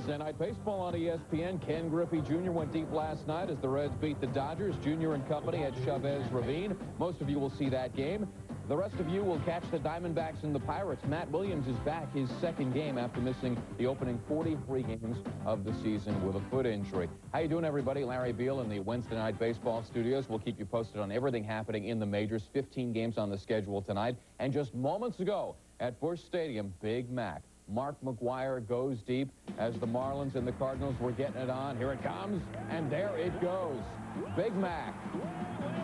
Wednesday Night Baseball on ESPN. Ken Griffey Jr. went deep last night as the Reds beat the Dodgers. Jr. and company at Chavez Ravine. Most of you will see that game. The rest of you will catch the Diamondbacks and the Pirates. Matt Williams is back, his second game after missing the opening 43 games of the season with a foot injury. How you doing, everybody? Larry Beal in the Wednesday Night Baseball studios. We'll keep you posted on everything happening in the majors. 15 games on the schedule tonight. And just moments ago at Busch Stadium, Big Mac. Mark McGwire goes deep as the Marlins and the Cardinals were getting it on. Here it comes, and there it goes. Big Mac.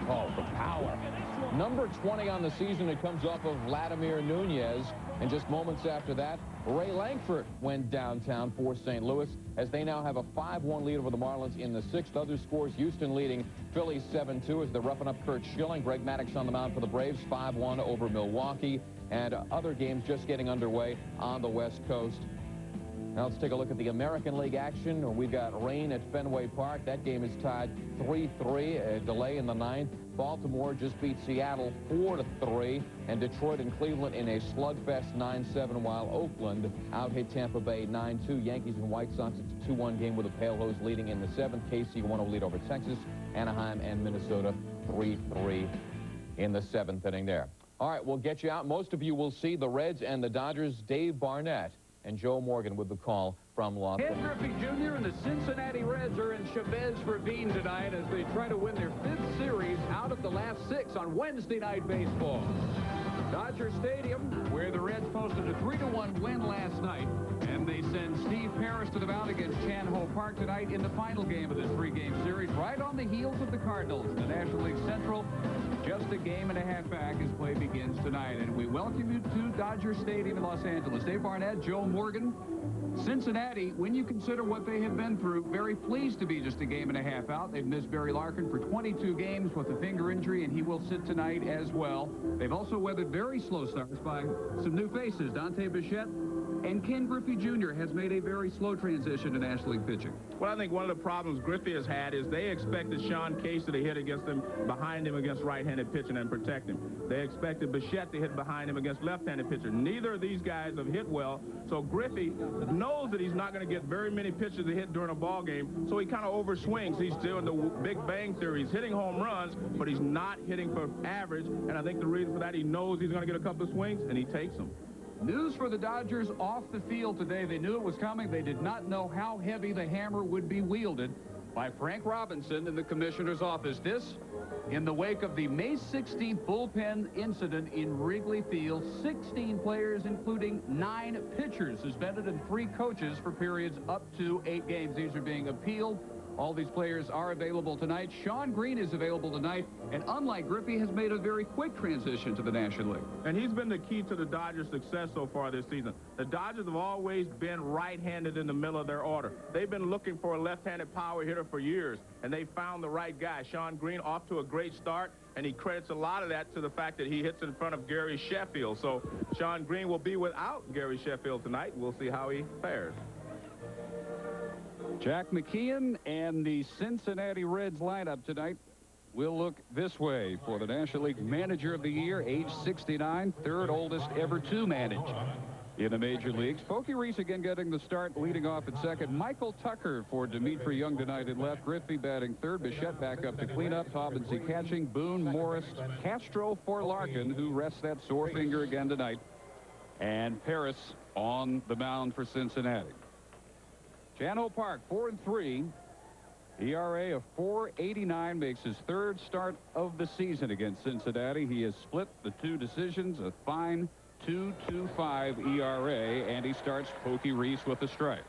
Oh, the power. Number 20 on the season. It comes off of Vladimir Nunez. And just moments after that, Ray Langford went downtown for St. Louis as they now have a 5-1 lead over the Marlins in the sixth. Other scores, Houston leading Phillies 7-2 as they're roughing up Kurt Schilling. Greg Maddux on the mound for the Braves, 5-1 over Milwaukee. And other games just getting underway on the West Coast. Now let's take a look at the American League action. We've got rain at Fenway Park. That game is tied 3-3, a delay in the ninth. Baltimore just beat Seattle 4-3, and Detroit and Cleveland in a slugfest 9-7, while Oakland out-hit Tampa Bay 9-2. Yankees and White Sox, it's a 2-1 game with the Pale Hose leading in the seventh. KC 1-0 lead over Texas. Anaheim and Minnesota 3-3 in the seventh inning there. All right, we'll get you out. Most of you will see the Reds and the Dodgers. Dave Barnett and Joe Morgan with the call from Los Angeles. Ken Griffey Jr. and the Cincinnati Reds are in Chavez Ravine tonight as they try to win their fifth series out of the last six on Wednesday Night Baseball. Dodger Stadium, where the Reds posted a 3-1 win last night, and they send Steve Paris to the mound against Chan Ho Park tonight in the final game of this three-game series, right on the heels of the Cardinals. The National League Central, just a game and a half back as play begins tonight. And we welcome you to Dodger Stadium in Los Angeles. Dave Barnett, Joe Morgan. Cincinnati, when you consider what they have been through, very pleased to be just a game and a half out. They've missed Barry Larkin for 22 games with a finger injury, and he will sit tonight as well. They've also weathered very slow starts by some new faces. Dante Bichette and Ken Griffey Jr. has made a very slow transition to National League pitching. Well, I think one of the problems Griffey has had is they expected Sean Casey to hit against him, behind him against right-handed pitching and protect him. They expected Bichette to hit behind him against left-handed pitcher. Neither of these guys have hit well, so Griffey knows that he's not going to get very many pitches to hit during a ball game, so he kind of overswings. He's doing the Big Bang Theory. He's hitting home runs, but he's not hitting for average, and I think the reason for that, he knows he's going to get a couple of swings, and he takes them. News for the Dodgers off the field today. They knew it was coming. They did not know how heavy the hammer would be wielded by Frank Robinson in the commissioner's office. This in the wake of the May 16th bullpen incident in Wrigley Field. 16 players, including 9 pitchers, suspended and 3 coaches for periods up to 8 games. These are being appealed. All these players are available tonight. Sean Green is available tonight, and unlike Griffey, has made a very quick transition to the National League. And he's been the key to the Dodgers' success so far this season. The Dodgers have always been right-handed in the middle of their order. They've been looking for a left-handed power hitter for years, and they found the right guy. Sean Green off to a great start, and he credits a lot of that to the fact that he hits in front of Gary Sheffield. So Sean Green will be without Gary Sheffield tonight. We'll see how he fares. Jack McKeon and the Cincinnati Reds lineup tonight will look this way for the National League Manager of the Year, age 69, third oldest ever to manage in the major leagues. Pokey Reese again getting the start, leading off at second. Michael Tucker for Dimitri Young tonight at left. Griffey batting third. Bichette back up to clean up. Taubensee catching. Boone, Morris, Castro for Larkin, who rests that sore finger again tonight. And Paris on the mound for Cincinnati. Chan Ho Park, 4-3. ERA of 4.89, makes his third start of the season against Cincinnati. He has split the 2 decisions, a fine 2.25 ERA, and he starts Pokey Reese with a strike.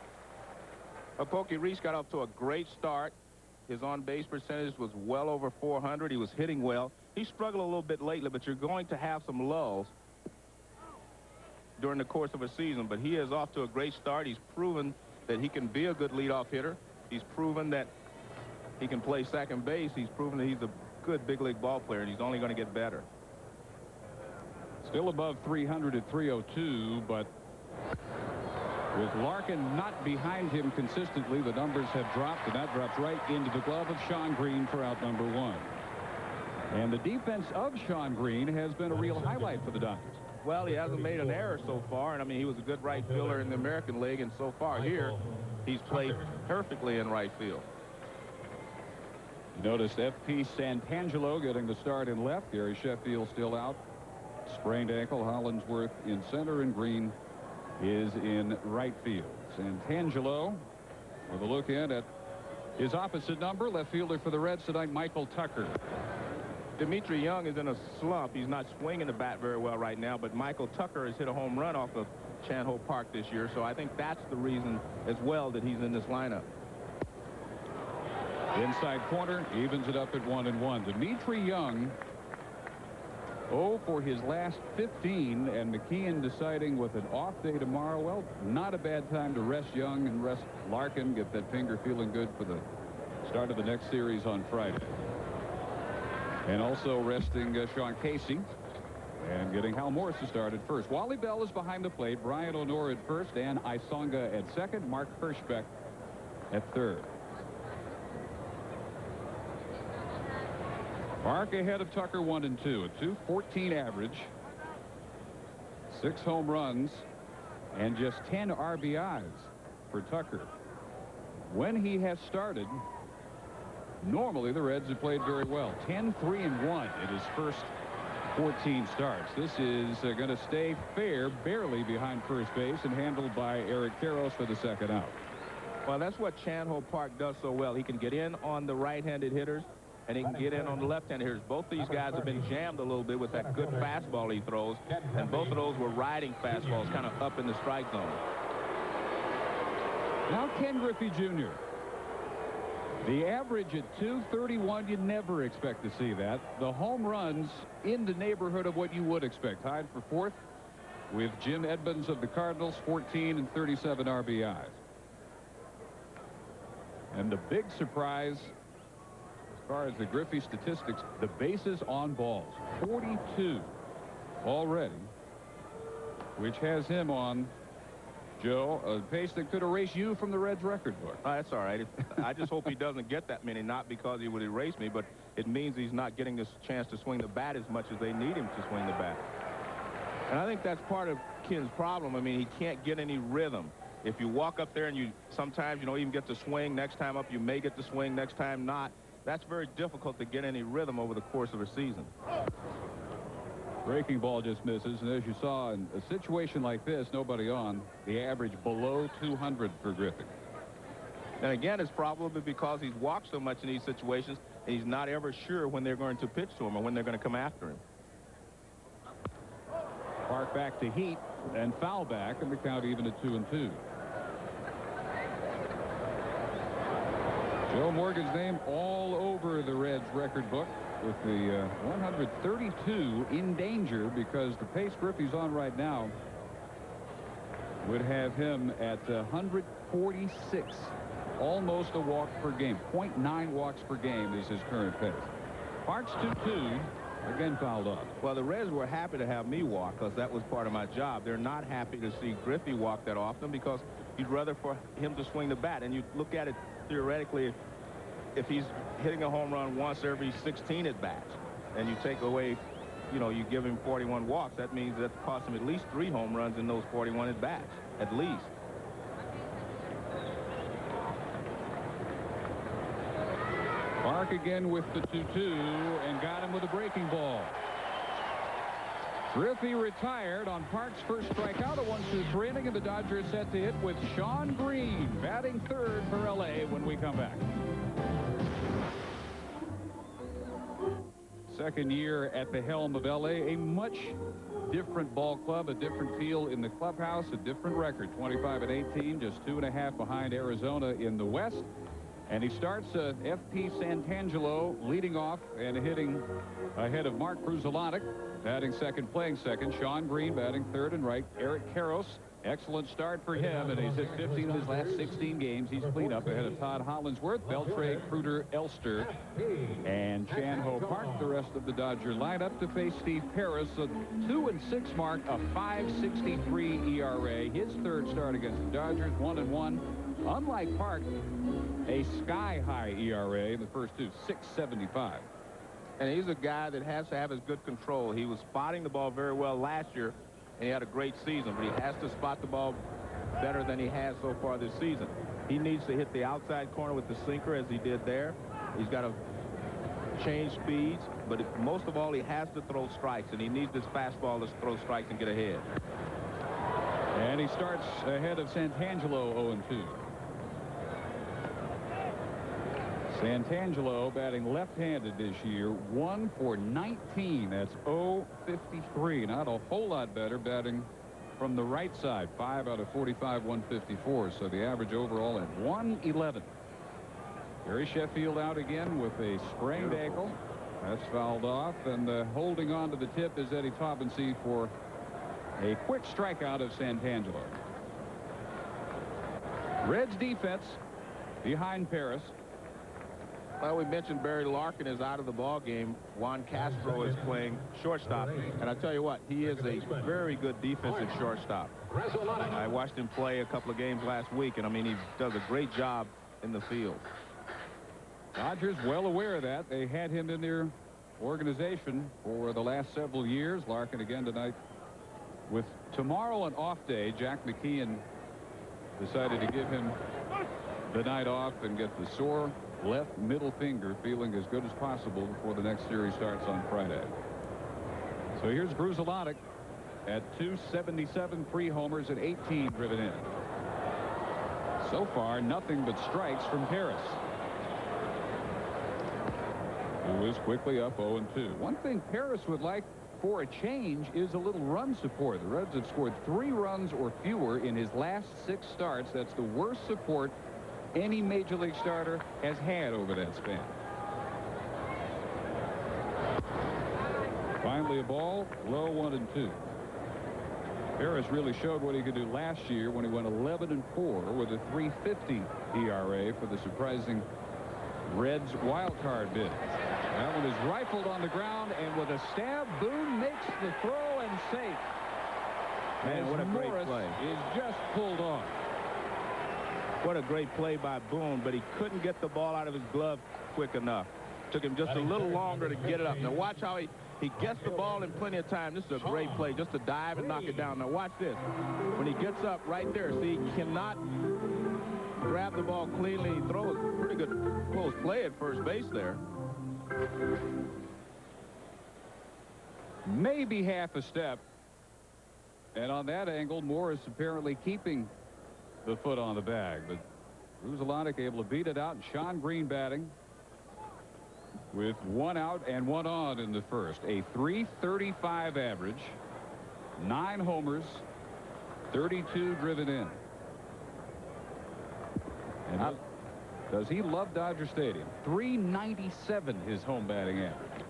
Pokey Reese got off to a great start. His on-base percentage was well over 400. He was hitting well. He struggled a little bit lately, but you're going to have some lulls during the course of a season. But he is off to a great start. He's proven that he can be a good leadoff hitter. He's proven that he can play second base. He's proven that he's a good big league ball player, and he's only going to get better. Still above 300 at 302, but with Larkin not behind him consistently, the numbers have dropped, and that drops right into the glove of Sean Green for out number 1. And the defense of Sean Green has been a real highlight for the Dodgers. Well, he hasn't made an error so far, and I mean, he was a good right fielder in the American League, and so far here, he's played perfectly in right field. Notice F.P. Santangelo getting the start in left. Gary Sheffield still out. Sprained ankle. Hollingsworth in center, and Green is in right field. Santangelo with a look in at his opposite number, left fielder for the Reds tonight, Michael Tucker. Dimitri Young is in a slump. He's not swinging the bat very well right now, but Michael Tucker has hit a home run off of Chan Ho Park this year, so I think that's the reason as well that he's in this lineup. Inside corner, evens it up at 1-1. Dimitri Young 0 for his last 15, and McKeon deciding with an off day tomorrow. Well, not a bad time to rest Young and rest Larkin, get that finger feeling good for the start of the next series on Friday. And also resting Sean Casey and getting Hal Morris started first. Wally Bell is behind the plate. Brian O'Nora at first, Dan Isonga at second, Mark Hirschbeck at third. Mark ahead of Tucker 1-2, a .214 average, 6 home runs, and just 10 RBIs for Tucker. When he has started, normally the Reds have played very well. 10-3-1 in his first 14 starts. This is going to stay fair, barely behind first base, and handled by Eric Karros for the second out. Well, that's what Chan Ho Park does so well. He can get in on the right-handed hitters, and he can get in on the left-handed hitters. Both these guys have been jammed a little bit with that good fastball he throws, and both of those were riding fastballs kind of up in the strike zone. Now Ken Griffey Jr. The average at .231, you never expect to see that. The home runs in the neighborhood of what you would expect. Tied for fourth with Jim Edmonds of the Cardinals, 14 and 37 RBIs. And the big surprise, as far as the Griffey statistics, the bases on balls, 42 already, which has him on, Joe, a pace that could erase you from the Reds record book. That's all right. I just hope he doesn't get that many, not because he would erase me, but it means he's not getting this chance to swing the bat as much as they need him to swing the bat. And I think that's part of Ken's problem. I mean, he can't get any rhythm. If you walk up there and you sometimes you don't even get to swing, next time up you may get to swing, next time not. That's very difficult to get any rhythm over the course of a season. Breaking ball just misses, and as you saw in a situation like this, nobody on, the average below 200 for Griffey. And again, it's probably because he's walked so much in these situations, and he's not ever sure when they're going to pitch to him or when they're going to come after him. Park back to Heat and foul back, and the count even at 2-2. Joe Morgan's name all over the Reds record book with the 132 in danger, because the pace Griffey's on right now would have him at 146, almost a walk per game. 0.9 walks per game is his current pace. Parks 2-2, again fouled off. Well, the Reds were happy to have me walk because that was part of my job. They're not happy to see Griffey walk that often because you'd rather for him to swing the bat. And you look at it theoretically, if he's hitting a home run once every 16 at bats, and you take away, you give him 41 walks, that means that costs him at least 3 home runs in those 41 at bats, at least. Park again with the 2-2 and got him with a breaking ball. Griffey retired on Park's first strikeout, a 1-2-3 inning, and the Dodgers set to hit with Sean Green batting third for LA when we come back. Second year at the helm of LA, a much different ball club, a different feel in the clubhouse, a different record, 25-18, just 2.5 behind Arizona in the West. And he starts F.P. Santangelo leading off and hitting ahead of Mark Bruzelanek, batting second, playing second. Sean Green batting third and right. Eric Karros, excellent start for him, and he's hit 15 of his last 16 games. He's clean up ahead of Todd Hollingsworth, Beltre, Kruder, Elster, and Chan Ho Park. The rest of the Dodger lineup to face Steve Paris, a 2-6 mark, a 5.63 ERA. His third start against the Dodgers, 1-1. Unlike Park, a sky-high ERA in the first two, 6.75. And he's a guy that has to have his good control. He was spotting the ball very well last year, and he had a great season, but he has to spot the ball better than he has so far this season. He needs to hit the outside corner with the sinker as he did there. He's got to change speeds, but most of all, he has to throw strikes, and he needs this fastball to throw strikes and get ahead. And he starts ahead of Santangelo 0-2. Santangelo batting left-handed this year, 1 for 19. That's 0-53. Not a whole lot better batting from the right side. 5 out of 45, 154. So the average overall at 111. Gary Sheffield out again with a sprained ankle. That's fouled off, and holding on to the tip is Eddie Taubensee for a quick strikeout of Santangelo. Reds defense behind Paris. Well, we mentioned Barry Larkin is out of the ball game. Juan Castro is playing shortstop, and I tell you what, he is a very good defensive shortstop. I watched him play a couple of games last week, and I mean, he does a great job in the field. Dodgers well aware of that. They had him in their organization for the last several years. Larkin again tonight. With tomorrow an off day, Jack McKeon decided to give him the night off and get the sore left middle finger feeling as good as possible before the next series starts on Friday. So here's Gruzelanek at 277, 3 homers and 18 driven in. So far, nothing but strikes from Paris, who is quickly up 0-2. One thing Paris would like for a change is a little run support. The Reds have scored 3 runs or fewer in his last 6 starts. That's the worst support any major league starter has had over that span. Finally a ball, low 1-2. Paris really showed what he could do last year when he went 11-4 with a 3.50 ERA for the surprising Reds wild card bid. That one is rifled on the ground, and with a stab, Boone makes the throw and safe. Man, what a great play. Is just pulled off. What a great play by Boone, but he couldn't get the ball out of his glove quick enough. Took him just a little longer to get it up. Now watch how he gets the ball in plenty of time. This is a great play, just to dive and knock it down. Now watch this. When he gets up right there, see, he cannot grab the ball cleanly. He throws a pretty good close play at first base there. Maybe half a step. And on that angle, Morris apparently keeping the foot on the bag, but Gruzelanek able to beat it out. And Sean Green batting with 1 out and 1 on in the first. A .335 average, 9 homers, 32 driven in. And does he love Dodger Stadium? .397 his home batting average.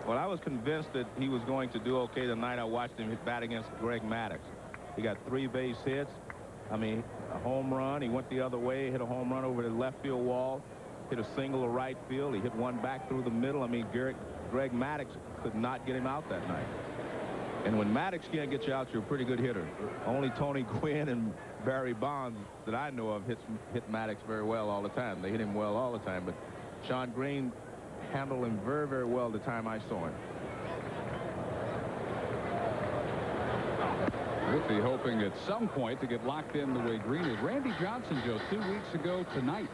Well, I was convinced that he was going to do okay tonight. I watched him bat against Greg Maddux. He got 3 base hits. I mean, a home run. He went the other way, hit a home run over the left field wall, hit a single to right field. He hit one back through the middle. I mean, Greg Maddux could not get him out that night. And when Maddux can't get you out, you're a pretty good hitter. Only Tony Gwynn and Barry Bonds that I know of hit Maddux very well all the time. They hit him well all the time, but Sean Green handled him very, very well the time I saw him. Griffey hoping at some point to get locked in the way Green is. Randy Johnson, Joe, 2 weeks ago tonight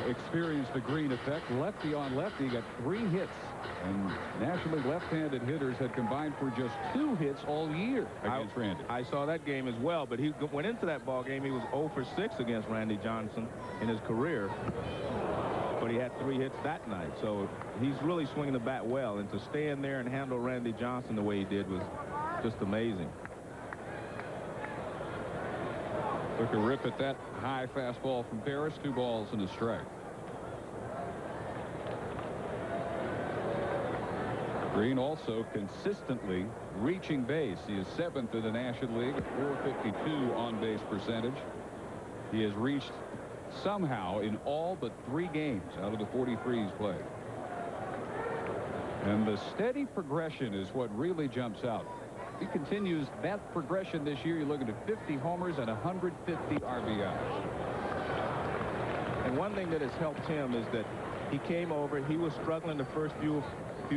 experienced the Green effect. Lefty on lefty, got 3 hits. And National League left-handed hitters had combined for just 2 hits all year against Randy. I saw that game as well, but he went into that ball game. He was 0 for 6 against Randy Johnson in his career. But he had 3 hits that night. So he's really swinging the bat well. And to stay in there and handle Randy Johnson the way he did was just amazing. Took a rip at that high fastball from Paris. 2 balls and a strike. Green also consistently reaching base. He is 7th in the National League, 452 on base percentage. He has reached somehow in all but 3 games out of the 43 he's played. And the steady progression is what really jumps out. He continues that progression this year. You're looking at 50 homers and 150 RBIs. And one thing that has helped him is that he came over. He was struggling the first few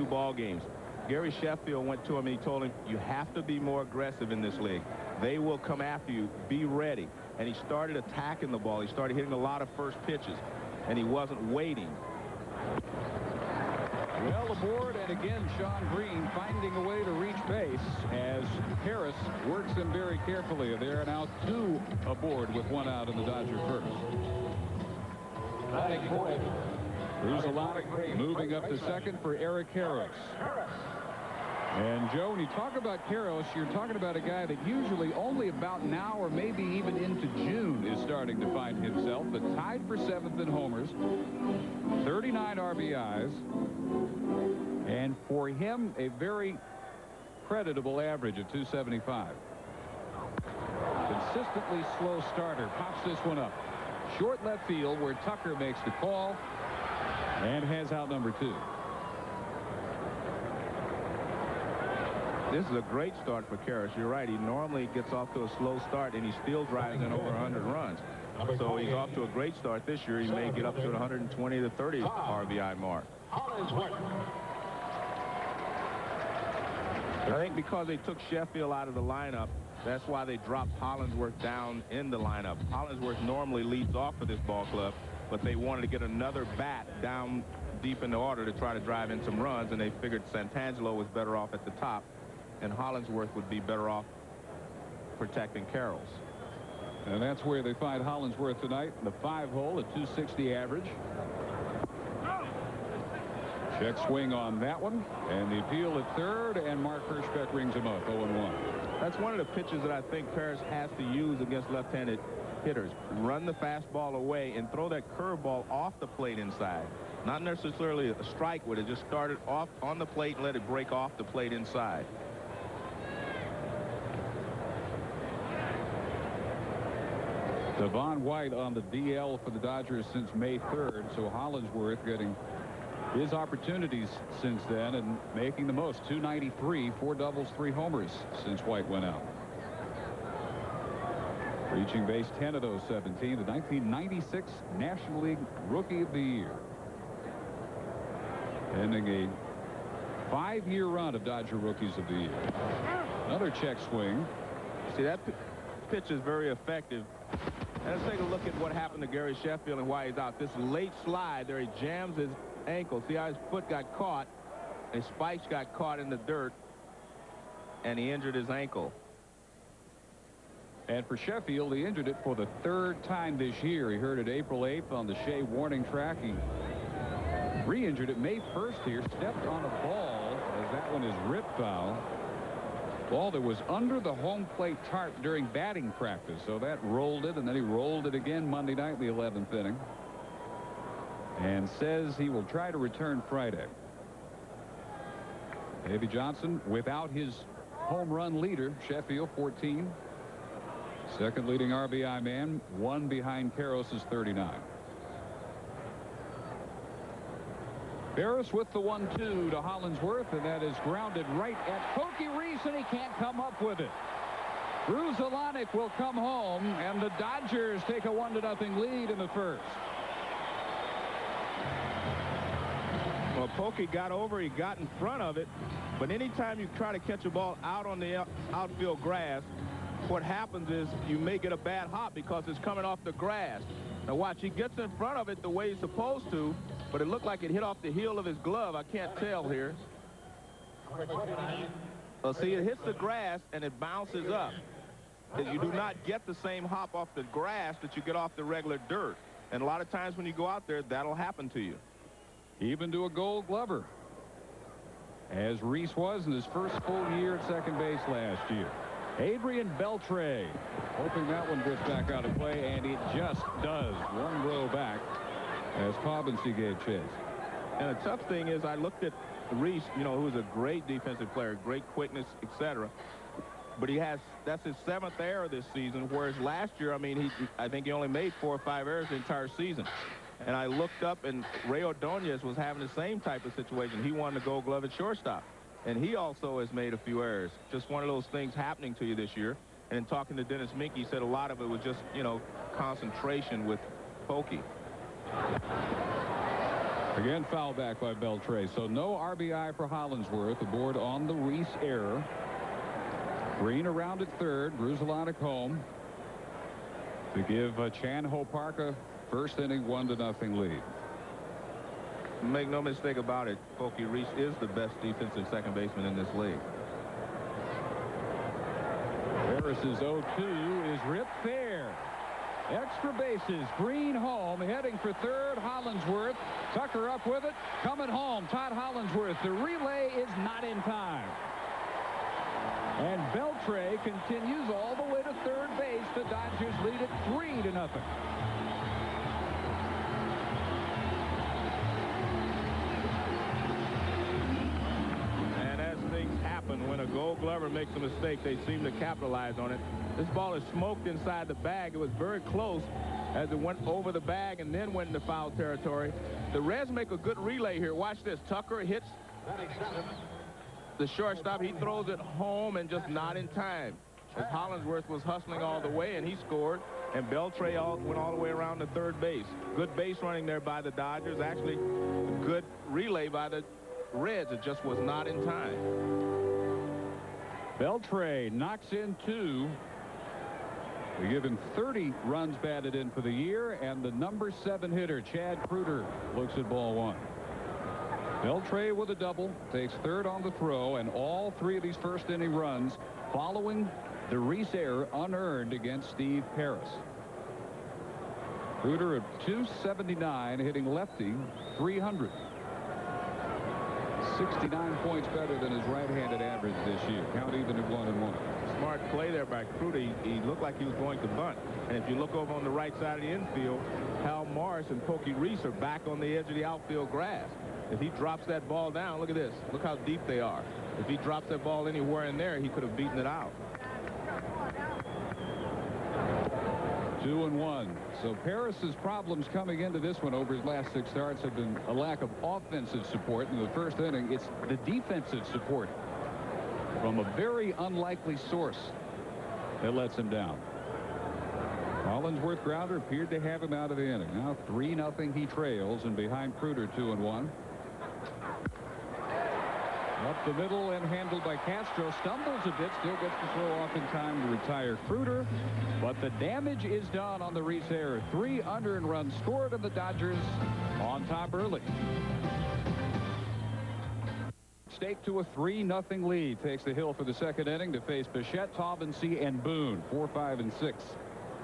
ball games. Gary Sheffield went to him and he told him, you have to be more aggressive in this league. They will come after you. Be ready. and he started attacking the ball. He started hitting a lot of first pitches, and he wasn't waiting. Well aboard, and again, Sean Green finding a way to reach base as Harris works him very carefully. There are now 2 aboard with 1 out in the Dodger first. Bruzalonic moving up to second for Eric Karros. And Joe, when you talk about Karros, you're talking about a guy that usually only about now or maybe even into June is starting to find himself, but tied for 7th in homers, 39 RBIs, and for him a very creditable average of 275. Consistently slow starter. Pops this one up. Short left field where Tucker makes the call and has out number 2. This is a great start for Karras. You're right. He normally gets off to a slow start, and he still drives in over 100 runs. So he's off to a great start this year. He may get up to the 120 to 30 RBI mark. I think because they took Sheffield out of the lineup, that's why they dropped Hollingsworth down in the lineup. Hollingsworth normally leads off for this ball club, but they wanted to get another bat down deep in the order to try to drive in some runs, and they figured Santangelo was better off at the top, and Hollingsworth would be better off protecting Karros. And that's where they find Hollingsworth tonight, the 5-hole at 260 average. Check swing on that one, and the appeal at third, and Mark Hirschbeck rings him up, 0-1. That's one of the pitches that I think Karras has to use against left-handed hitters. Run the fastball away and throw that curveball off the plate inside. Not necessarily a strike with it, just start it off on the plate and let it break off the plate inside. Devon White on the DL for the Dodgers since May 3rd, so Hollingsworth getting his opportunities since then and making the most. 293, 4 doubles, 3 homers since White went out. Reaching base 10 of those 17, the 1996 National League Rookie of the Year. Ending a 5-year run of Dodger Rookies of the Year. Another check swing. See, that pitch is very effective. And let's take a look at what happened to Gary Sheffield and why he's out. This late slide there, he jams his ankle. See how his foot got caught? His spikes got caught in the dirt, and he injured his ankle. And for Sheffield, he injured it for the 3rd time this year. He hurt it April 8th on the Shea warning track. He re-injured it May 1st here. Stepped on a ball as that one is ripped foul. Ball that was under the home plate tarp during batting practice, so that rolled it, and then he rolled it again Monday night in the 11th inning, and says he will try to return Friday. Davey Johnson without his home run leader, Sheffield, 14. Second leading RBI man, 1 behind Karros' 39. Barris with the 1-2 to Hollingsworth, and that is grounded right at Pokey Reese, and he can't come up with it. Bruzalonic will come home, and the Dodgers take a 1-0 lead in the first. Well, Pokey got over, he got in front of it, but anytime you try to catch a ball out on the outfield grass, what happens is you may get a bad hop because it's coming off the grass. Now watch, he gets in front of it the way he's supposed to, but it looked like it hit off the heel of his glove. I can't tell here. Well, see, it hits the grass and it bounces up. You do not get the same hop off the grass that you get off the regular dirt. And a lot of times when you go out there, that'll happen to you. Even to a Gold Glover, as Reese was in his first full year at second base last year. Adrian Beltre hoping that one gets back out of play, and it just does. 1 row back as Pabincy gave chase. And the tough thing is, I looked at Reese, you know, who's a great defensive player, great quickness, etc. But that's his 7th error this season, whereas last year, I mean, I think he only made 4 or 5 errors the entire season. And I looked up, and Ray Ordonez was having the same type of situation. He won the Gold Glove at shortstop, and he also has made a few errors. Just one of those things happening to you this year. And in talking to Dennis Mink, he said a lot of it was just, you know, concentration with Pokey. Again, foul back by Beltre. So no RBI for Hollingsworth aboard on the Reese error. Green around at third. Bruzalonic home. to give Chan-Ho Park a first inning 1-0 lead. Make no mistake about it, Pokey Reese is the best defensive second baseman in this league. Harris's 0-2 is ripped fair. Extra bases. Green home. Heading for third. Hollingsworth. Tucker up with it. Coming home. Todd Hollingsworth. The relay is not in time. And Beltre continues all the way to third base. The Dodgers lead it 3-0. When a Gold Glover makes a mistake, they seem to capitalize on it. This ball is smoked inside the bag. It was very close as it went over the bag and then went into foul territory. The Reds make a good relay here. Watch this. Tucker hits the shortstop. He throws it home and just not in time, as Hollingsworth was hustling all the way and he scored, and Beltre went all the way around to third base. Good base running there by the Dodgers. Actually, a good relay by the Reds. It just was not in time. Beltre knocks in 2. We give him 30 runs batted in for the year, and the number 7 hitter, Chad Kruder, looks at ball 1. Beltre with a double, takes third on the throw, and all 3 of these first inning runs following the Reese error unearned against Steve Paris. Kruder at .279, hitting lefty, .300. 69 points better than his right-handed average this year. Count even at 1-1. Smart play there by Kruder. He looked like he was going to bunt. And if you look over on the right side of the infield, Hal Morris and Pokey Reese are back on the edge of the outfield grass. If he drops that ball down, look at this. Look how deep they are. If he drops that ball anywhere in there, he could have beaten it out. 2-1. So Paris's problems coming into this one over his last 6 starts have been a lack of offensive support. In the first inning, it's the defensive support from a very unlikely source that lets him down. Hollingsworth grounder appeared to have him out of the inning. Now 3-0 he trails, and behind Kruder 2-1. Up the middle and handled by Castro. Stumbles a bit, still gets the throw off in time to retire Kruder. But the damage is done on the Reese error. 3 unearned runs scored, and the Dodgers on top early. Stake to a 3-0 lead. Takes the hill for the second inning to face Bichette, Taubensee, and Boone. 4, 5, and 6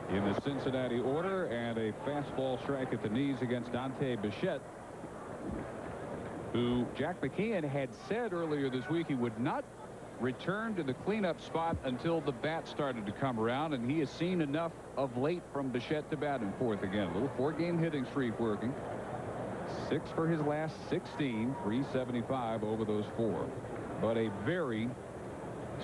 in the Cincinnati order, and a fastball strike at the knees against Dante Bichette, who Jack McKeon had said earlier this week he would not return to the cleanup spot until the bat started to come around, and he has seen enough of late from Bichette to bat in fourth again. A little 4-game hitting streak working. 6 for his last 16, 375 over those 4. But a very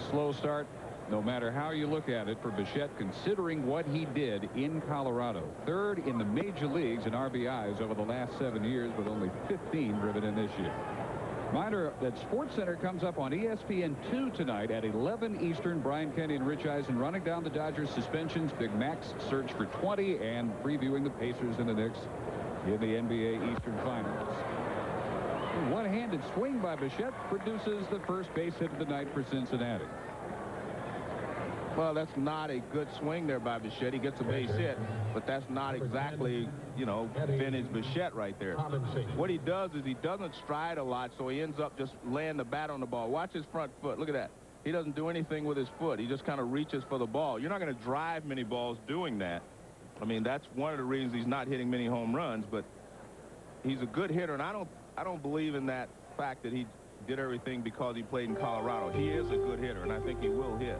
slow start, no matter how you look at it, for Bichette, considering what he did in Colorado. 3rd in the major leagues in RBIs over the last 7 years, with only 15 driven in this year. Reminder that SportsCenter comes up on ESPN2 tonight at 11 Eastern. Brian Kenny and Rich Eisen running down the Dodgers suspensions. Big Mac's search for 20, and previewing the Pacers and the Knicks in the NBA Eastern Finals. A one-handed swing by Bichette produces the first base hit of the night for Cincinnati. Well, that's not a good swing there by Bichette. He gets a base hit, but that's not exactly, you know, vintage Bichette right there. What he does is he doesn't stride a lot, so he ends up just laying the bat on the ball. Watch his front foot. Look at that. He doesn't do anything with his foot. He just kind of reaches for the ball. You're not going to drive many balls doing that. I mean, that's one of the reasons he's not hitting many home runs, but he's a good hitter, and I don't believe in that fact that he did everything because he played in Colorado. He is a good hitter, and I think he will hit.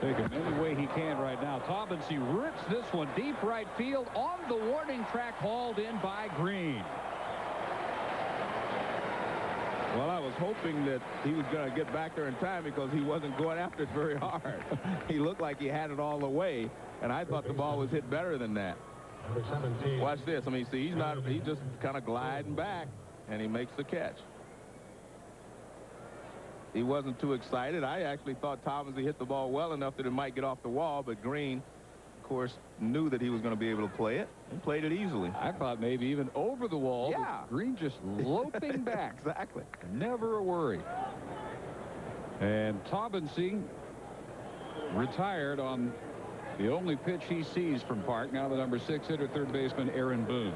Take him any way he can right now. Taubensee rips this one deep right field on the warning track, hauled in by Green. Well, I was hoping that he was going to get back there in time because he wasn't going after it very hard. He looked like he had it all the way, and I thought the ball was hit better than that. Watch this. I mean, see, he's just kind of gliding back, and he makes the catch. He wasn't too excited. I actually thought Taubensee hit the ball well enough that it might get off the wall, but Green, of course, knew that he was going to be able to play it and played it easily. I thought maybe even over the wall. Yeah. Green just loping back. Exactly. Never a worry. And Taubensee retired on The only pitch he sees from Park, now the number 6 hitter, third baseman Aaron Boone.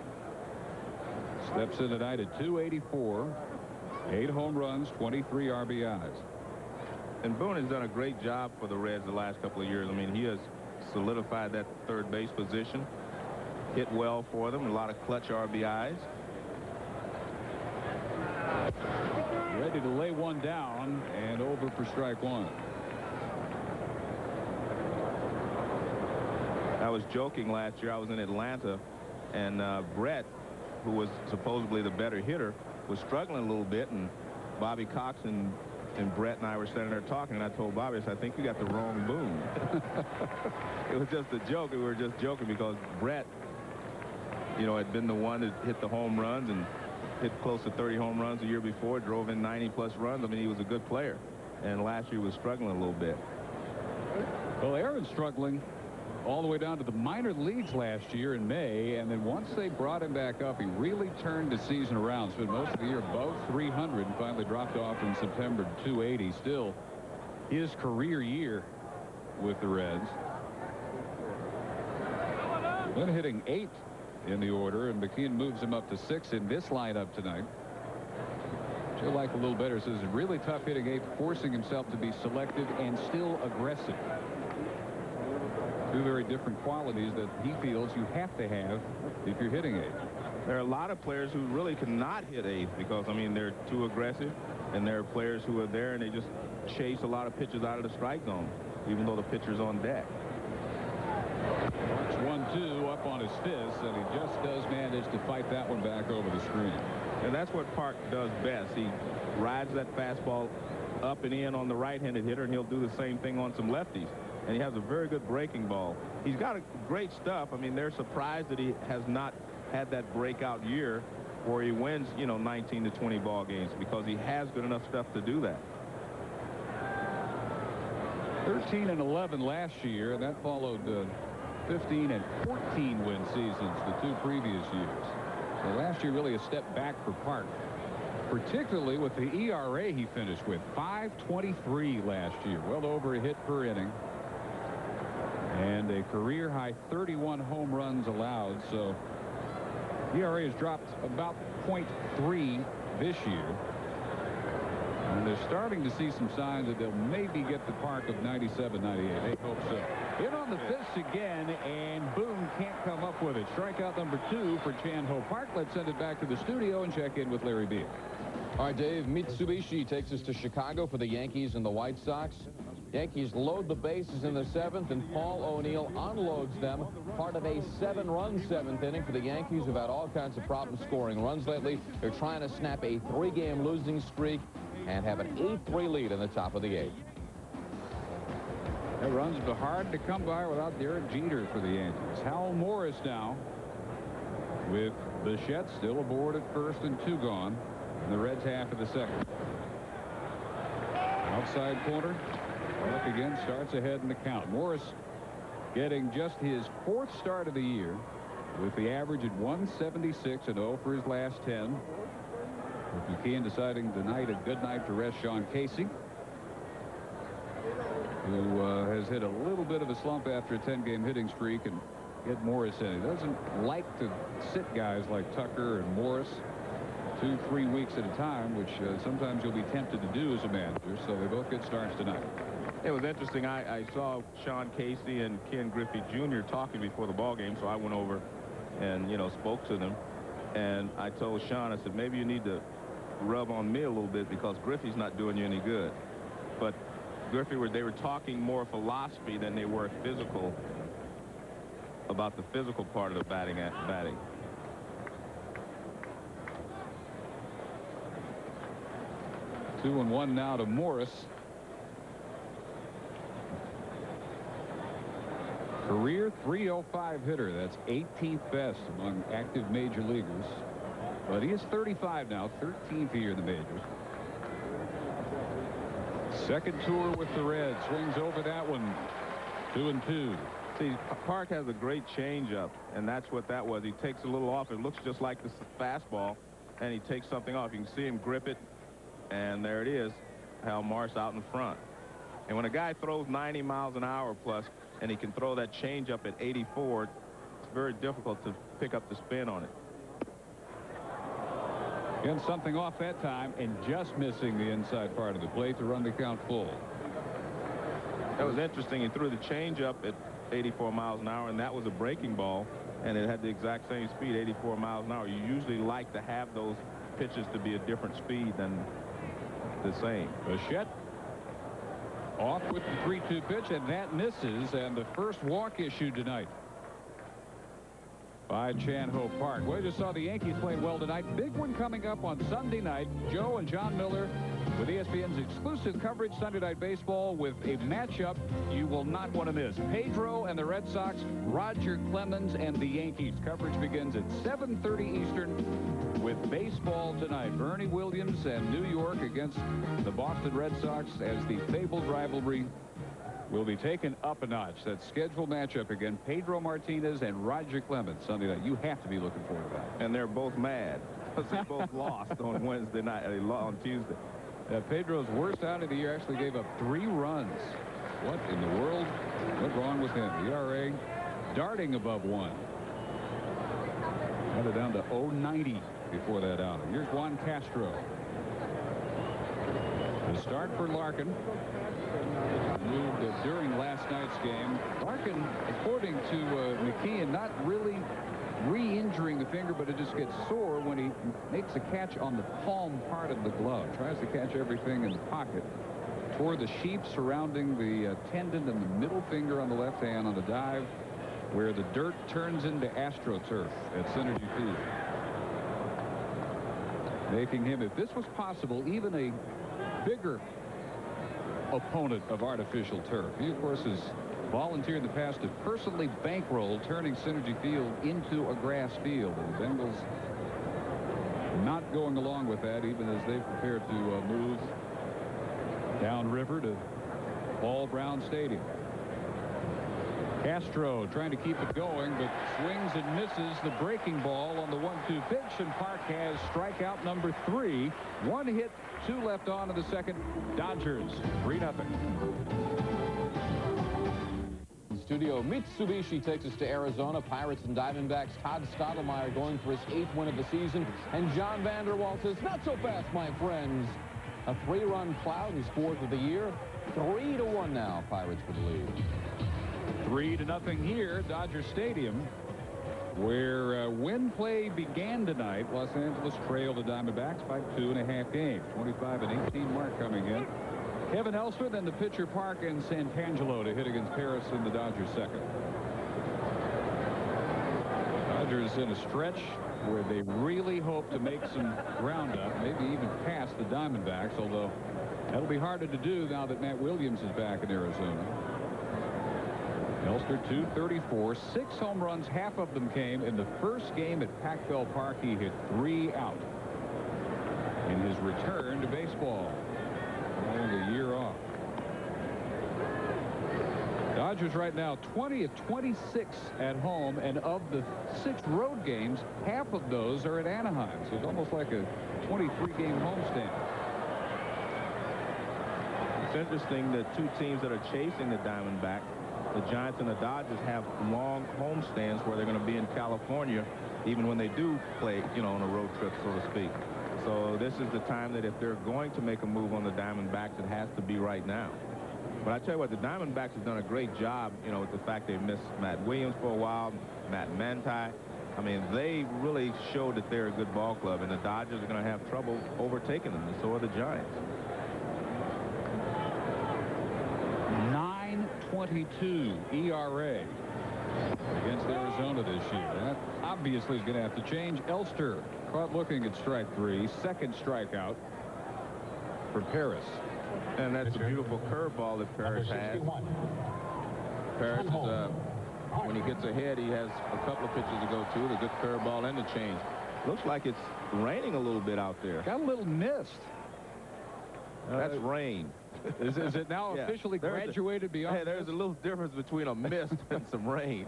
Steps in tonight at 284. 8 home runs, 23 RBIs. And Boone has done a great job for the Reds the last couple of years. I mean, he has solidified that third base position. Hit well for them. A lot of clutch RBIs. Ready to lay one down and over for strike one. I was joking last year. I was in Atlanta, and Brett, who was supposedly the better hitter, was struggling a little bit, and Bobby Cox and Brett and I were standing there talking, and I told Bobby, I said, I think you got the wrong Boone. It was just a joke. We were just joking because Brett, you know, had been the one that hit the home runs and hit close to 30 home runs the year before, drove in 90+ runs. I mean, he was a good player, and last year he was struggling a little bit. Well, Aaron's struggling all the way down to the minor leagues last year in May, and then once they brought him back up, he really turned the season around. Spent most of the year above 300 and finally dropped off in September to 280. Still his career year with the Reds. Then hitting 8 in the order, and McKeon moves him up to 6 in this lineup tonight. Joe like a little better, says really tough hitting 8, forcing himself to be selective and still aggressive. Two very different qualities that he feels you have to have if you're hitting 8. There are a lot of players who really cannot hit 8 because, I mean, they're too aggressive, and there are players who are there and they just chase a lot of pitches out of the strike zone, even though the pitcher's on deck. It's 1-2 up on his fist, and he just does manage to fight that one back over the screen. And that's what Park does best. He rides that fastball up and in on the right-handed hitter, and he'll do the same thing on some lefties. And he has a very good breaking ball. He's got a great stuff. I mean, they're surprised that he has not had that breakout year where he wins, you know, 19 to 20 ball games, because he has good enough stuff to do that. 13 and 11 last year, and that followed 15 and 14 win seasons the 2 previous years. So last year really a step back for Park, particularly with the ERA he finished with. 5.23 last year, well over a hit per inning, and a career high 31 home runs allowed. So ERA has dropped about 0.3 this year, and they're starting to see some signs that they'll maybe get the Park of 97, 98. They hope so. In on the fists again, and Boone can't come up with it. Strikeout number 2 for Chan-Ho Park. Let's send it back to the studio and check in with Larry Beer. All right, Dave, Mitsubishi takes us to Chicago for the Yankees and the White Sox. Yankees load the bases in the 7th, and Paul O'Neill unloads them. Part of a 7-run 7th inning for the Yankees, who've had all kinds of problems scoring runs lately. They're trying to snap a 3-game losing streak and have an 8-3 lead in the top of the 8th. It runs hard to come by without Derek Jeter for the Yankees. Hal Morris now with Bichette still aboard at first and 2 gone in the Reds' half of the 2nd. Outside corner. Look again, starts ahead in the count. Morris getting just his 4th start of the year with the average at 176 and 0 for his last 10. With McKeon deciding tonight a good night to rest Sean Casey, who has hit a little bit of a slump after a 10-game hitting streak, and get Morris in. He doesn't like to sit guys like Tucker and Morris 2-3 weeks at a time, which sometimes you'll be tempted to do as a manager. So they both get starts tonight. It was interesting. I saw Sean Casey and Ken Griffey Jr. talking before the ball game, so I went over and, you know, spoke to them. And I told Sean, I said, maybe you need to rub on me a little bit because Griffey's not doing you any good. But Griffey, they were talking more philosophy than they were physical, about the physical part of the batting. 2-1 now to Morris. Career .305 hitter. That's 18th best among active major leaguers. But he is 35 now, 13th here in the majors. Second tour with the Reds. Swings over that one. 2-2. See, Park has a great changeup, and that's what that was. He takes a little off. It looks just like the fastball, and he takes something off. You can see him grip it, and there it is. Hal Morris out in front. And when a guy throws 90 miles an hour plus and he can throw that changeup at 84. It's very difficult to pick up the spin on it. Getting something off that time and just missing the inside part of the plate to run the count full. That was interesting. He threw the changeup at 84 miles an hour, and that was a breaking ball, and it had the exact same speed, 84 miles an hour. You usually like to have those pitches to be a different speed than the same. Bichette off with the 3-2 pitch, and that misses, and the first walk issued tonight by Chan Ho Park. We just saw the Yankees playing well tonight. Big one coming up on Sunday night. Joe and John Miller with ESPN's exclusive coverage, Sunday Night Baseball, with a matchup you will not want to miss. Pedro and the Red Sox, Roger Clemens and the Yankees. Coverage begins at 7:30 Eastern with baseball tonight. Bernie Williams and New York against the Boston Red Sox as the fabled rivalry will be taken up a notch. That scheduled matchup again, Pedro Martinez and Roger Clemens Sunday night. You have to be looking forward to that. And they're both mad because they both lost on Wednesday night, on Tuesday. Pedro's worst out of the year, actually gave up 3 runs. What in the world went wrong with him? The ERA darting above 1. Got it down to 0.90 before that outing. Here's Juan Castro. The start for Larkin. Moved during last night's game. Larkin, according to McKeon, not really re-injuring the finger, but it just gets sore when he makes a catch on the palm part of the glove. Tries to catch everything in the pocket. Tore the sheath surrounding the tendon and the middle finger on the left hand on the dive, where the dirt turns into AstroTurf at Synergy Field. Making him, if this was possible, even a bigger opponent of artificial turf. He, of course, has volunteered in the past to personally bankroll turning Synergy Field into a grass field. And the Bengals not going along with that, even as they've prepared to move downriver to Paul Brown Stadium. Castro trying to keep it going, but swings and misses the breaking ball on the 1-2 pitch, and Park has strikeout number 3. 1 hit, 2 left on in the second. Dodgers 3-0. Studio Mitsubishi takes us to Arizona. Pirates and Diamondbacks. Todd Stottlemyre going for his 8th win of the season, and John Vander Wal says, not so fast, my friends. A 3-run cloud, his 4th of the year. 3-1 now, Pirates for the lead. 3-0 here, Dodger Stadium, where when play began tonight, Los Angeles trailed the Diamondbacks by 2.5 games. 25-18 mark coming in. Kevin Ellsworth, then the pitcher Park and Santangelo to hit against Paris in the Dodgers' second. Dodgers in a stretch where they really hope to make some ground up, maybe even pass the Diamondbacks, although that'll be harder to do now that Matt Williams is back in Arizona. Elster 234, 6 home runs, half of them came in the first game at Pac-Bell Park. He hit 3 out in his return to baseball. Only a year off. Dodgers right now 20 of 26 at home, and of the 6 road games, half of those are at Anaheim. So it's almost like a 23-game homestand. It's interesting that 2 teams that are chasing the Diamondbacks, the Giants and the Dodgers, have long homestands where they're going to be in California, even when they do play, on a road trip, so to speak. So this is the time that if they're going to make a move on the Diamondbacks, it has to be right now. But I tell you what, the Diamondbacks have done a great job, with the fact they missed Matt Williams for a while, Matt Manti. I mean, they really showed that they're a good ball club, and the Dodgers are going to have trouble overtaking them, and so are the Giants. 9.22 ERA against Arizona this year. That obviously is going to have to change. Elster caught looking at strike 3, second strikeout for Paris. And that's a beautiful curveball that Paris has. Paris, when he gets ahead, he has a couple of pitches to go to, the good curveball and the change. Looks like it's raining a little bit out there. Got a little mist. That's rain. Is it now officially graduated beyond? Hey, there's a little difference between a mist and some rain.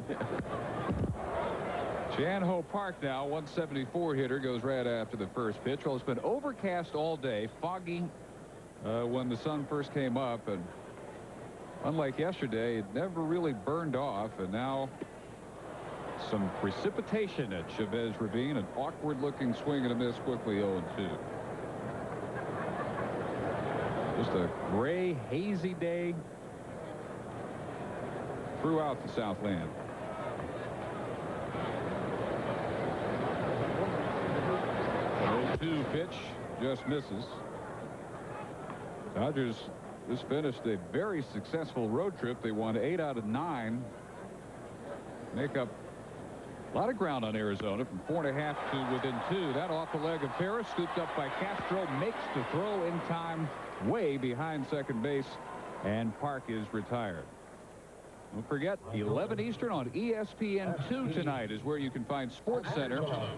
Chan Ho Park now, 174 hitter, goes right after the first pitch. Well, it's been overcast all day, foggy when the sun first came up, and Unlike yesterday, it never really burned off, and now some precipitation at Chavez Ravine. An awkward-looking swing and a miss, quickly 0-2. Just a gray, hazy day throughout the Southland. 0-2 pitch, just misses. Dodgers just finished a very successful road trip. They won 8 out of 9. Make up a lot of ground on Arizona from 4.5 to within 2. That off the leg of Ferris, scooped up by Castro, makes the throw in time, way behind second base, and Park is retired. Don't forget, 11 Eastern on ESPN2 tonight is where you can find SportsCenter.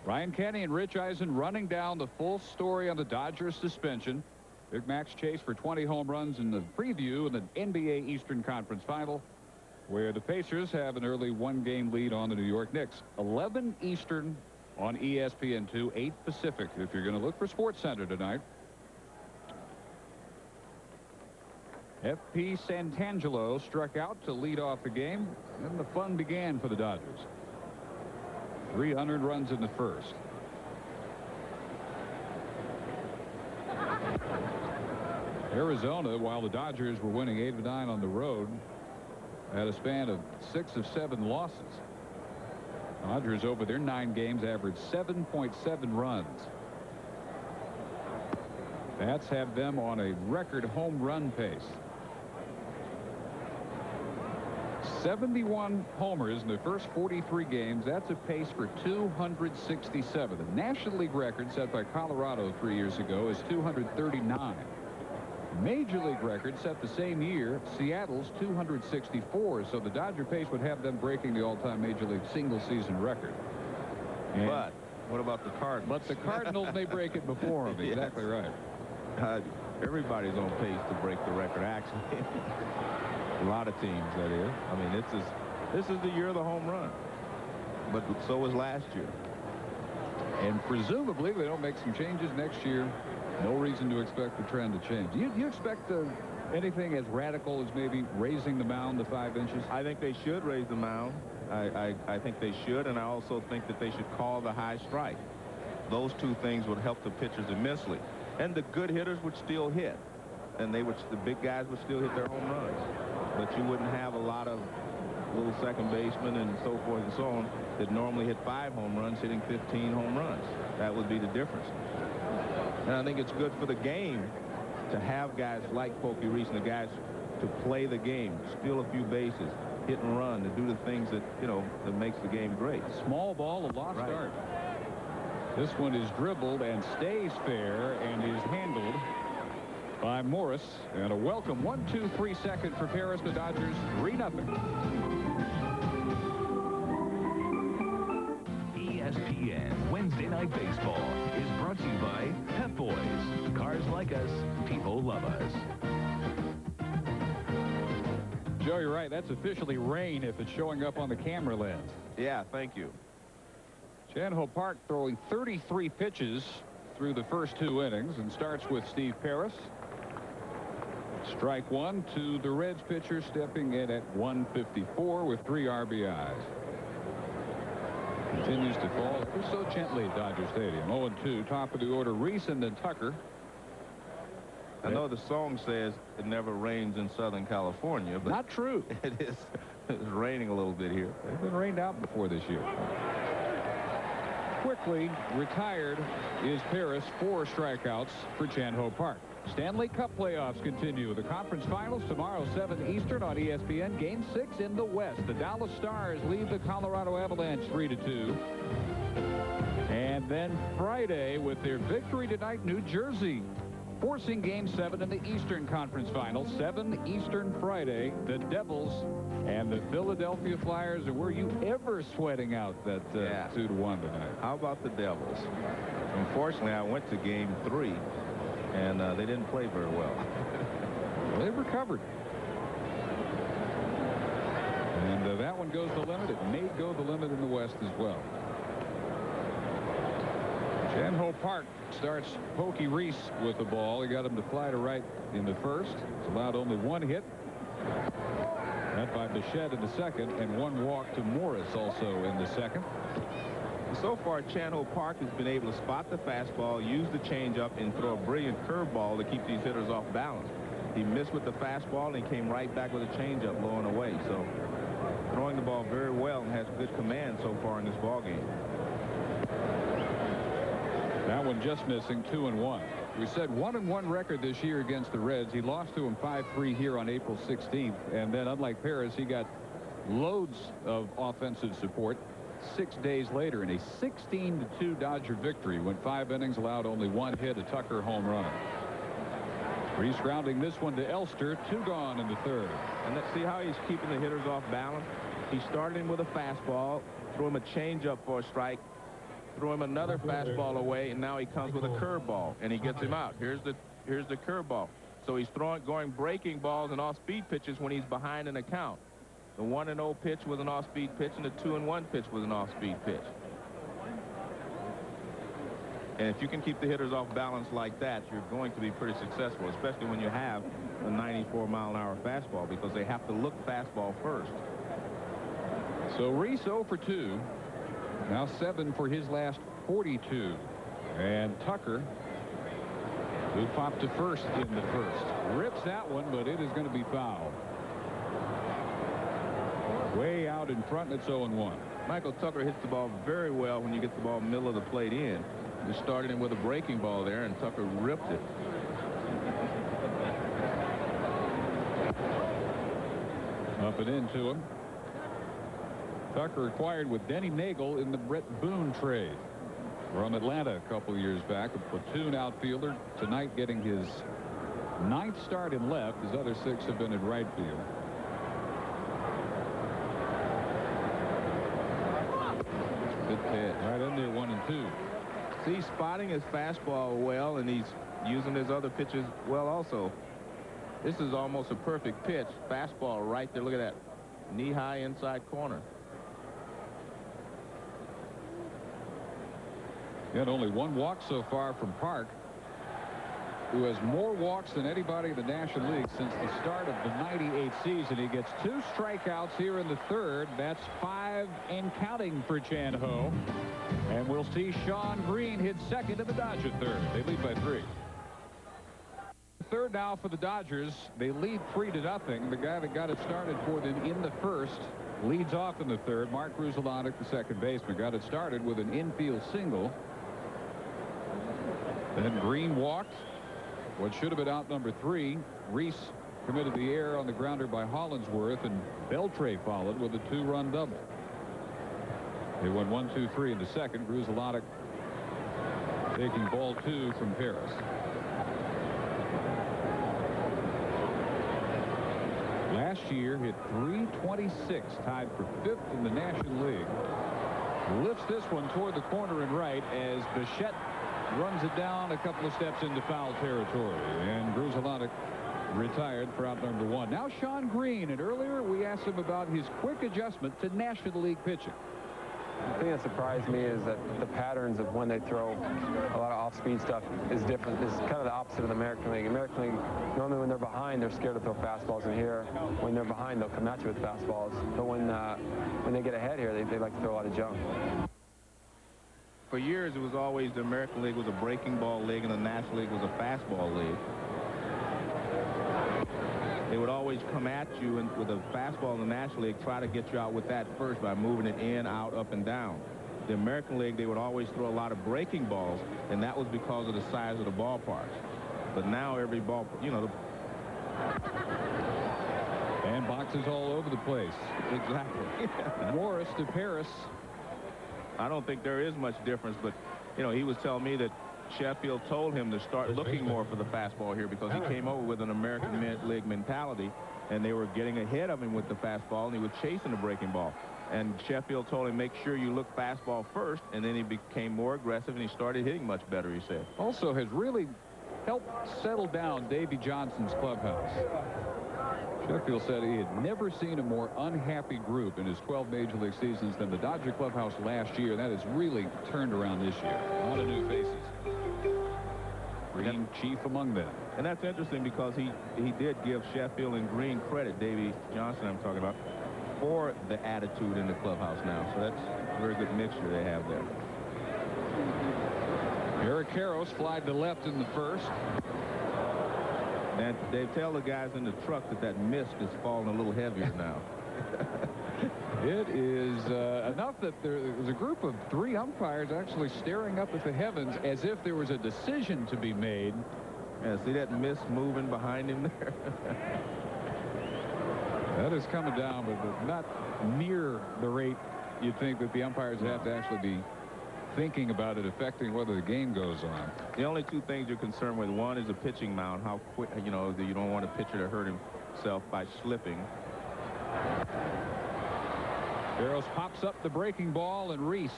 Ryan Kenny and Rich Eisen running down the full story on the Dodgers suspension. Big Max Chase for 20 home runs in the preview in the NBA Eastern Conference Final, where the Pacers have an early 1-game lead on the New York Knicks. 11 Eastern on ESPN2, 8 Pacific if you're going to look for SportsCenter tonight. F.P. Santangelo struck out to lead off the game, and the fun began for the Dodgers. 300 runs in the first. Arizona, while the Dodgers were winning 8 of 9 on the road, had a span of 6 of 7 losses. Dodgers over their 9 games averaged 7.7 runs. Bats have them on a record home run pace. 71 homers in the first 43 games. That's a pace for 267. The National League record set by Colorado 3 years ago is 239. Major League record set the same year, Seattle's 264. So the Dodger pace would have them breaking the all-time Major League single-season record. And but what about the Cardinals? But the Cardinals may break it before them. Exactly right. Everybody's on pace to break the record, actually. A lot of teams, that is. I mean, this is the year of the home run. But so was last year. And presumably they don't make some changes next year. No reason to expect the trend to change. Do you expect anything as radical as maybe raising the mound to 5 inches? I think they should raise the mound. I think they should, and I also think that they should call the high strike. Those two things would help the pitchers immensely. And the good hitters would still hit. And the big guys would still hit their home runs. But you wouldn't have a lot of little second basemen and so forth and so on that normally hit 5 home runs hitting 15 home runs. That would be the difference. And I think it's good for the game to have guys like Pokey Reese and the guys to play the game, steal a few bases, hit and run, to do the things that, that makes the game great. Small ball, a lost start. This one is dribbled and stays fair and is handled by Morris. And a welcome 1-2-3 second for Paris. The Dodgers 3-0. ESPN Wednesday Night Baseball is brought to you by Pep Boys. Cars like us, people love us. Joe, you're right. That's officially rain if it's showing up on the camera lens. Yeah, thank you. Chan-Ho Park throwing 33 pitches through the first 2 innings, and starts with Steve Paris. Strike 1 to the Reds pitcher, stepping in at 154 with 3 RBIs. Continues to fall ever so gently at Dodger Stadium. 0-2, top of the order, Reese and then Tucker. I know the song says it never rains in Southern California, but not true. It is. It's raining a little bit here. They've been rained out before this year. Quickly retired is Paris. 4 strikeouts for Chan-Ho Park. Stanley Cup playoffs continue. The conference finals tomorrow, 7 Eastern on ESPN. Game 6 in the West. The Dallas Stars lead the Colorado Avalanche 3-2. And then Friday, with their victory tonight, New Jersey forcing Game 7 in the Eastern Conference Finals. 7 Eastern Friday. The Devils and the Philadelphia Flyers. And were you ever sweating out that 2-1 tonight? How about the Devils? Unfortunately, I went to Game 3. And they didn't play very well. They've recovered. And that one goes the limit. It may go the limit in the West as well. Chan-Ho Park starts Pokey Reese with the ball. He got him to fly to right in the first. It's allowed only 1 hit. That by Bichette in the second, and one walk to Morris also in the second. So far, Chan-Ho Park has been able to spot the fastball, use the changeup, and throw a brilliant curveball to keep these hitters off balance. He missed with the fastball, and he came right back with a changeup low and away. So throwing the ball very well and has good command so far in this ball game. That one just missing 2-1. We said 1-1 record this year against the Reds. He lost to him 5-3 here on April 16th. And then, unlike Paris, he got loads of offensive support 6 days later in a 16-2 Dodger victory. Went 5 innings, allowed only 1 hit, a Tucker home run. Reese grounding this one to Elster. 2 gone in the third. And let's see how he's keeping the hitters off balance. He started him with a fastball, threw him a changeup for a strike, threw him another fastball away, and now he comes with a curveball, and he gets him out. Here's the curveball. So he's going breaking balls and off-speed pitches when he's behind in the count. The 1-0 pitch was an off-speed pitch, and the 2-1 pitch was an off-speed pitch. And if you can keep the hitters off balance like that, you're going to be pretty successful, especially when you have a 94-mile-an-hour fastball, because they have to look fastball first. So Reese 0 for 2. Now 7 for his last 42. And Tucker, who popped to first in the first, rips that one, but it is going to be foul. Way out in front, and it's 0-1. Michael Tucker hits the ball very well when you get the ball middle of the plate in. You started him with a breaking ball there, and Tucker ripped it. Up and into him. Tucker acquired with Denny Nagel in the Brett Boone trade from Atlanta a couple years back. A platoon outfielder, tonight getting his 9th start in left. His other 6 have been in right field. Good pitch. Right in there, 1-2. See, spotting his fastball well, and he's using his other pitches well also. This is almost a perfect pitch. Fastball right there. Look at that. Knee-high inside corner. He had only 1 walk so far from Park, who has more walks than anybody in the National League since the start of the '98 season. He gets 2 strikeouts here in the third. That's 5 and counting for Chan-Ho. And we'll see Sean Green hit second in the Dodger third. They lead by 3. Third now for the Dodgers. They lead 3-0. The guy that got it started for them in the first leads off in the third. Mark Grudzielanek, the second baseman, got it started with an infield single. Then Green walked. What should have been out number 3. Reese committed the error on the grounder by Hollinsworth, and Beltre followed with a 2-run double. They won 1-2-3 in the second. Grudzielanek taking ball 2 from Paris. Last year hit .326, tied for 5th in the National League. Lifts this one toward the corner and right as Bichette runs it down a couple of steps into foul territory, and Grudzielanek retired for out number 1. Now Sean Green, and earlier we asked him about his quick adjustment to National League pitching. The thing that surprised me is that the patterns of when they throw a lot of off-speed stuff is different. It's kind of the opposite of the American League. American League, normally when they're behind, they're scared to throw fastballs. And here, when they're behind, they'll come at you with fastballs. But when they get ahead here, they like to throw a lot of junk. For years, it was always the American League was a breaking ball league, and the National League was a fastball league. They would always come at you and with a fastball in the National League, try to get you out with that first by moving it in, out, up, and down. The American League, they would always throw a lot of breaking balls, and that was because of the size of the ballparks. But now every ball, you know, and boxes all over the place. Exactly. Morris to Paris. I don't think there is much difference, but, you know, he was telling me that Sheffield told him to start looking more for the fastball here because he came over with an American League mentality, and they were getting ahead of him with the fastball, and he was chasing the breaking ball. And Sheffield told him, make sure you look fastball first, and then he became more aggressive, and he started hitting much better, he said. Also has really helped settle down Davy Johnson's clubhouse. Sheffield said he had never seen a more unhappy group in his 12 Major League seasons than the Dodger clubhouse last year. That has really turned around this year. A lot of new faces. Green chief among them. And that's interesting because he did give Sheffield and Green credit, Davey Johnson I'm talking about, for the attitude in the clubhouse now. So that's a very good mixture they have there. Eric Karros flied to left in the first. And they tell the guys in the truck that mist is falling a little heavier now. It is enough that there was a group of 3 umpires actually staring up at the heavens as if there was a decision to be made. Yeah, see that mist moving behind him there? That is coming down, but not near the rate you'd think that the umpires have to actually be thinking about it affecting whether the game goes on. The only 2 things you're concerned with, one is the pitching mound, how quick, you know, you don't want a pitcher to hurt himself by slipping. Karros pops up the breaking ball, and Reese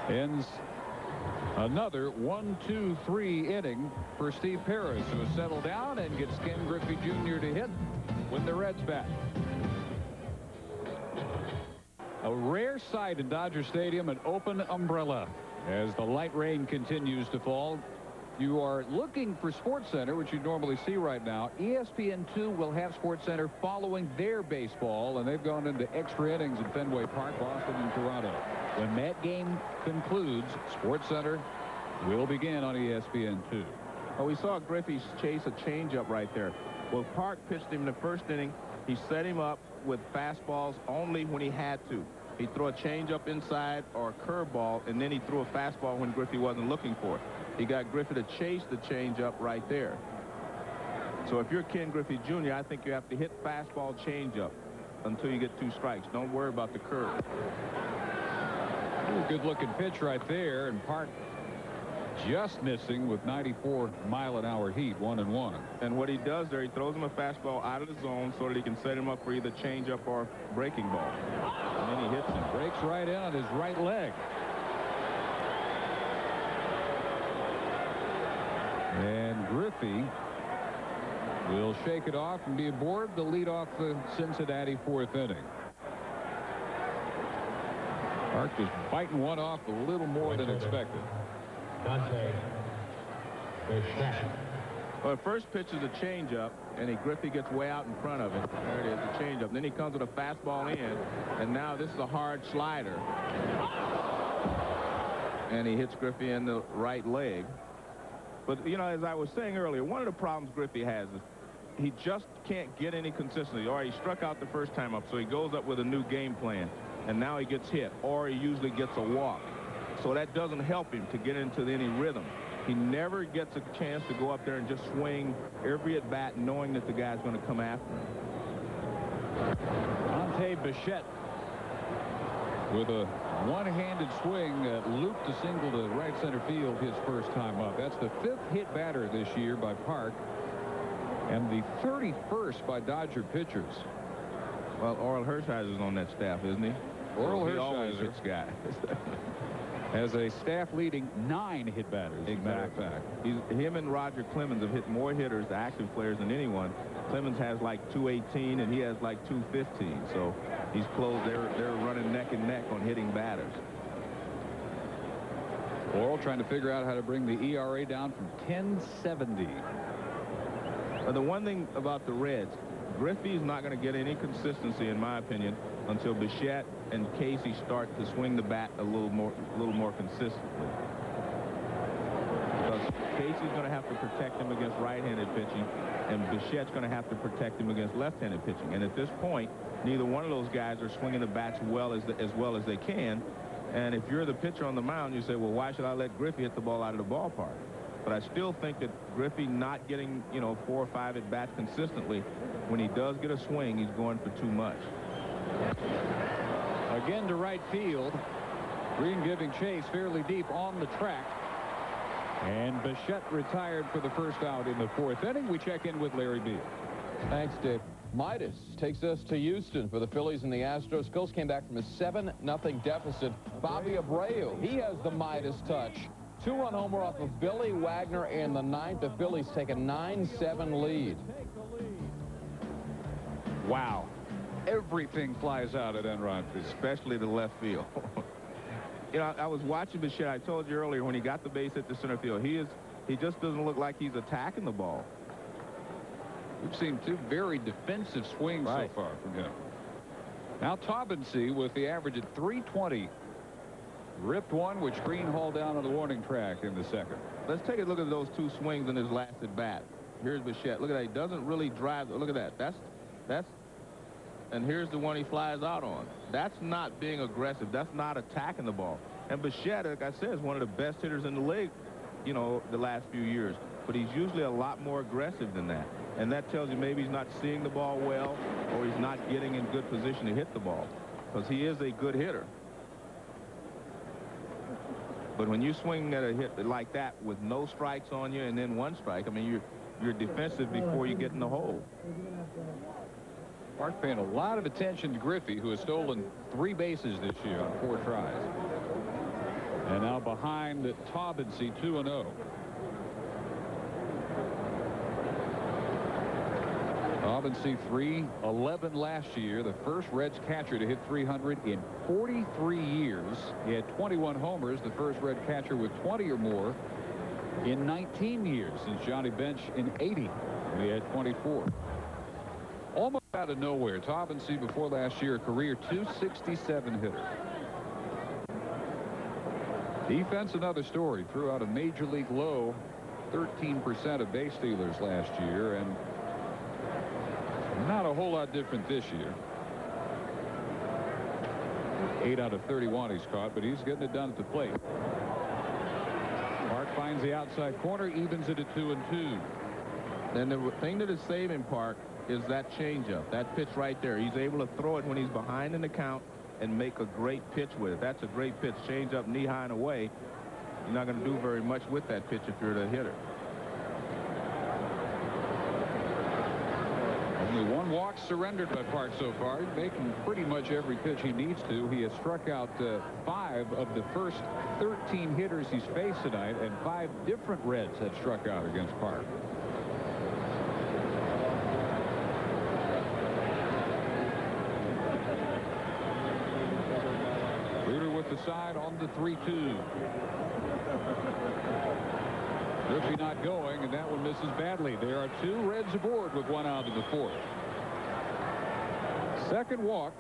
ends another 1-2-3 inning for Steve Paris, who has settled down and gets Ken Griffey Jr. to hit when the Reds bat. A rare sight in Dodger Stadium, an open umbrella as the light rain continues to fall. You are looking for SportsCenter, which you normally see right now. ESPN2 will have SportsCenter following their baseball, and they've gone into extra innings at Fenway Park, Boston and Toronto. When that game concludes, SportsCenter will begin on ESPN2. Well, we saw Griffey chase a changeup right there. Well, Park pitched him in the first inning. He set him up with fastballs only when he had to. He'd throw a changeup inside or a curveball, and then he threw a fastball when Griffey wasn't looking for it. He got Griffey to chase the changeup right there. So if you're Ken Griffey Jr., I think you have to hit fastball changeup until you get 2 strikes. Don't worry about the curve. Good looking pitch right there, and Park just missing with 94-mile-an-hour heat, 1-1. And what he does there, he throws him a fastball out of the zone so that he can set him up for either changeup or breaking ball. And then he hits him. Breaks right in on his right leg. And Griffey will shake it off and be aboard to lead off the Cincinnati 4th inning. Park just biting one off a little more than expected. Well, the first pitch is a changeup, and Griffey gets way out in front of it. There it is, the changeup. Then he comes with a fastball in, and now this is a hard slider. And he hits Griffey in the right leg. But, you know, as I was saying earlier, one of the problems Griffey has is he just can't get any consistency. Or he struck out the first time up, so he goes up with a new game plan, and now he gets hit, or he usually gets a walk. So that doesn't help him to get into any rhythm. He never gets a chance to go up there and just swing every at bat knowing that the guy's going to come after him. Dante Bichette with a one-handed swing looped a single to right center field his first time up. That's the 5th hit batter this year by Park and the 31st by Dodger pitchers. Well, Oral Hershiser's on that staff, isn't he? Oral He always Hershiser hits guys. has a staff leading 9 hit batters. As a matter of fact. Him and Roger Clemens have hit more hitters, active players, than anyone. Clemens has like 218 and he has like 215. So he's close. They're running neck and neck on hitting batters. Oral trying to figure out how to bring the ERA down from 1070. The one thing about the Reds, Griffey's not going to get any consistency, in my opinion, until Bichette and Casey start to swing the bat a little more consistently. Because Casey's going to have to protect him against right-handed pitching, and Bichette's going to have to protect him against left-handed pitching. And at this point, neither one of those guys are swinging the bats as well as they can. And if you're the pitcher on the mound, you say, well, why should I let Griffey hit the ball out of the ballpark? But I still think that Griffey not getting, 4 or 5 at bats consistently, when he does get a swing, he's going for too much. Again to right field. Green giving chase fairly deep on the track. And Bichette retired for the first out in the 4th inning. We check in with Larry Beal. Thanks, Dave. Midas takes us to Houston for the Phillies and the Astros. Phils came back from a 7-0 deficit. Bobby Abreu, he has the Midas touch. 2-run homer off of Billy Wagner in the 9th. The Phillies take a 9-7 lead. Wow. Everything flies out at Enron Field. Especially the left field. You know, I was watching Bichette. I told you earlier when he got the base hit to center field, he just doesn't look like he's attacking the ball. We've seen two very defensive swings so far from him. Now Taubensee with the average at 320. Ripped one, which Green hauled down on the warning track in the second. Let's take a look at those two swings in his last at bat. Here's Bichette. Look at that. He doesn't really drive. Look at that. That's. And here's the one he flies out on. That's not being aggressive. That's not attacking the ball. And Bichette, like I said, is one of the best hitters in the league, you know, the last few years. But he's usually a lot more aggressive than that. And that tells you maybe he's not seeing the ball well, or he's not getting in good position to hit the ball, because he is a good hitter. But when you swing at a hit like that with no strikes on you and then one strike, I mean, you're defensive before you get in the hole. Park paying a lot of attention to Griffey, who has stolen 3 bases this year on 4 tries. And now behind Taubensee, 2-0. Taubensee 311 last year, the first Reds catcher to hit 300 in 43 years. He had 21 homers, the first Red catcher with 20 or more in 19 years since Johnny Bench in 80, when he had 24. Almost out of nowhere, Taubensee before last year, a career .267 hitter. Defense, another story. Threw out a major league low 13% of base stealers last year, and not a whole lot different this year. 8 out of 31 he's caught, but he's getting it done at the plate. Park finds the outside corner, evens it at 2-2. And the thing that is saving Park is that changeup, that pitch right there. He's able to throw it when he's behind in the count and make a great pitch with it. That's a great pitch. Changeup knee high and away. You're not going to do very much with that pitch if you're the hitter. Only 1 walk surrendered by Park so far. He's making pretty much every pitch he needs to. He has struck out 5 of the first 13 hitters he's faced tonight, and 5 different Reds have struck out against Park. The side on the 3-2. Griffey not going, and that one misses badly. There are 2 Reds aboard with 1 out of the 4th. Second walk.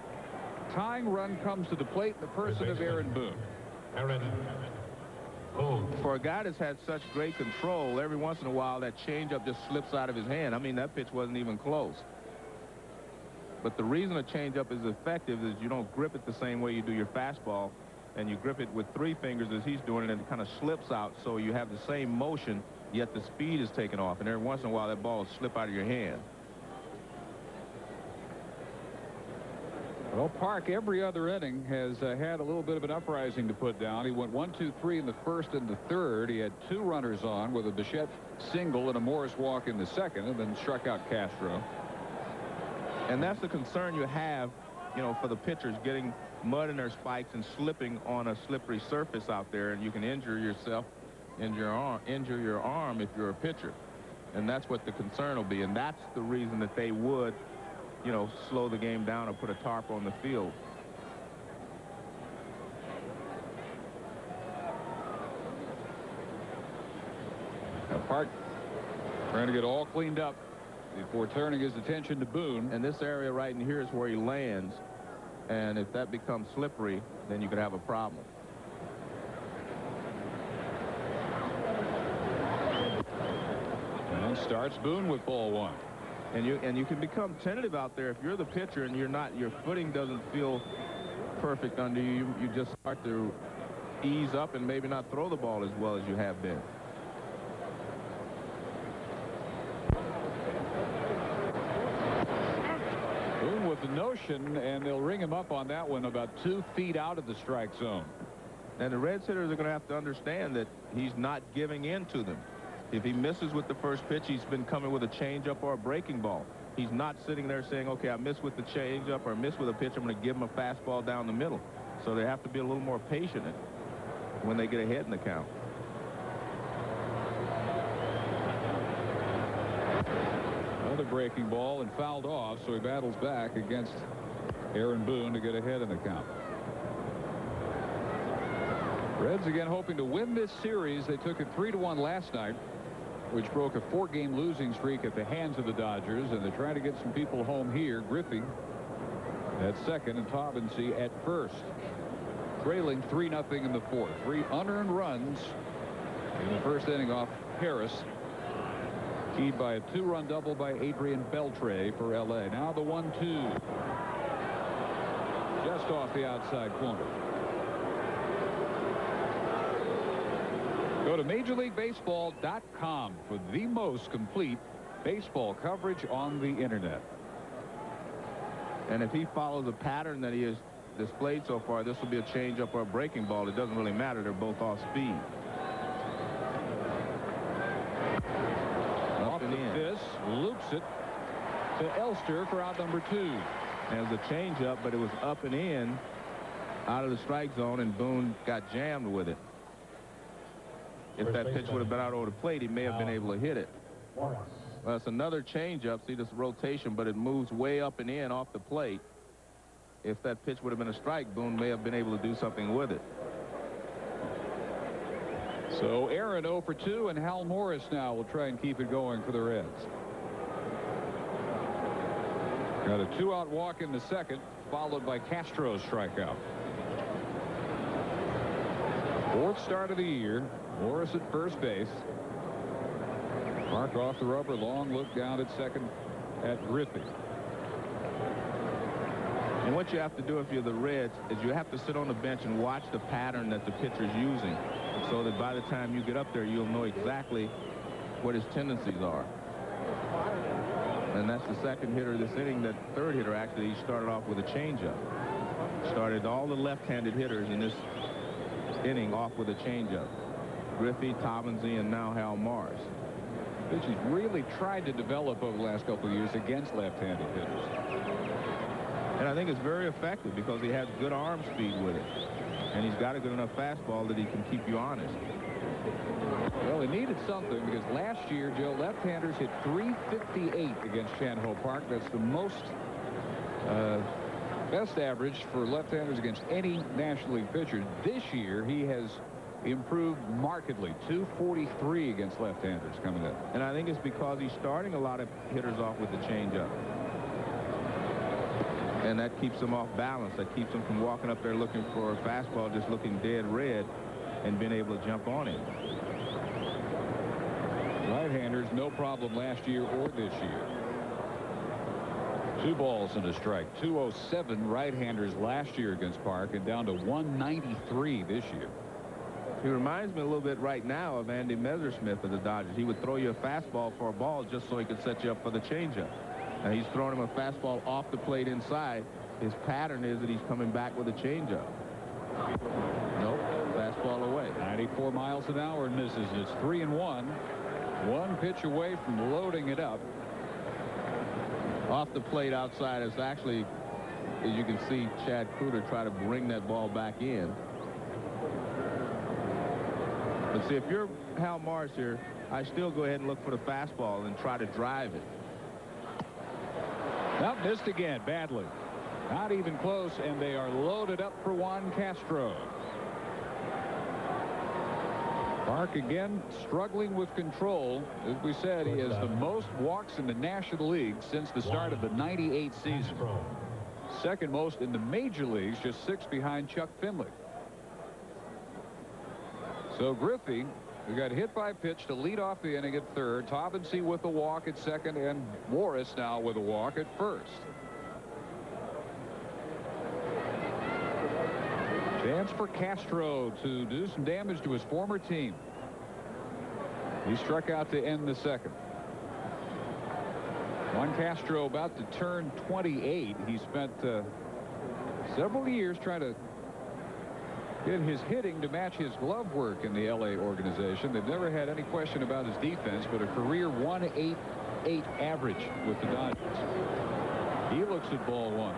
Tying run comes to the plate in the person of Aaron Boone. For a guy that's had such great control, every once in a while that changeup just slips out of his hand. I mean, that pitch wasn't even close. But the reason a changeup is effective is you don't grip it the same way you do your fastball. And you grip it with 3 fingers as he's doing it, and it kind of slips out, so you have the same motion, yet the speed is taken off, and every once in a while that ball will slip out of your hand. Well, Park every other inning has had a little bit of an uprising to put down. He went 1-2-3 in the first and the third. He had 2 runners on with a Bichette single and a Morris walk in the second, and then struck out Castro. And that's the concern you have, you know, for the pitchers, getting mud in their spikes and slipping on a slippery surface out there, and you can injure yourself, injure your arm if you're a pitcher. And that's what the concern will be, and that's the reason that they would, you know, slow the game down or put a tarp on the field. Now Park trying to get all cleaned up before turning his attention to Boone. And this area right in here is where he lands. And if that becomes slippery, then you could have a problem. And starts Boone with ball 1. And you can become tentative out there if you're the pitcher and your footing doesn't feel perfect under you. You just start to ease up and maybe not throw the ball as well as you have been. With the notion, and they'll ring him up on that one about 2 feet out of the strike zone. And the Reds hitters are going to have to understand that he's not giving in to them. If he misses with the first pitch, he's been coming with a changeup or a breaking ball. He's not sitting there saying, okay, I missed with the changeup or missed with a pitch, I'm going to give him a fastball down the middle. So they have to be a little more patient when they get ahead in the count. Another breaking ball and fouled off, so he battles back against Aaron Boone to get ahead in the count. Reds again hoping to win this series. They took it 3-1 last night, which broke a 4-game losing streak at the hands of the Dodgers, and they're trying to get some people home here. Griffey at second and Taubensee at first. Trailing 3-0 in the fourth. 3 unearned runs in the first inning off Harris. Keyed by a 2-run double by Adrian Beltre for L.A. Now the 1-2. Just off the outside corner. Go to MajorLeagueBaseball.com for the most complete baseball coverage on the internet. And if he follows the pattern that he has displayed so far, this will be a changeup or a breaking ball. It doesn't really matter. They're both off speed. Off the fist, loops it to Elster for out number 2. And it was a changeup, but it was up and in, out of the strike zone, and Boone got jammed with it. If that pitch would have been out over the plate, he may have been able to hit it. Well, it's another changeup. See this rotation, but it moves way up and in off the plate. If that pitch would have been a strike, Boone may have been able to do something with it. So Aaron 0 for 2, and Hal Morris now will try and keep it going for the Reds. Got a 2-out walk in the second, followed by Castro's strikeout. 4th start of the year. Morris at first base. Park off the rubber. Long look down at second at Griffey. And what you have to do if you're the Reds is you have to sit on the bench and watch the pattern that the pitcher's using, so that by the time you get up there, you'll know exactly what his tendencies are. And that's the second hitter this inning. That third hitter, actually, he started off with a changeup. Started all the left-handed hitters in this inning off with a changeup. Griffey, Taubensee, and now Hal Morris. Which he's really tried to develop over the last couple of years against left-handed hitters. And I think it's very effective because he has good arm speed with it. And he's got a good enough fastball that he can keep you honest. Well, he needed something because last year, Joe, left-handers hit .358 against Chan-Ho Park. That's the most best average for left-handers against any National League pitcher. This year, he has improved markedly. .243 against left-handers coming in. And I think it's because he's starting a lot of hitters off with the changeup. And that keeps them off balance. That keeps them from walking up there looking for a fastball, just looking dead red, and being able to jump on it. Right-handers, no problem last year or this year. 2 balls and a strike. 207 right-handers last year against Park, and down to 193 this year. He reminds me a little bit right now of Andy Messersmith of the Dodgers. He would throw you a fastball for a ball just so he could set you up for the changeup. And he's throwing him a fastball off the plate inside. His pattern is that he's coming back with a changeup. Nope, fastball away. 94 miles an hour and misses. It's 3-1. 1 pitch away from loading it up. Off the plate outside is actually, as you can see, Chad Cruder try to bring that ball back in. But see, if you're Hal Morris here, I still go ahead and look for the fastball and try to drive it. Now missed again badly. Not even close, and they are loaded up for Juan Castro. Park again struggling with control. As we said, he has the most walks in the National League since the start of the '98 season. Second most in the major leagues, just 6 behind Chuck Finley. So Griffey, who got hit by a pitch to lead off the inning at third. Taubensee with a walk at second, and Morris now with a walk at first. Chance for Castro to do some damage to his former team. He struck out to end the second. Juan Castro about to turn 28. He spent several years trying to get his hitting to match his glove work in the L.A. organization. They've never had any question about his defense, but a career 1.88 average with the Dodgers. He looks at ball 1.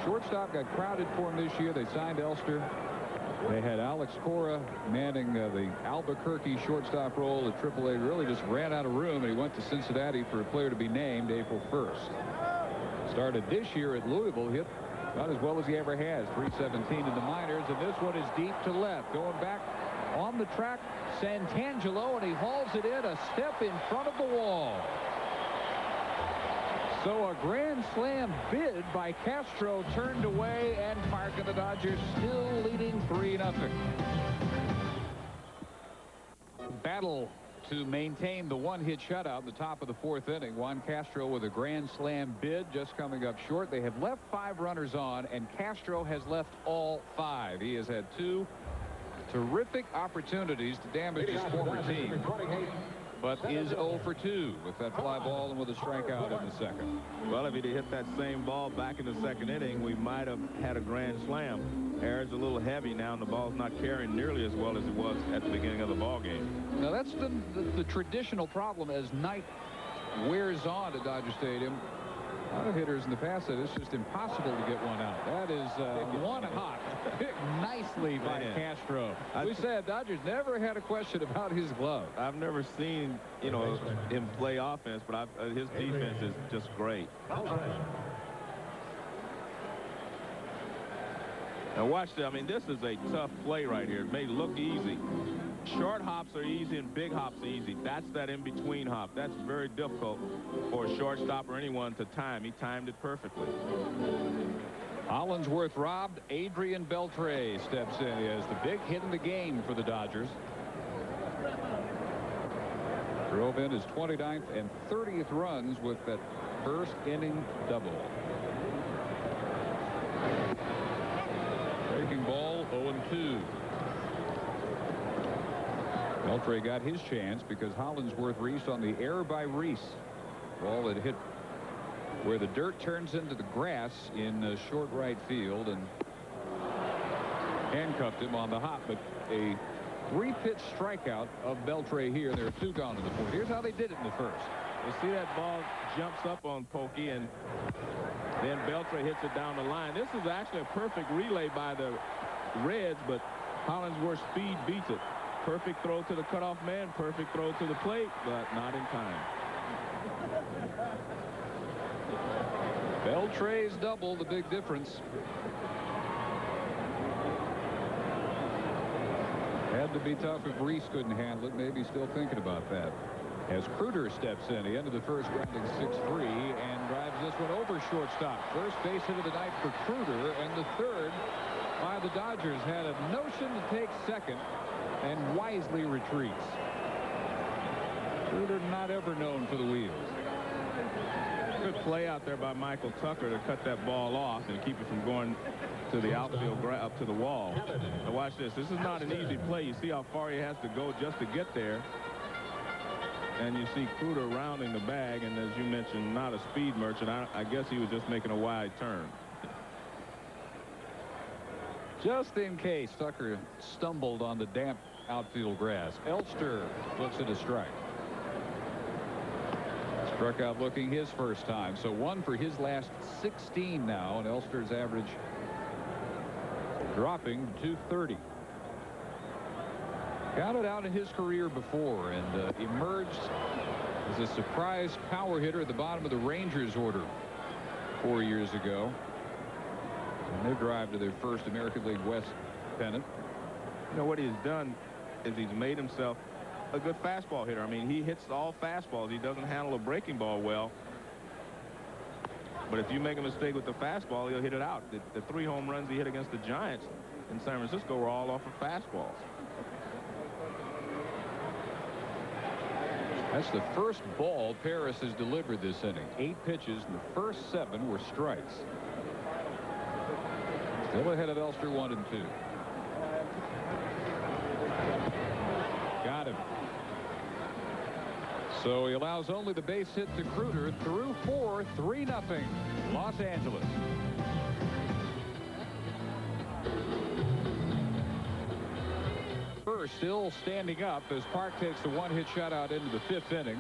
Shortstop got crowded for him this year. They signed Elster. They had Alex Cora manning the Albuquerque shortstop role at AAA. Really just ran out of room, and he went to Cincinnati for a player to be named April 1st. Started this year at Louisville, hit about as well as he ever has. .317 in the minors, and this one is deep to left. Going back On the track, Santangelo, and he hauls it in a step in front of the wall. So a grand slam bid by Castro turned away, and Park and the Dodgers still leading 3-0. Battle to maintain the one-hit shutout in the top of the 4th inning. Juan Castro with a grand slam bid just coming up short. They have left 5 runners on, and Castro has left all 5. He has had 2 terrific opportunities to damage his former team, but is 0 for 2 with that fly ball and with a strikeout in the 2nd. Well, if he'd hit that same ball back in the 2nd inning, we might have had a grand slam. Air's a little heavy now, and the ball's not carrying nearly as well as it was at the beginning of the ball game. Now that's the traditional problem as night wears on at Dodger Stadium. A lot of hitters in the past said it's just impossible to get one out. That is one hot nicely by Castro. We said Dodgers never had a question about his glove. I've never seen, you know, him play offense, but his defense is just great. Now watch that. I mean, this is a tough play right here. It may look easy. Short hops are easy and big hops are easy. That's that in-between hop. That's very difficult for a shortstop or anyone to time. He timed it perfectly. Hollingsworth robbed. Adrian Beltre steps in as the big hit in the game for the Dodgers. Drove in his 29th and 30th runs with that first inning double. Breaking ball 0-2. Beltre got his chance because Hollingsworth Reese on the error by Reese. Ball that hit where the dirt turns into the grass in short right field, and handcuffed him on the hop. But a 3-pitch strikeout of Beltre here. There are 2 gone in the 4th. Here's how they did it in the 1st. You see that ball jumps up on Pokey, and then Beltre hits it down the line. This is actually a perfect relay by the Reds, but Hollingsworth's speed beats it. Perfect throw to the cutoff man, perfect throw to the plate, but not in time. Beltre's double, the big difference. Had to be tough if Reese couldn't handle it. Maybe still thinking about that. As Kruder steps in, he ended the 1st grounding 6-3 and drives this one over shortstop. First base hit of the night for Kruder, and the 3rd by the Dodgers. Had a notion to take 2nd and wisely retreats. Kruder not ever known for the wheels. Good play out there by Michael Tucker to cut that ball off and keep it from going to the outfield up to the wall. Now watch this. This is not an easy play. You see how far he has to go just to get there. And you see Kruder rounding the bag, and as you mentioned, not a speed merchant. I guess he was just making a wide turn. Just in case Tucker stumbled on the damp outfield grass. Elster looks at a strike. Struck out looking his first time. So 1 for his last 16 now, and Elster's average dropping to 230. Counted out in his career before, and emerged as a surprise power hitter at the bottom of the Rangers order 4 years ago. And their drive to their first American League West pennant. You know what he's done is he's made himself a good fastball hitter. I mean, he hits all fastballs. He doesn't handle a breaking ball well. But if you make a mistake with the fastball, he'll hit it out. The 3 home runs he hit against the Giants in San Francisco were all off of fastballs. That's the first ball Paris has delivered this inning. 8 pitches, and the first 7 were strikes. Still ahead of Elster 1-2. Got him. So he allows only the base hit to Kruder. Through 4, 3-0 Los Angeles. First still standing up as Park takes the 1-hit shutout into the 5th inning.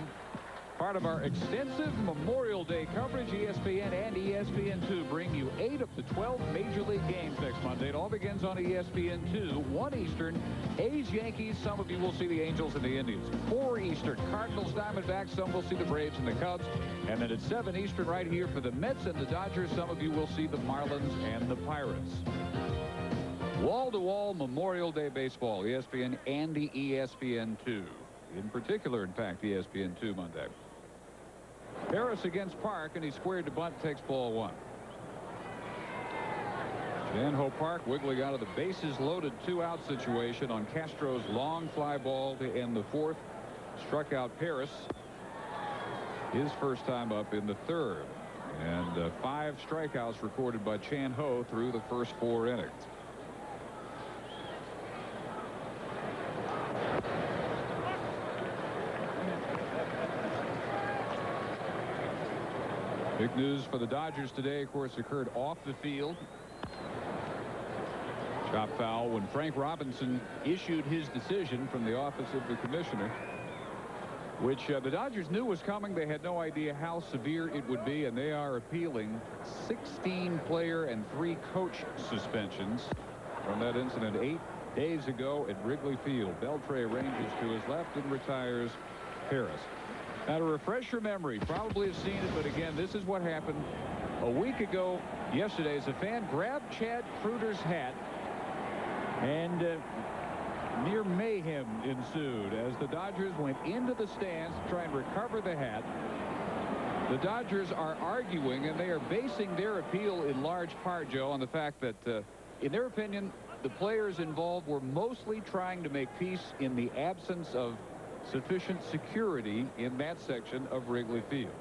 Part of our extensive Memorial Day coverage. ESPN and ESPN2 bring you 8 of the 12 Major League games next Monday. It all begins on ESPN2, 1 Eastern. A's, Yankees. Some of you will see the Angels and the Indians. 4 Eastern, Cardinals, Diamondbacks. Some will see the Braves and the Cubs. And then at 7 Eastern right here for the Mets and the Dodgers. Some of you will see the Marlins and the Pirates. Wall-to-wall Memorial Day baseball, ESPN and the ESPN2. In particular, in fact, ESPN2 Monday. Harris against Park, and he squared to bunt, takes ball 1. Jan-Ho Park wiggling out of the bases loaded 2-out situation on Castro's long fly ball to end the 4th. Struck out Paris his first time up in the 3rd. And 5 strikeouts recorded by Chan-Ho through the first 4 innings. Big news for the Dodgers today, of course, occurred off the field. Chop foul when Frank Robinson issued his decision from the office of the commissioner, which the Dodgers knew was coming. They had no idea how severe it would be, and they are appealing 16 player and 3 coach suspensions from that incident 8 days ago at Wrigley Field. Beltre ranges to his left and retires Harris. Now, to refresh your memory, probably have seen it, but again, this is what happened a week ago yesterday as a fan grabbed Chad Kruger's hat, and near mayhem ensued as the Dodgers went into the stands to try and recover the hat. The Dodgers are arguing, and they are basing their appeal in large part, Joe, on the fact that, in their opinion, the players involved were mostly trying to make peace in the absence of sufficient security in that section of Wrigley Field.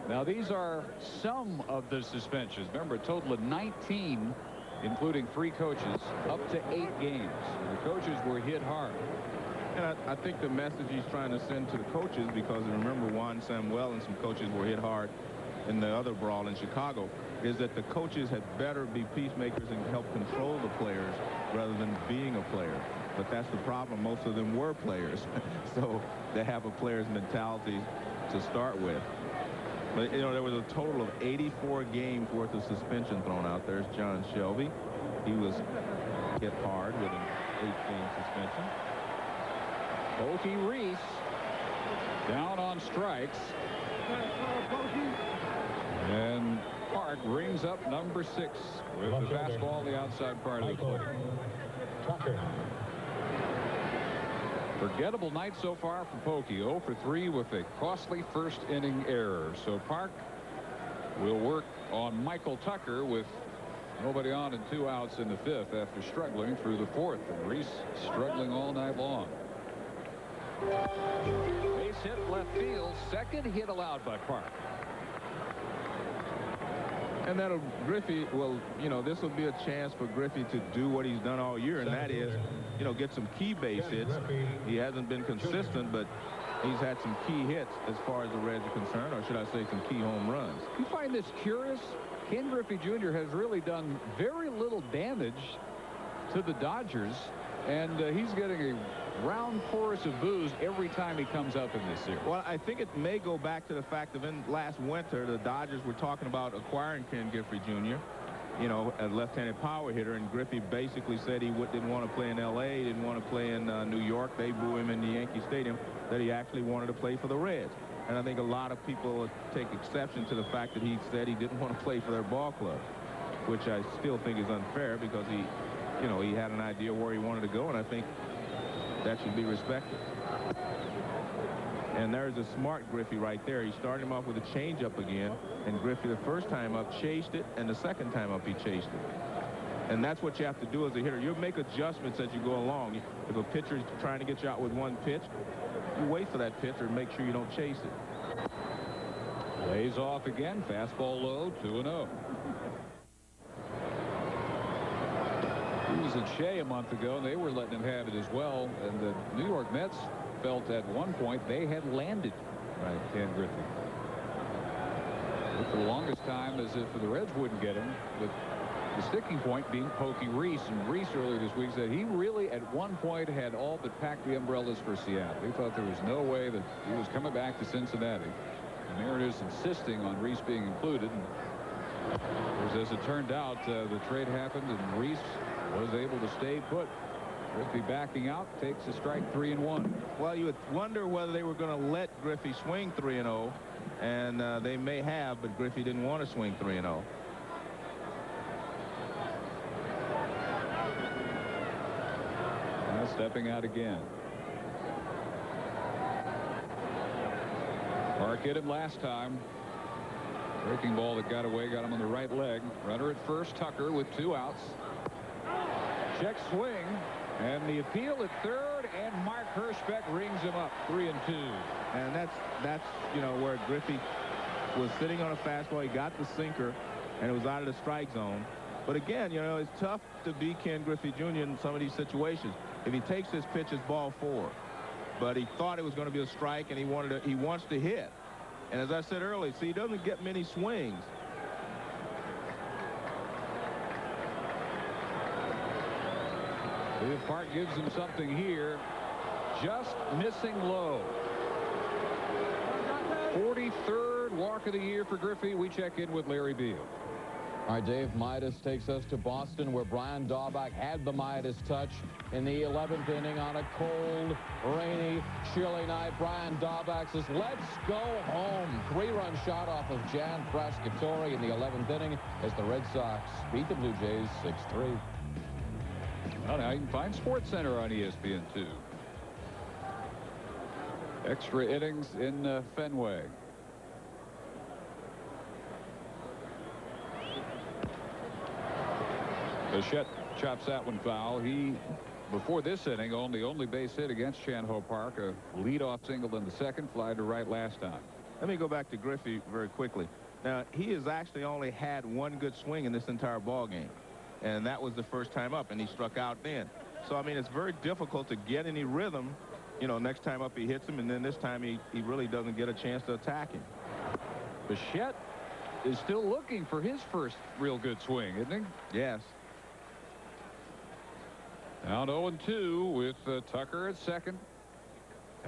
Now, these are some of the suspensions. Remember, a total of 19, including 3 coaches, up to 8 games. The coaches were hit hard. And I think the message he's trying to send to the coaches, because remember Juan Samuel and some coaches were hit hard in the other brawl in Chicago, is that the coaches had better be peacemakers and help control the players rather than being a player. But that's the problem. Most of them were players. So they have a player's mentality to start with. But, you know, there was a total of 84 games worth of suspension thrown out. There's John Shelby. He was hit hard with an 8-game suspension. Pokey Reese down on strikes. And Park rings up number 6 with the fastball on the outside part of the plate. Forgettable night so far for Pokey. 0 for 3 with a costly first inning error. So Park will work on Michael Tucker with nobody on and 2 outs in the 5th after struggling through the 4th. And Reese struggling all night long. Base hit left field. Second hit allowed by Park. And that'll Griffey will, you know, this will be a chance for Griffey to do what he's done all year, and that is, you know, get some key base hits. He hasn't been consistent, but he's had some key hits as far as the Reds are concerned, or should I say some key home runs. You find this curious? Ken Griffey Jr. has really done very little damage to the Dodgers, and he's getting a round chorus of boos every time he comes up in this series. Well, I think it may go back to the fact that in last winter, the Dodgers were talking about acquiring Ken Griffey Jr., you know, a left-handed power hitter, and Griffey basically said he didn't want to play in L.A., didn't want to play in New York. They boo him in the Yankee Stadium, that he actually wanted to play for the Reds. And I think a lot of people take exception to the fact that he said he didn't want to play for their ball club, which I still think is unfair because he, you know, he had an idea where he wanted to go, and I think that should be respected. And there's a smart Griffey right there. He started him off with a changeup again, and Griffey the first time up chased it, and the second time up he chased it. And that's what you have to do as a hitter. You make adjustments as you go along. If a pitcher is trying to get you out with one pitch, you wait for that pitch or make sure you don't chase it. Lays off again. Fastball low. 2-0. He was at Shea a month ago, and they were letting him have it as well. And the New York Mets felt at one point they had landed Ken Griffey. But for the longest time, as if the Reds wouldn't get him, with the sticking point being Pokey Reese. And Reese earlier this week said he really at one point had all but packed the umbrellas for Seattle. He thought there was no way that he was coming back to Cincinnati. The Mariners insisting on Reese being included. And as it turned out, the trade happened, and Reese was able to stay put. Griffey backing out, takes a strike, 3-1. Well, you would wonder whether they were going to let Griffey swing 3-0, and they may have, but Griffey didn't want to swing 3-0. stepping out again. Park hit him last time. Breaking ball that got away, got him on the right leg. Runner at first, Tucker with 2 outs. Check swing, and the appeal at third, and Mark Hirschbeck rings him up 3-2. And that's you know, where Griffey was sitting on a fastball. He got the sinker, and it was out of the strike zone. But again, you know, it's tough to be Ken Griffey Jr. in some of these situations. If he takes this pitch, it's ball 4. But he thought it was going to be a strike, and he wants to hit. And as I said earlier, see, he doesn't get many swings. If Park gives him something here, just missing low. 43rd walk of the year for Griffey. We check in with Larry Beal. All right, Dave, Midas takes us to Boston, where Brian Daubach had the Midas touch in the 11th inning on a cold, rainy, chilly night. Brian Daubach says, let's go home. 3-run shot off of Jan Frascatore in the 11th inning as the Red Sox beat the Blue Jays 6-3. Well, now you can find SportsCenter on ESPN2. Extra innings in Fenway. Bichette chops that one foul. He, before this inning, owned the only base hit against Chan-Ho Park. A leadoff single in the second, fly to right last time. Let me go back to Griffey very quickly. Now, he has actually only had 1 good swing in this entire ball game. And that was the first time up, and he struck out then. So, I mean, it's very difficult to get any rhythm. You know, next time up he hits him, and then this time he really doesn't get a chance to attack him. Bichette is still looking for his first real good swing, isn't he? Yes. Now 0-2 with Tucker at second.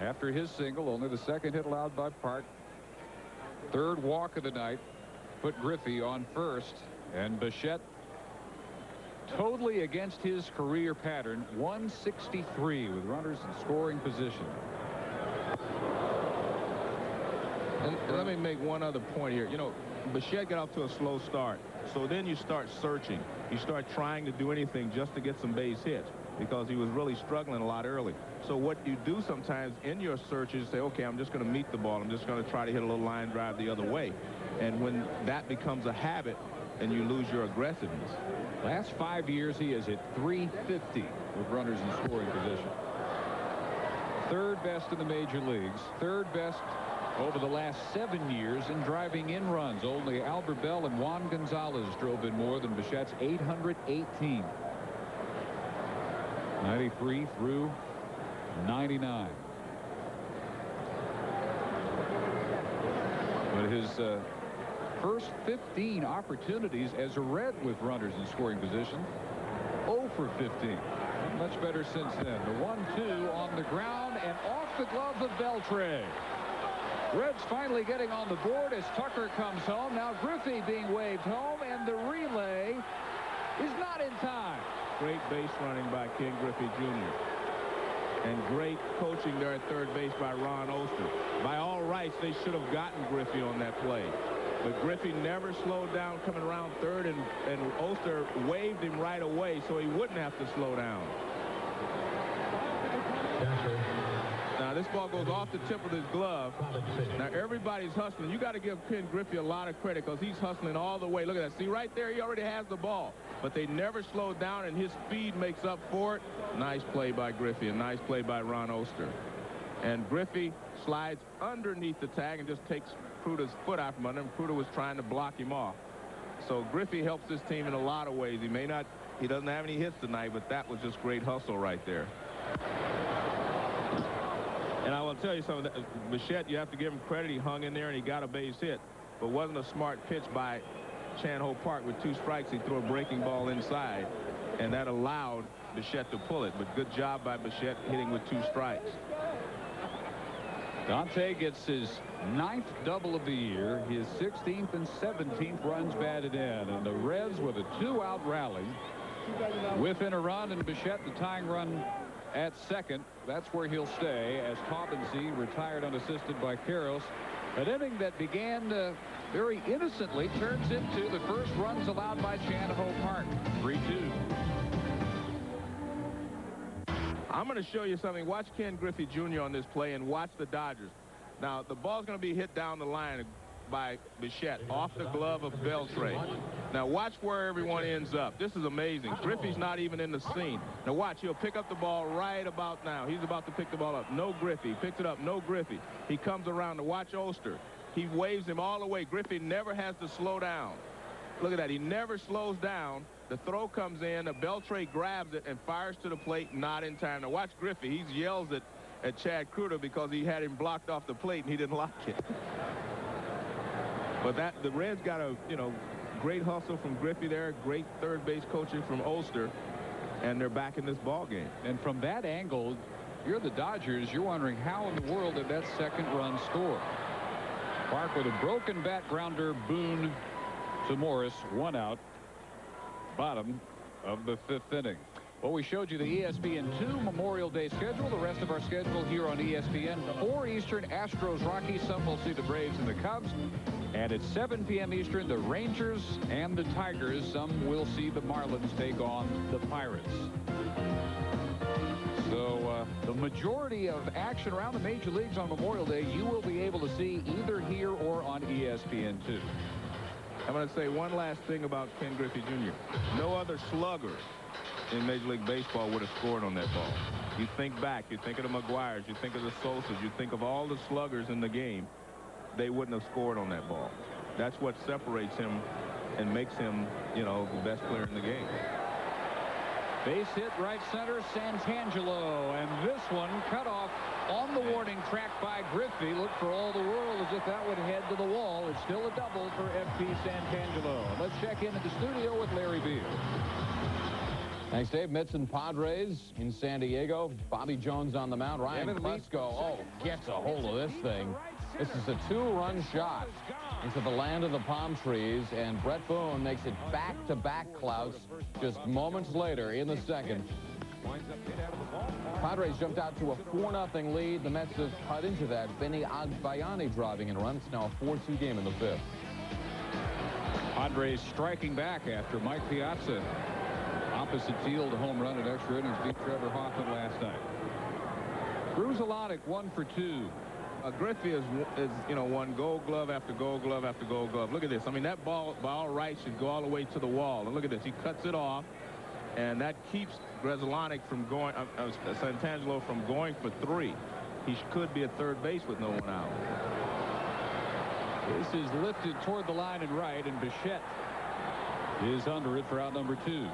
After his single, only the second hit allowed by Park. 3rd walk of the night put Griffey on first, and Bichette totally against his career pattern, 163 with runners in scoring position. And let me make one other point here. You know, Bichette got off to a slow start, so then you start searching. You start trying to do anything just to get some base hits, because he was really struggling a lot early. So what you do sometimes in your search is say, okay, I'm just going to meet the ball. I'm just going to try to hit a little line drive the other way. And when that becomes a habit, then you lose your aggressiveness. Last 5 years, he has hit .350 with runners in scoring position. 3rd best in the major leagues. 3rd best over the last 7 years in driving in runs. Only Albert Bell and Juan Gonzalez drove in more than Bichette's 818. 93 through 99. But his first 15 opportunities as a Red with runners in scoring position, 0 for 15. Much better since then. The 1-2 on the ground and off the glove of Beltre. Reds finally getting on the board as Tucker comes home. Now Griffey being waved home, and the relay is not in time. Great base running by Ken Griffey Jr. And great coaching there at third base by Ron Oster. By all rights, they should have gotten Griffey on that play. But Griffey never slowed down coming around third, and Oster waved him right away so he wouldn't have to slow down. Now this ball goes off the tip of his glove. Now everybody's hustling. You got to give Ken Griffey a lot of credit, because he's hustling all the way. Look at that. See right there, he already has the ball. But they never slowed down, and his speed makes up for it. Nice play by Griffey, and nice play by Ron Oster. And Griffey slides underneath the tag and just takes Pruder's foot out from under him. Pruder was trying to block him off. So Griffey helps this team in a lot of ways. He doesn't have any hits tonight, but that was just great hustle right there. And I will tell you something. Bichette, you have to give him credit. He hung in there and he got a base hit. But wasn't a smart pitch by Chan-Ho Park. With 2 strikes, he threw a breaking ball inside, and that allowed Bichette to pull it. But good job by Bichette hitting with 2 strikes. Dante gets his 9th double of the year, his 16th and 17th runs batted in, and the Reds with a 2-out rally within a run, and Bichette the tying run at second. That's where he'll stay as Taubensee retired unassisted by Karros. An inning that began very innocently turns into the first runs allowed by Chan-Ho Park. 3-2. I'm going to show you something. Watch Ken Griffey Jr. on this play and watch the Dodgers. Now, the ball's going to be hit down the line by Bichette off the glove of Beltre. Now, watch where everyone ends up. This is amazing. Griffey's not even in the scene. Now, watch. He'll pick up the ball right about now. He's about to pick the ball up. No Griffey. Picks it up. No Griffey. He comes around to watch Oster. He waves him all the way. Griffey never has to slow down. Look at that. He never slows down. The throw comes in. Beltre grabs it and fires to the plate, not in time. Now, watch Griffey. He yells at Chad Kruder because he had him blocked off the plate and he didn't like it. But the Reds got a, great hustle from Griffey there, great third base coaching from Oster, and they're back in this ball game. And from that angle, you're the Dodgers. You're wondering how in the world did that second run score? Park with a broken bat grounder, Boone to Morris, 1 out, bottom of the 5th inning. Well, we showed you the ESPN2 Memorial Day schedule. The rest of our schedule here on ESPN. 4 Eastern, Astros, Rockies. Some will see the Braves and the Cubs. And at 7 p.m. Eastern, the Rangers and the Tigers. Some will see the Marlins take on the Pirates. So the majority of action around the major leagues on Memorial Day, you will be able to see either here or on ESPN2. I'm going to say one last thing about Ken Griffey Jr. No other slugger in Major League Baseball would have scored on that ball. You think back, you think of the McGuires, you think of the Sosas, you think of all the sluggers in the game, they wouldn't have scored on that ball. That's what separates him and makes him, the best player in the game. Base hit right center, Santangelo, and this one cut off on the warning track by Griffey. Looked for all the world as if that would head to the wall. It's still a double for F.P. Santangelo. Let's check in at the studio with Larry Beal. Thanks, Dave. Mets and Padres in San Diego. Bobby Jones on the mound. Ryan Klesko, gets a hold of this thing. This is a 2-run shot into the land of the palm trees, and Brett Boone makes it back-to-back clouts just moments later in the second. Padres jumped out to a 4-0 lead. The Mets have cut into that. Benny Agbayani driving in a run. It's now a 4-2 game in the 5th. Padres striking back after Mike Piazza, opposite field home run at extra innings, beat Trevor Hoffman last night. Gruzalonic 1 for 2. Griffey is won Gold Glove after Gold Glove after Gold Glove. Look at this. I mean, that ball by all rights should go all the way to the wall. And look at this. He cuts it off, and that keeps Gruzalonic from going. Santangelo from going for 3. He could be at third base with no one out. This is lifted toward the line and right, and Bichette is under it for out number 2.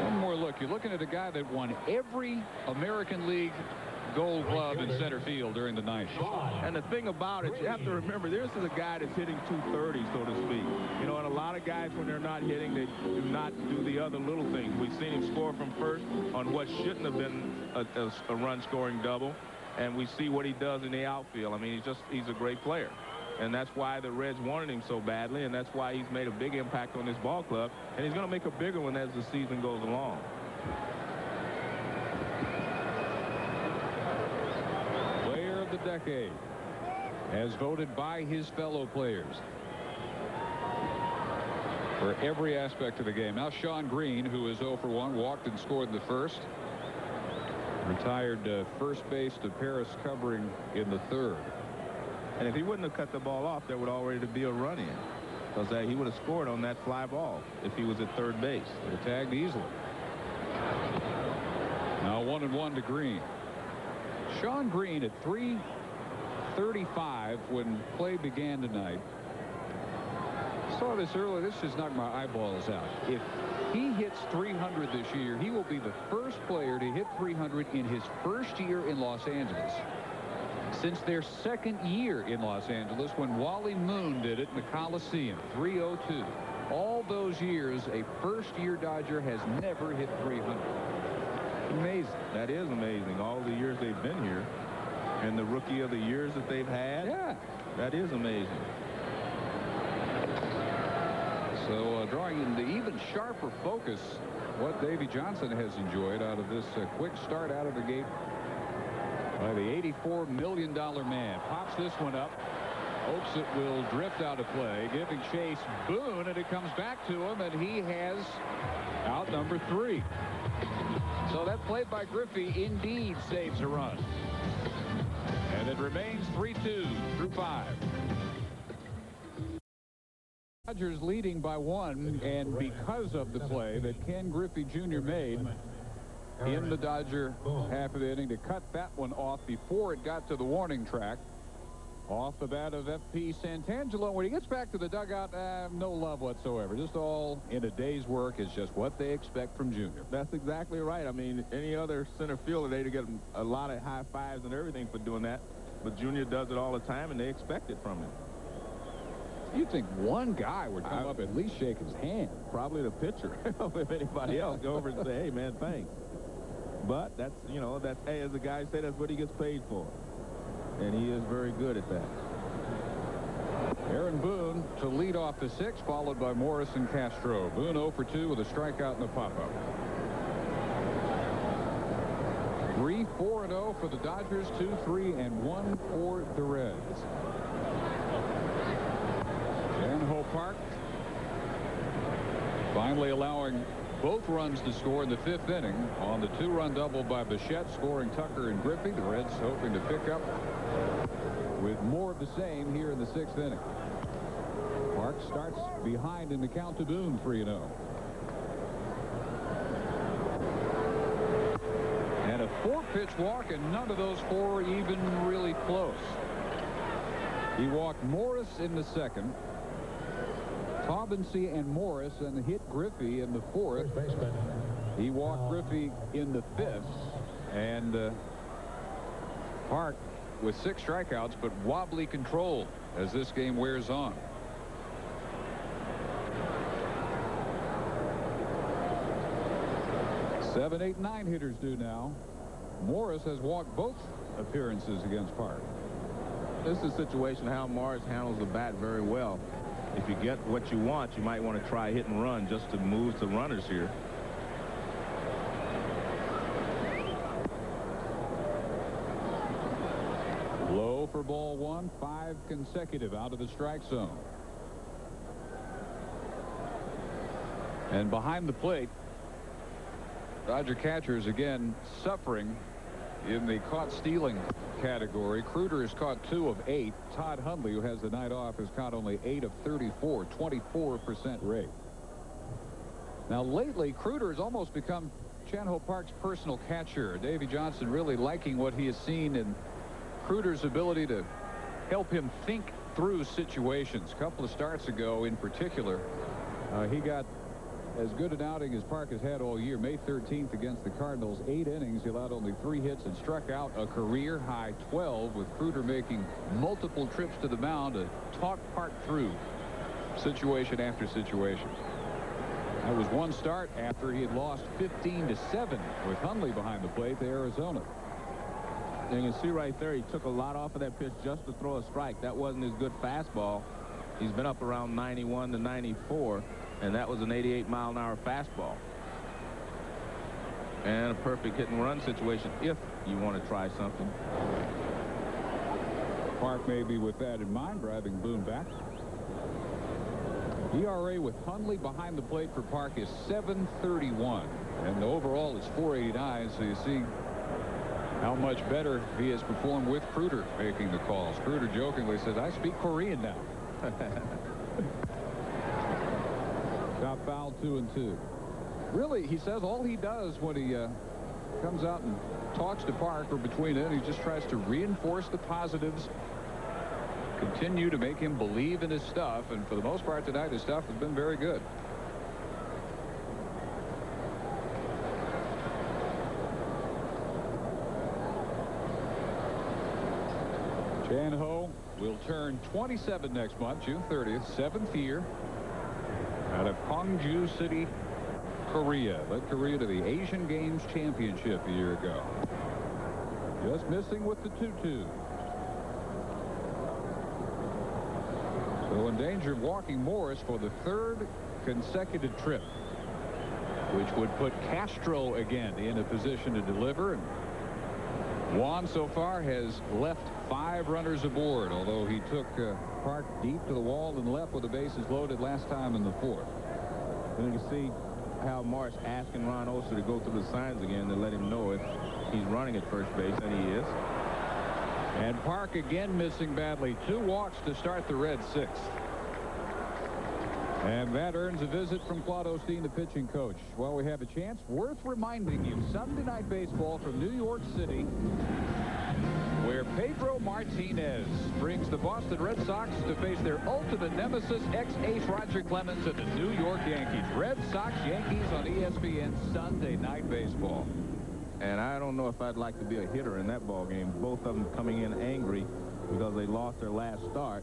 One more look. You're looking at a guy that won every American League Gold Glove in center field during the 9th. And the thing about it, you have to remember, this is a guy that's hitting 230, so to speak. And a lot of guys, when they're not hitting, they do not do the other little things. We've seen him score from first on what shouldn't have been a run-scoring double, and we see what he does in the outfield. I mean, he's a great player. And that's why the Reds wanted him so badly, and that's why he's made a big impact on this ball club, and he's going to make a bigger one as the season goes along. Player of the decade, as voted by his fellow players for every aspect of the game. Now Sean Green, who is 0 for 1, walked and scored in the first. Retired first base to Paris Covering in the 3rd. And if he wouldn't have cut the ball off, there would already be a run in, because he would have scored on that fly ball if he was at third base. Would have tagged easily. Now 1-1 to Green. Sean Green at 3:35 when play began tonight. Saw this earlier. This just knocked my eyeballs out. If he hits 300 this year, he will be the first player to hit 300 in his first year in Los Angeles since their second year in Los Angeles, when Wally Moon did it in the Coliseum, 302. All those years, a first-year Dodger has never hit 300. Amazing. That is amazing. All the years they've been here, and the rookie of the years that they've had. Yeah. That is amazing. So drawing in the even sharper focus what Davey Johnson has enjoyed out of this quick start out of the gate by the $84 million man. Pops this one up. Hopes it will drift out of play. Giving chase Boone, and it comes back to him, and he has out number 3. So that play by Griffey indeed saves a run. And it remains 3-2 through 5. Dodgers leading by 1, and because of the play that Ken Griffey Jr. made in the Dodger half of the inning to cut that one off before it got to the warning track. Off the bat of F.P. Santangelo. When he gets back to the dugout, no love whatsoever. Just all in a day's work. Is just what they expect from Junior. That's exactly right. I mean, any other center fielder, they'd get a lot of high fives and everything for doing that. But Junior does it all the time, and they expect it from him. You'd think one guy would come up at least shake his hand. Probably the pitcher. If anybody else, go over and say, hey, man, thanks. But that's, you know, that's, hey, as the guy said, that's what he gets paid for. And he is very good at that. Aaron Boone to lead off the 6th, followed by Morris and Castro. Boone 0 for 2 with a strikeout and a pop-up. 3-4-0 for the Dodgers, 2-3-1 for the Reds. Chan-Ho Park finally allowing both runs to score in the 5th inning on the 2-run double by Bichette, scoring Tucker and Griffey. The Reds hoping to pick up with more of the same here in the 6th inning. Park starts behind in the count to Boone, 3-0. And a 4-pitch walk, and none of those 4 even really close. He walked Morris in the 2nd. Taubensee and Morris, and hit Griffey in the 4th. He walked Griffey in the 5th, and Park with 6 strikeouts, but wobbly control as this game wears on. Seven, 8, 9 hitters do now. Morris has walked both appearances against Park. This is a situation how Morris handles the bat very well. If you get what you want, you might want to try hit and run just to move the runners here. Low for ball 1, 5 consecutive out of the strike zone. And behind the plate, Dodger catchers again suffering in the caught stealing category. Kruder has caught 2 of 8. Todd Hundley, who has the night off, has caught only 8 of 34, 24% rate. Now lately, Kruder has almost become Chan-Ho Park's personal catcher. Davey Johnson really liking what he has seen in Kruder's ability to help him think through situations. A couple of starts ago in particular, he got as good an outing as Park has had all year. May 13th against the Cardinals, 8 innings. He allowed only 3 hits and struck out a career-high 12, with Kruder making multiple trips to the mound to talk Park through situation after situation. That was one start after he had lost 15-7 with Hundley behind the plate to Arizona. And you can see right there, he took a lot off of that pitch just to throw a strike. That wasn't his good fastball. He's been up around 91 to 94. And that was an 88-mile-an-hour fastball. And a perfect hit-and-run situation if you want to try something. Park maybe with that in mind, driving Boone back. ERA with Hundley behind the plate for Park is 7.31. And the overall is 4.89. So you see how much better he has performed with Kruder making the calls. Kruder jokingly says, I speak Korean now. Top foul, 2-2. Really, he says all he does when he comes out and talks to Park or between it, he just tries to reinforce the positives, continue to make him believe in his stuff, and for the most part tonight, his stuff has been very good. Chan-Ho will turn 27 next month, June 30th, 7th year. Out of Gwangju City, Korea. Led Korea to the Asian Games Championship a year ago. Just missing with the 2-2. So in danger of walking Morris for the 3rd consecutive trip, which would put Castro again in a position to deliver. And Juan so far has left 5 runners aboard, although he took Park deep to the wall and left with the bases loaded last time in the 4th. And you can see Hal Marsh asking Ron Oster to go through the signs again to let him know if he's running at first base, and he is. And Park again missing badly. 2 walks to start the Reds' 6th. And that earns a visit from Claude Osteen, the pitching coach. Well, we have a chance worth reminding you. Sunday Night Baseball from New York City, where Pedro Martinez brings the Boston Red Sox to face their ultimate nemesis, ex-ace Roger Clemens and the New York Yankees. Red Sox Yankees on ESPN Sunday Night Baseball. And I don't know if I'd like to be a hitter in that ball game. Both of them coming in angry because they lost their last start.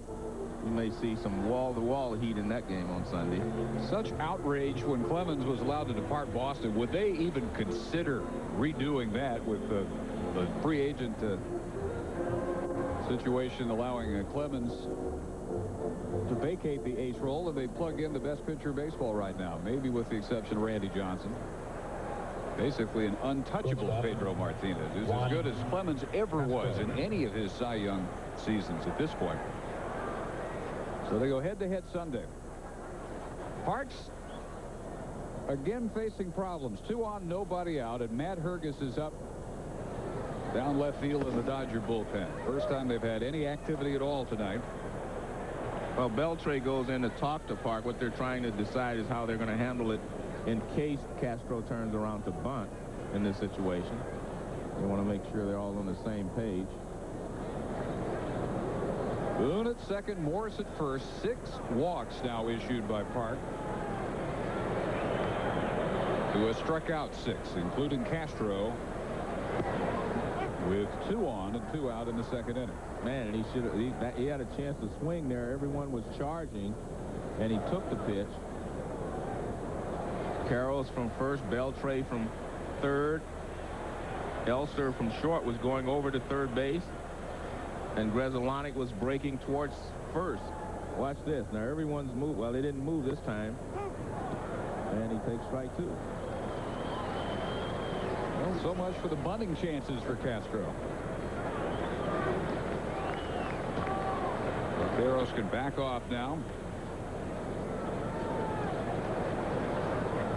You may see some wall-to-wall heat in that game on Sunday. Such outrage when Clemens was allowed to depart Boston. Would they even consider redoing that with the free agent situation allowing Clemens to vacate the ace role, and they plug in the best pitcher in baseball right now, maybe with the exception of Randy Johnson? Basically an untouchable Pedro Martinez, who's as good as Clemens ever was in any of his Cy Young seasons at this point. So they go head-to-head Sunday. Parks again facing problems. 2 on, nobody out, and Matt Herges is up down left field in the Dodger bullpen. First time they've had any activity at all tonight. Well, Beltre goes in to talk to Park. What they're trying to decide is how they're going to handle it in case Castro turns around to bunt in this situation. They want to make sure they're all on the same page. Boone at second, Morris at first. 6 walks now issued by Park, who has struck out 6, including Castro, with 2 on and 2 out in the second inning. Man, he had a chance to swing there. Everyone was charging, and he took the pitch. Carroll's from first, Beltre from third. Elster from short was going over to third base, and Grzelcyk was breaking towards first. Watch this. Now everyone's moved. Well, they didn't move this time, and he takes strike 2. Well, so much for the bunting chances for Castro. Barros can back off now.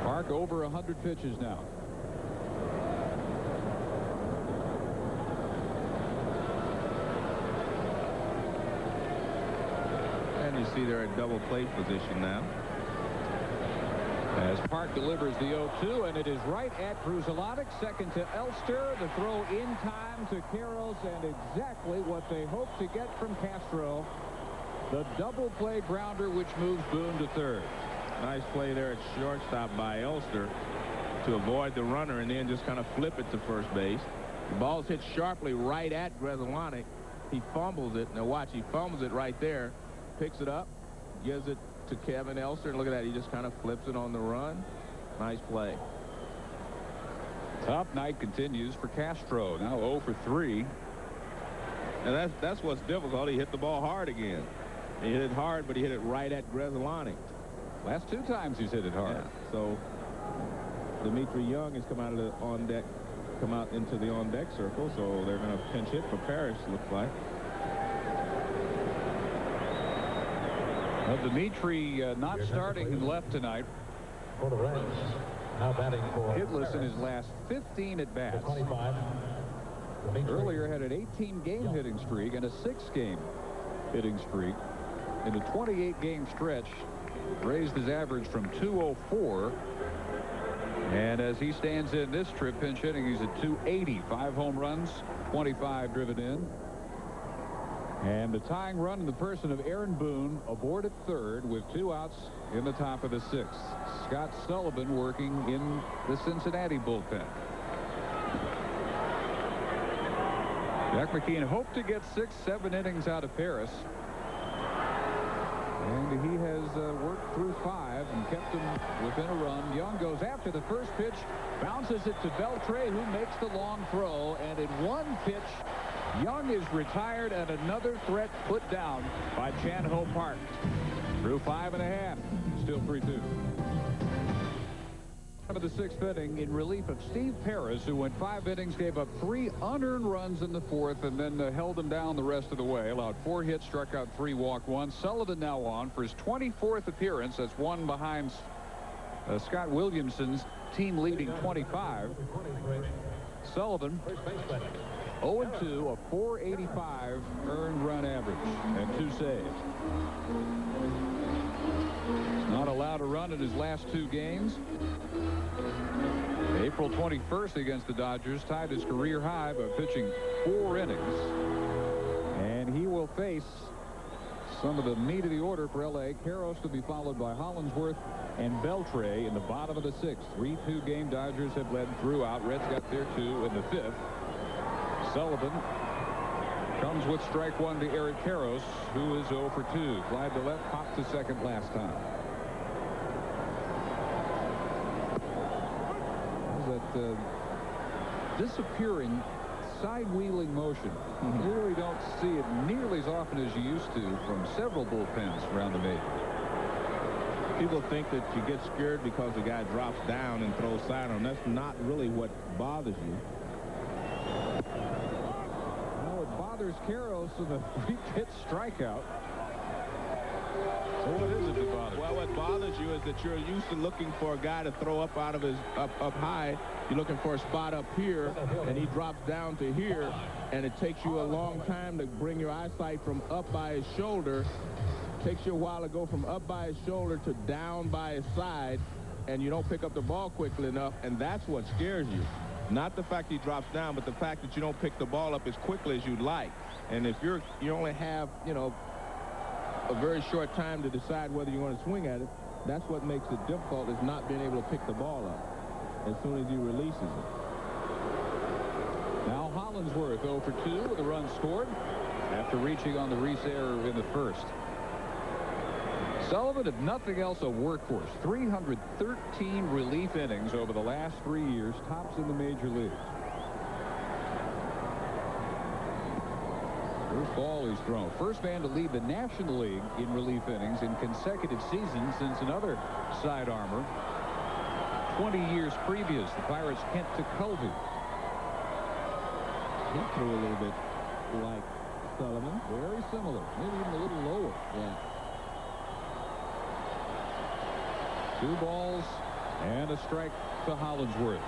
Park over 100 pitches now. And you see they're at double play position now. As Park delivers the 0-2, and it is right at Grzelcyk, second to Elster. The throw in time to Carroll, and exactly what they hope to get from Castro. The double play grounder, which moves Boone to third. Nice play there at shortstop by Elster to avoid the runner and then just kind of flip it to first base. The ball's hit sharply right at Grzelcyk. He fumbles it. Now watch, he fumbles it right there, picks it up, gives it to Kevin Elster, and look at that, he just kind of flips it on the run. Nice play. Top night continues for Castro, now 0 for 3. And that's what's difficult. He hit the ball hard again. He hit it hard, but he hit it right at Grzelcyk. Last 2 times he's hit it hard. Yeah. So Dimitri Young has come out of the on deck, come out into the on deck circle, so they're going to pinch hit for Parrish, looks like. Well, Dimitri not starting in left tonight. For the Reds, now batting for Hitless in his last 15 at bats. 25. Earlier had an 18-game hitting streak and a 6-game hitting streak. In a 28-game stretch, raised his average from 204. And as he stands in this trip pinch hitting, he's at 280. 5 home runs, 25 driven in. And the tying run in the person of Aaron Boone aboard at third with 2 outs in the top of the 6th. Scott Sullivan working in the Cincinnati bullpen. Jack McKeon hoped to get 6-7 innings out of Paris. And he has worked through 5 and kept him within a run. Young goes after the first pitch, bounces it to Beltre, who makes the long throw. And in 1 pitch, Young is retired and another threat put down by Chan-Ho Park. Through 5 1/2, still 3-2. Of the 6th inning in relief of Steve Paris, who went 5 innings, gave up 3 unearned runs in the 4th, and then held him down the rest of the way. Allowed 4 hits, struck out 3, walked 1. Sullivan now on for his 24th appearance. That's 1 behind Scott Williamson's team-leading 25. Sullivan 0-2, a .485 earned run average and 2 saves. He's not allowed a run in his last 2 games. April 21st against the Dodgers tied his career high by pitching 4 innings. And he will face some of the meat of the order for L.A. Karros to be followed by Hollinsworth and Beltre in the bottom of the 6th. 3-2 game. Dodgers have led throughout. Reds got their 2 in the 5th. Sullivan comes with strike 1 to Eric Karros, who is 0 for 2. Fly to left, popped to second last time. That disappearing side-wheeling motion. You really don't see it nearly as often as you used to from several bullpens around the majors. People think that you get scared because the guy drops down and throws sidearm. That's not really what bothers you. Well, it bothers Karros in the 3-pitch strikeout. So what is it that bothers you? Well, what bothers you is that you're used to looking for a guy to throw up out of his up high. You're looking for a spot up here, and he drops down to here, and it takes you a long time to bring your eyesight from up by his shoulder. Takes you a while to go from up by his shoulder to down by his side, and you don't pick up the ball quickly enough, and that's what scares you. Not the fact he drops down, but the fact that you don't pick the ball up as quickly as you'd like. And if you only have, you know, a very short time to decide whether you want to swing at it, that's what makes it difficult, is not being able to pick the ball up as soon as he releases it. Now Hollinsworth 0 for 2 with a run scored after reaching on the Reese error in the 1st. Sullivan, if nothing else, a workhorse. 313 relief innings over the last 3 years, tops in the major leagues. First ball he's thrown. First man to lead the National League in relief innings in consecutive seasons since another side armor 20 years previous, the Pirates' Kent Tekulve. He threw a little bit like Sullivan. Very similar, maybe even a little lower. Yeah. 2 balls and a strike to Hollinsworth.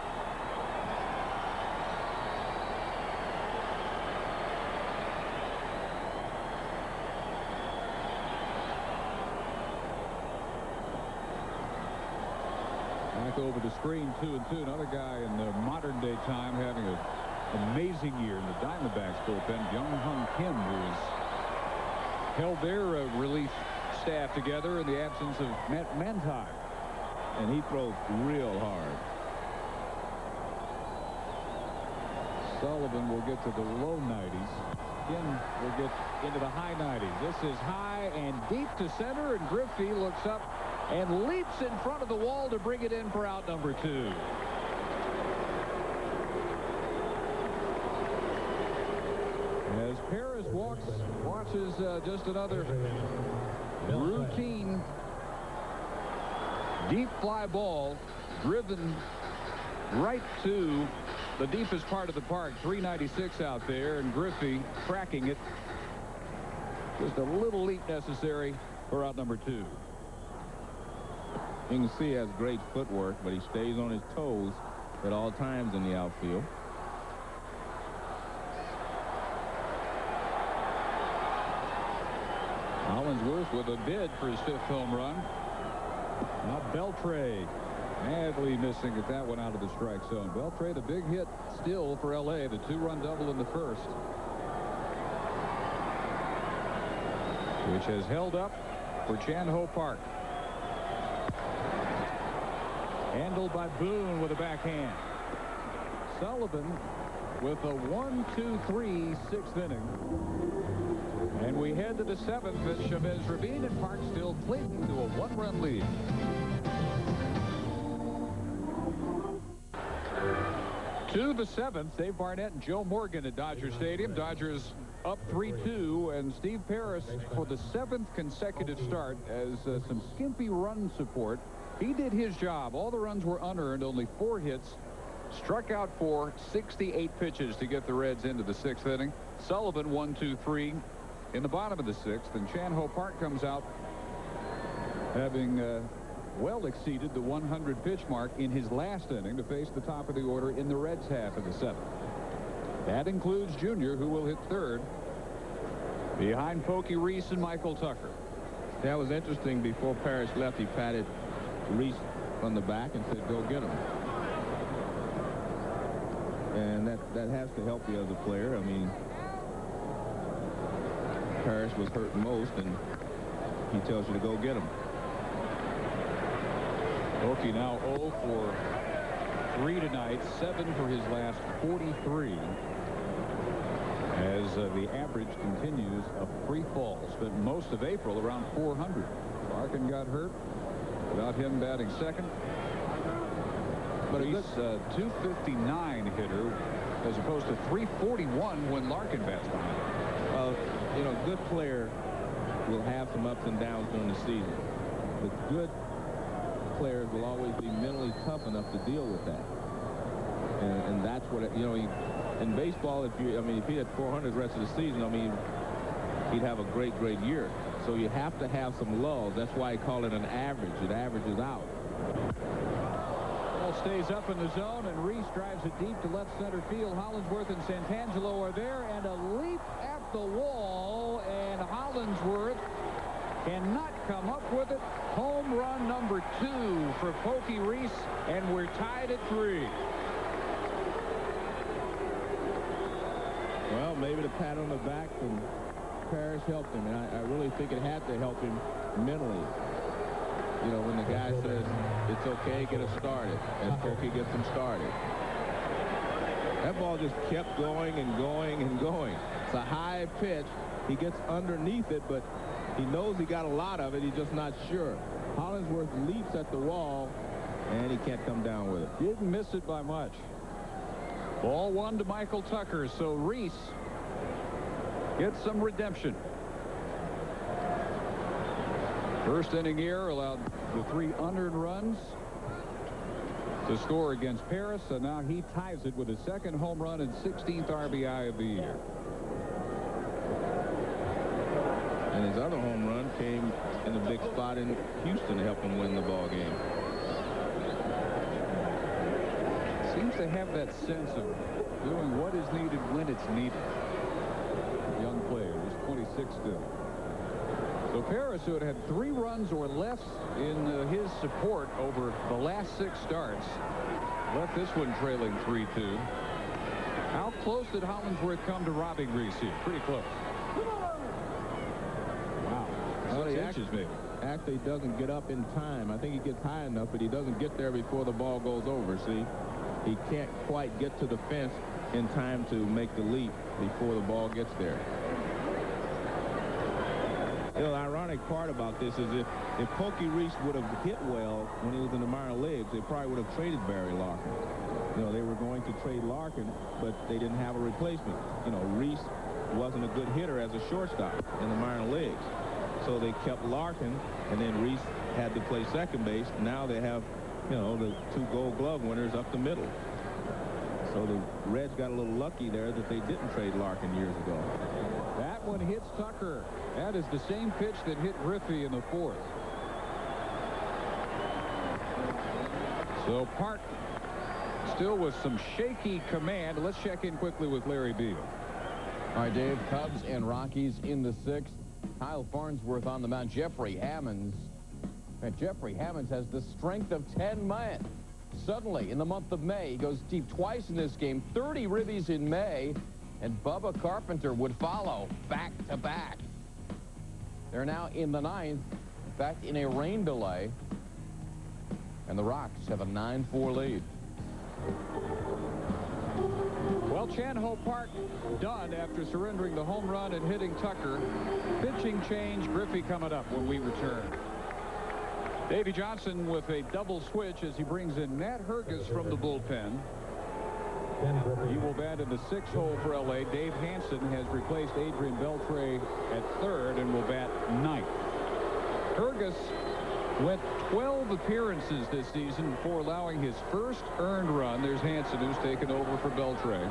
Back over the screen, 2-2. Another guy in the modern day time having an amazing year in the Diamondbacks bullpen, Young-Hung Kim, who has held their relief staff together in the absence of Matt Manti. And he throws real hard. Sullivan will get to the low 90s. Again, will get into the high 90s. This is high and deep to center, and Griffey looks up and leaps in front of the wall to bring it in for out number 2. As Paris watches just another routine deep fly ball driven right to the deepest part of the park. 396 out there, and Griffey tracking it. Just a little leap necessary for out number 2. You can see he has great footwork, but he stays on his toes at all times in the outfield. Hollinsworth with a bid for his 5th home run. Now Beltre madly missing at that one out of the strike zone. Beltre, the big hit still for L.A., the 2-run double in the 1st, which has held up for Chan-Ho Park. Handled by Boone with a backhand. Sullivan with a 1-2-3 6th inning. And we head to the 7th as Chavez Ravine and Park still clinging to a 1-run lead. To the 7th, Dave Barnett and Joe Morgan at Dodger Stadium. Dodgers up 3-2, and Steve Paris for the 7th consecutive start as some skimpy run support. He did his job. All the runs were unearned, only 4 hits. Struck out for 68 pitches to get the Reds into the 6th inning. Sullivan 1-2-3 in the bottom of the 6th, and Chan-Ho Park comes out having well exceeded the 100-pitch mark in his last inning to face the top of the order in the Reds half of the 7th. That includes Junior, who will hit third behind Pokey Reese and Michael Tucker. That was interesting. Before Parrish left, he patted Reese on the back and said, go get him. And that has to help the other player. I mean, Parrish was hurt most, and he tells you to go get him. Pokey now 0 for 3 tonight, 7 for his last 43. As the average continues a free fall. Spent most of April around 400. Larkin got hurt. Without him batting second. But he's a 259 hitter as opposed to 341 when Larkin bats behind him. Well, you know, good player will have some ups and downs during the season. But good players will always be mentally tough enough to deal with that. And that's what, you know, in baseball, if he had 400 the rest of the season, I mean, he'd have a great year. So you have to have some lulls. That's why I call it an average. It averages out. Ball stays up in the zone, and Reese drives it deep to left center field. Hollingsworth and Santangelo are there, and a leap at the wall, and Hollingsworth cannot come up with it. Home run number 2 for Pokey Reese, and we're tied at 3. Well, maybe the pat on the back from Parrish helped him, and I really think it had to help him mentally. You know, when the guy says, it's okay, get us started, and Pokey gets him started. That ball just kept going and going and going. It's a high pitch. He gets underneath it, but he knows he got a lot of it. He's just not sure. Hollingsworth leaps at the wall, and he can't come down with it. Didn't miss it by much. Ball 1 to Michael Tucker, so Reese gets some redemption. First inning here allowed the 3 unearned runs to score against Paris, and now he ties it with his 2nd home run and 16th RBI of the year. And his other home run came in a big spot in Houston to help him win the ball game. Seems to have that sense of doing what is needed when it's needed. Young player, he's 26 still. So Paris, who had 3 runs or less in his support over the last 6 starts, left this one trailing 3-2. How close did Hollingsworth come to robbing Reese here? Pretty close. Wow. 6 inches maybe. Actually doesn't get up in time. I think he gets high enough, but he doesn't get there before the ball goes over. See, he can't quite get to the fence in time to make the leap before the ball gets there. You know, the ironic part about this is if Pokey Reese would have hit well when he was in the minor leagues, they probably would have traded Barry Larkin. You know, they were going to trade Larkin, but they didn't have a replacement. You know, Reese wasn't a good hitter as a shortstop in the minor leagues. So they kept Larkin, and then Reese had to play second base. Now they have, you know, the 2 Gold Glove winners up the middle. So the Reds got a little lucky there that they didn't trade Larkin years ago. That one hits Tucker. That is the same pitch that hit Griffey in the 4th. So Park still with some shaky command. Let's check in quickly with Larry Beal. All right, Dave. Cubs and Rockies in the 6th. Kyle Farnsworth on the mound. Jeffrey Hammonds. And Jeffrey Hammonds has the strength of 10 men. Suddenly, in the month of May, he goes deep twice in this game. 30 ribbies in May. And Bubba Carpenter would follow back-to-back. They're now in the 9th. In fact, in a rain delay. And the Rocks have a 9-4 lead. Well, Chan-Ho Park done after surrendering the home run and hitting Tucker. Pitching change. Griffey coming up when we return. Davey Johnson with a double switch as he brings in Nat Herges from the bullpen. He will bat in the 6th hole for L.A. Dave Hansen has replaced Adrian Beltre at 3rd and will bat 9th. Herges went 12 appearances this season before allowing his first earned run. There's Hansen, who's taken over for Beltre.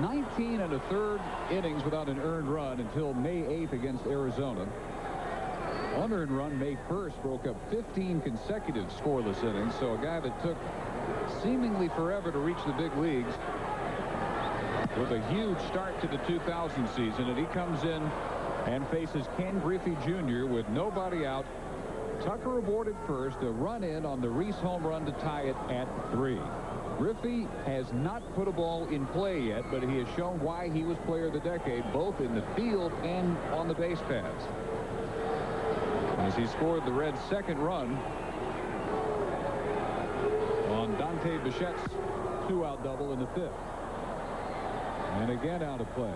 19 1/3 innings without an earned run until May 8th against Arizona. Unearned run May 1st broke up 15 consecutive scoreless innings. So a guy that took seemingly forever to reach the big leagues with a huge start to the 2000 season, and he comes in and faces Ken Griffey Jr. with nobody out. Tucker aboard at first, a run in on the Reese home run to tie it at 3. Griffey has not put a ball in play yet, but he has shown why he was player of the decade, both in the field and on the base paths, as he scored the Reds' second run on Dante Bichette's 2-out double in the 5th. And again out of play.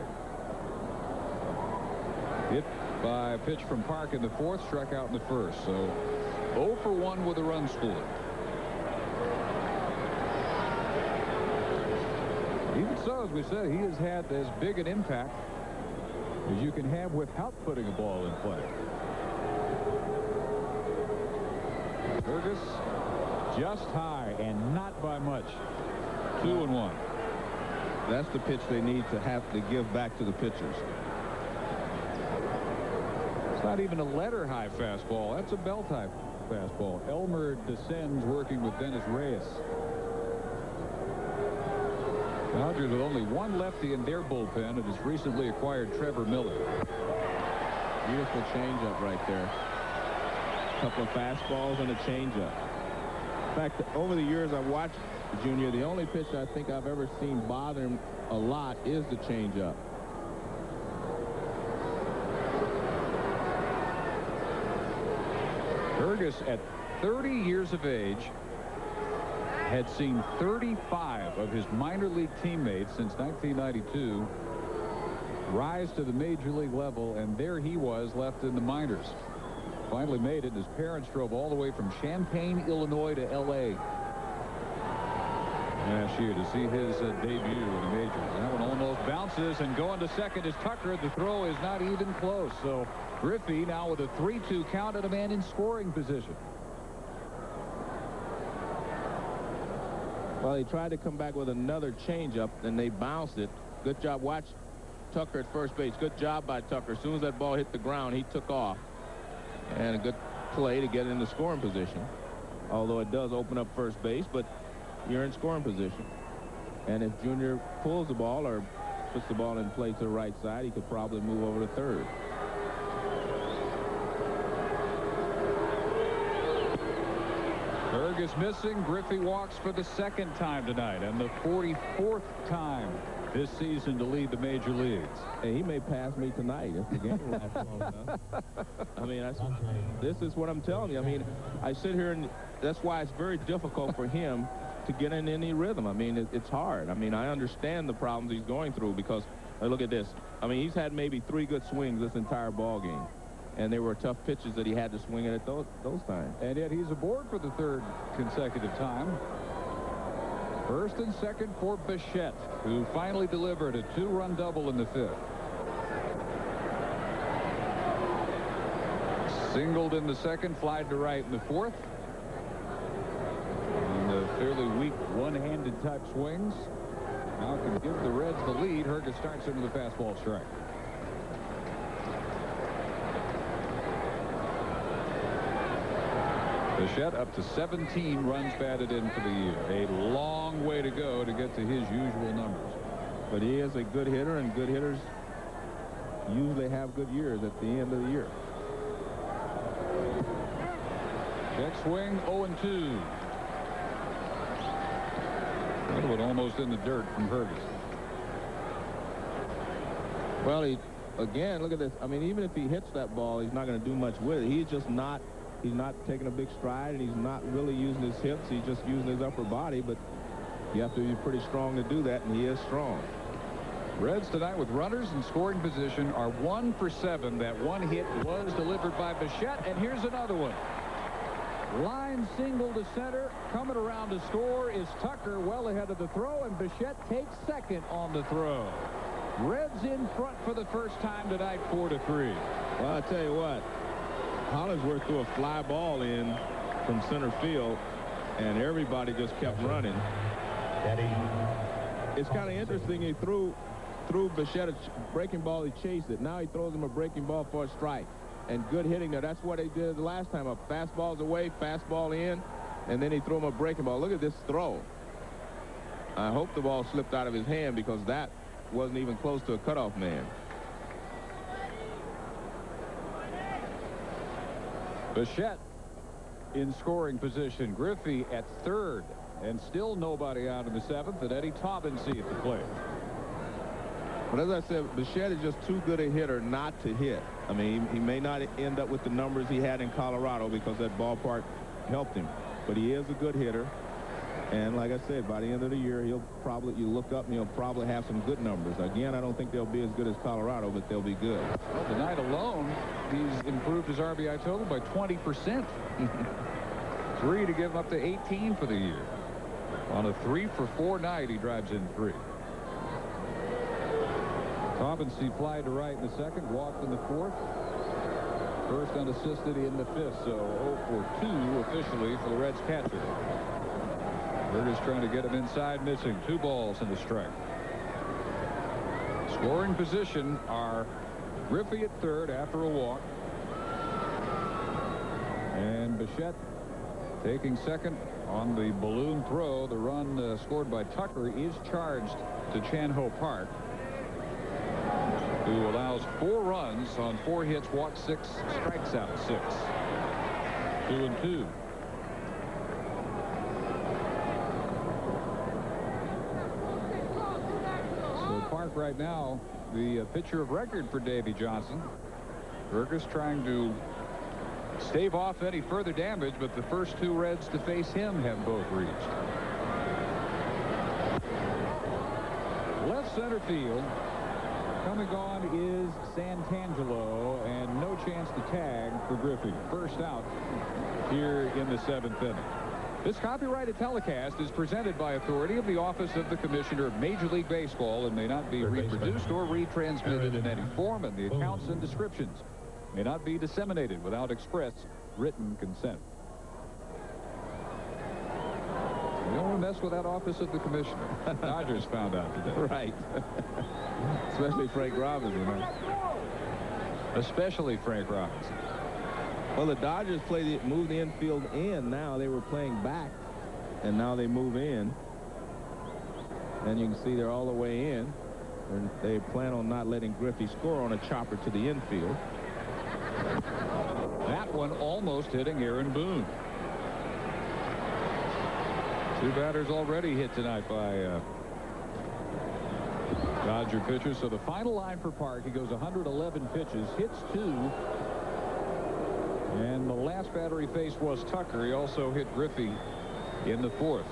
Hit by a pitch from Park in the 4th, struck out in the 1st. So 0 for 1 with a run scored. Even so, as we said, he has had as big an impact as you can have without putting a ball in play. Fergus just high and not by much. 2-1. That's the pitch they need to have to give back to the pitchers. It's not even a letter high fastball. That's a bell type fastball. Elmer descends working with Dennis Reyes. Dodgers with only one lefty in their bullpen, and has recently acquired Trevor Miller. Beautiful changeup right there. A couple of fastballs and a changeup. In fact, over the years I've watched Junior, the only pitch I think I've ever seen bother him a lot is the changeup. Fergus, at 30 years of age, had seen 35 of his minor league teammates since 1992 rise to the major league level, and there he was left in the minors. Finally made it. His parents drove all the way from Champaign, Illinois to L.A. last year to see his debut in the majors. That one almost bounces, and going to second is Tucker. The throw is not even close. So Griffey now with a 3-2 count and a man in scoring position. Well, he tried to come back with another changeup, and they bounced it. Good job. Watch Tucker at first base. Good job by Tucker. As soon as that ball hit the ground, he took off. And a good play to get into scoring position. Although it does open up first base, but you're in scoring position. And if Junior pulls the ball or puts the ball in play to the right side, he could probably move over to third. Fergus missing. Griffey walks for the second time tonight, and the 44th time this season to lead the major leagues. Hey, he may pass me tonight if the game lasts long enough. I mean, this is what I'm telling you. I mean, I sit here, and that's why it's very difficult for him to get in any rhythm. I mean, it's hard. I mean, I understand the problems he's going through because, look at this. I mean, he's had maybe 3 good swings this entire ball game. And there were tough pitches that he had to swing at those times. And yet he's aboard for the 3rd consecutive time. First and second for Bichette, who finally delivered a 2-run double in the 5th. Singled in the 2nd, flied to right in the 4th. And the fairly weak one-handed type swings now can give the Reds the lead. Hergus starts into the fastball strike. Bichette up to 17 runs batted in for the year. A long way to go to get to his usual numbers. But he is a good hitter, and good hitters usually have good years at the end of the year. Check swing, 0-2. That one almost in the dirt from Hergus. Well, again, look at this. I mean, even if he hits that ball, he's not going to do much with it. He's not taking a big stride, and he's not really using his hips. He's just using his upper body, but you have to be pretty strong to do that, and he is strong. Reds tonight with runners in scoring position are 1 for 7. That one hit was delivered by Bichette, and here's another one. Line single to center. Coming around to score is Tucker, well ahead of the throw, and Bichette takes second on the throw. Reds in front for the first time tonight, 4-3. Well, I tell you what. Hollingsworth threw a fly ball in from center field, and everybody just kept running. It's kind of interesting. He threw Bichette a breaking ball. He chased it. Now he throws him a breaking ball for a strike. and good hitting there. That's what they did the last time. Fastballs away, fastball in, and then he threw him a breaking ball. Look at this throw. I hope the ball slipped out of his hand because that wasn't even close to a cutoff man. Bichette in scoring position. Griffey at third, and still nobody out in the seventh, and Eddie Taubensee at the plate. But as I said, Bichette is just too good a hitter not to hit. I mean, he may not end up with the numbers he had in Colorado because that ballpark helped him. But he is a good hitter. And like I said, by the end of the year, you look up and he'll probably have some good numbers. Again, I don't think they'll be as good as Colorado, but they'll be good. Well, tonight alone, he's improved his RBI total by 20%. 3 to give him up to 18 for the year. On a 3-for-4 night, he drives in 3. Taubensee fly to right in the second, walked in the fourth. First unassisted in the fifth, so 0-for-2 officially for the Reds catcher. Burgess trying to get him inside, missing. 2 balls and a strike. Scoring position are Griffey at third after a walk. And Bichette taking second on the balloon throw. The run scored by Tucker is charged to Chan-Ho Park, who allows 4 runs on 4 hits, walked 6, strikes out 6. 2-2. Park right now, the pitcher of record for Davy Johnson. Burgess trying to stave off any further damage, but the first 2 Reds to face him have both reached. Left center field. Coming on is Santangelo, and no chance to tag for Griffey. First out here in the 7th inning. This copyrighted telecast is presented by authority of the Office of the Commissioner of Major League Baseball and may not be reproduced or retransmitted in any form, and the accounts and descriptions may not be disseminated without express written consent. You don't want to mess with that Office of the Commissioner. Dodgers found out today. Right. Especially Frank Robinson. Huh? Especially Frank Robinson. Well, the Dodgers moved the infield in. Now they were playing back, and now they move in. And you can see they're all the way in. And they plan on not letting Griffey score on a chopper to the infield. That one almost hitting Aaron Boone. 2 batters already hit tonight by Dodger pitchers. So the final line for Park, he goes 111 pitches, hits 2. And the last batter he faced was Tucker. He also hit Griffey in the 4th.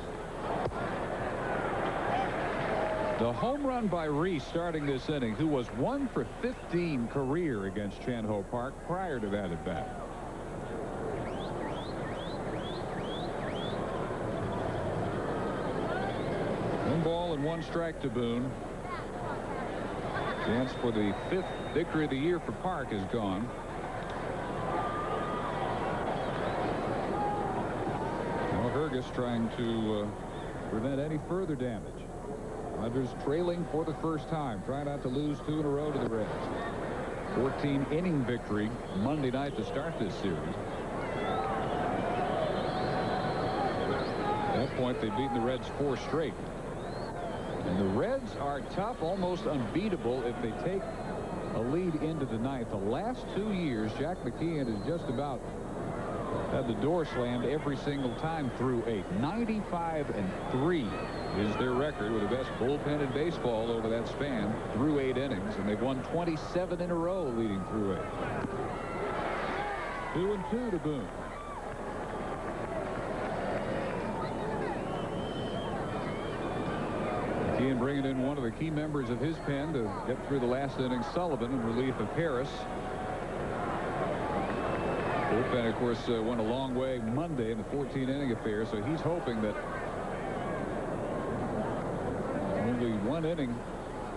The home run by Reese starting this inning, who was 1 for 15 career against Chan-Ho Park prior to that at bat. One ball and 1 strike to Boone. Chance for the 5th victory of the year for Park is gone. Burgess trying to prevent any further damage. Dodgers trailing for the first time, trying not to lose 2 in a row to the Reds. 14-inning victory Monday night to start this series. At that point, they've beaten the Reds 4 straight. And the Reds are tough, almost unbeatable if they take a lead into the 9th. The last 2 years, Jack McKeon has just about had the door slammed every single time through 8. 95-3 is their record, with the best bullpen in baseball over that span through 8 innings, and they've won 27 in a row leading through 8. 2-2 to Boone. McKeon bringing in one of the key members of his pen to get through the last inning, Sullivan, in relief of Harris. Bullpen, of course, went a long way Monday in the 14-inning affair, so he's hoping that only 1 inning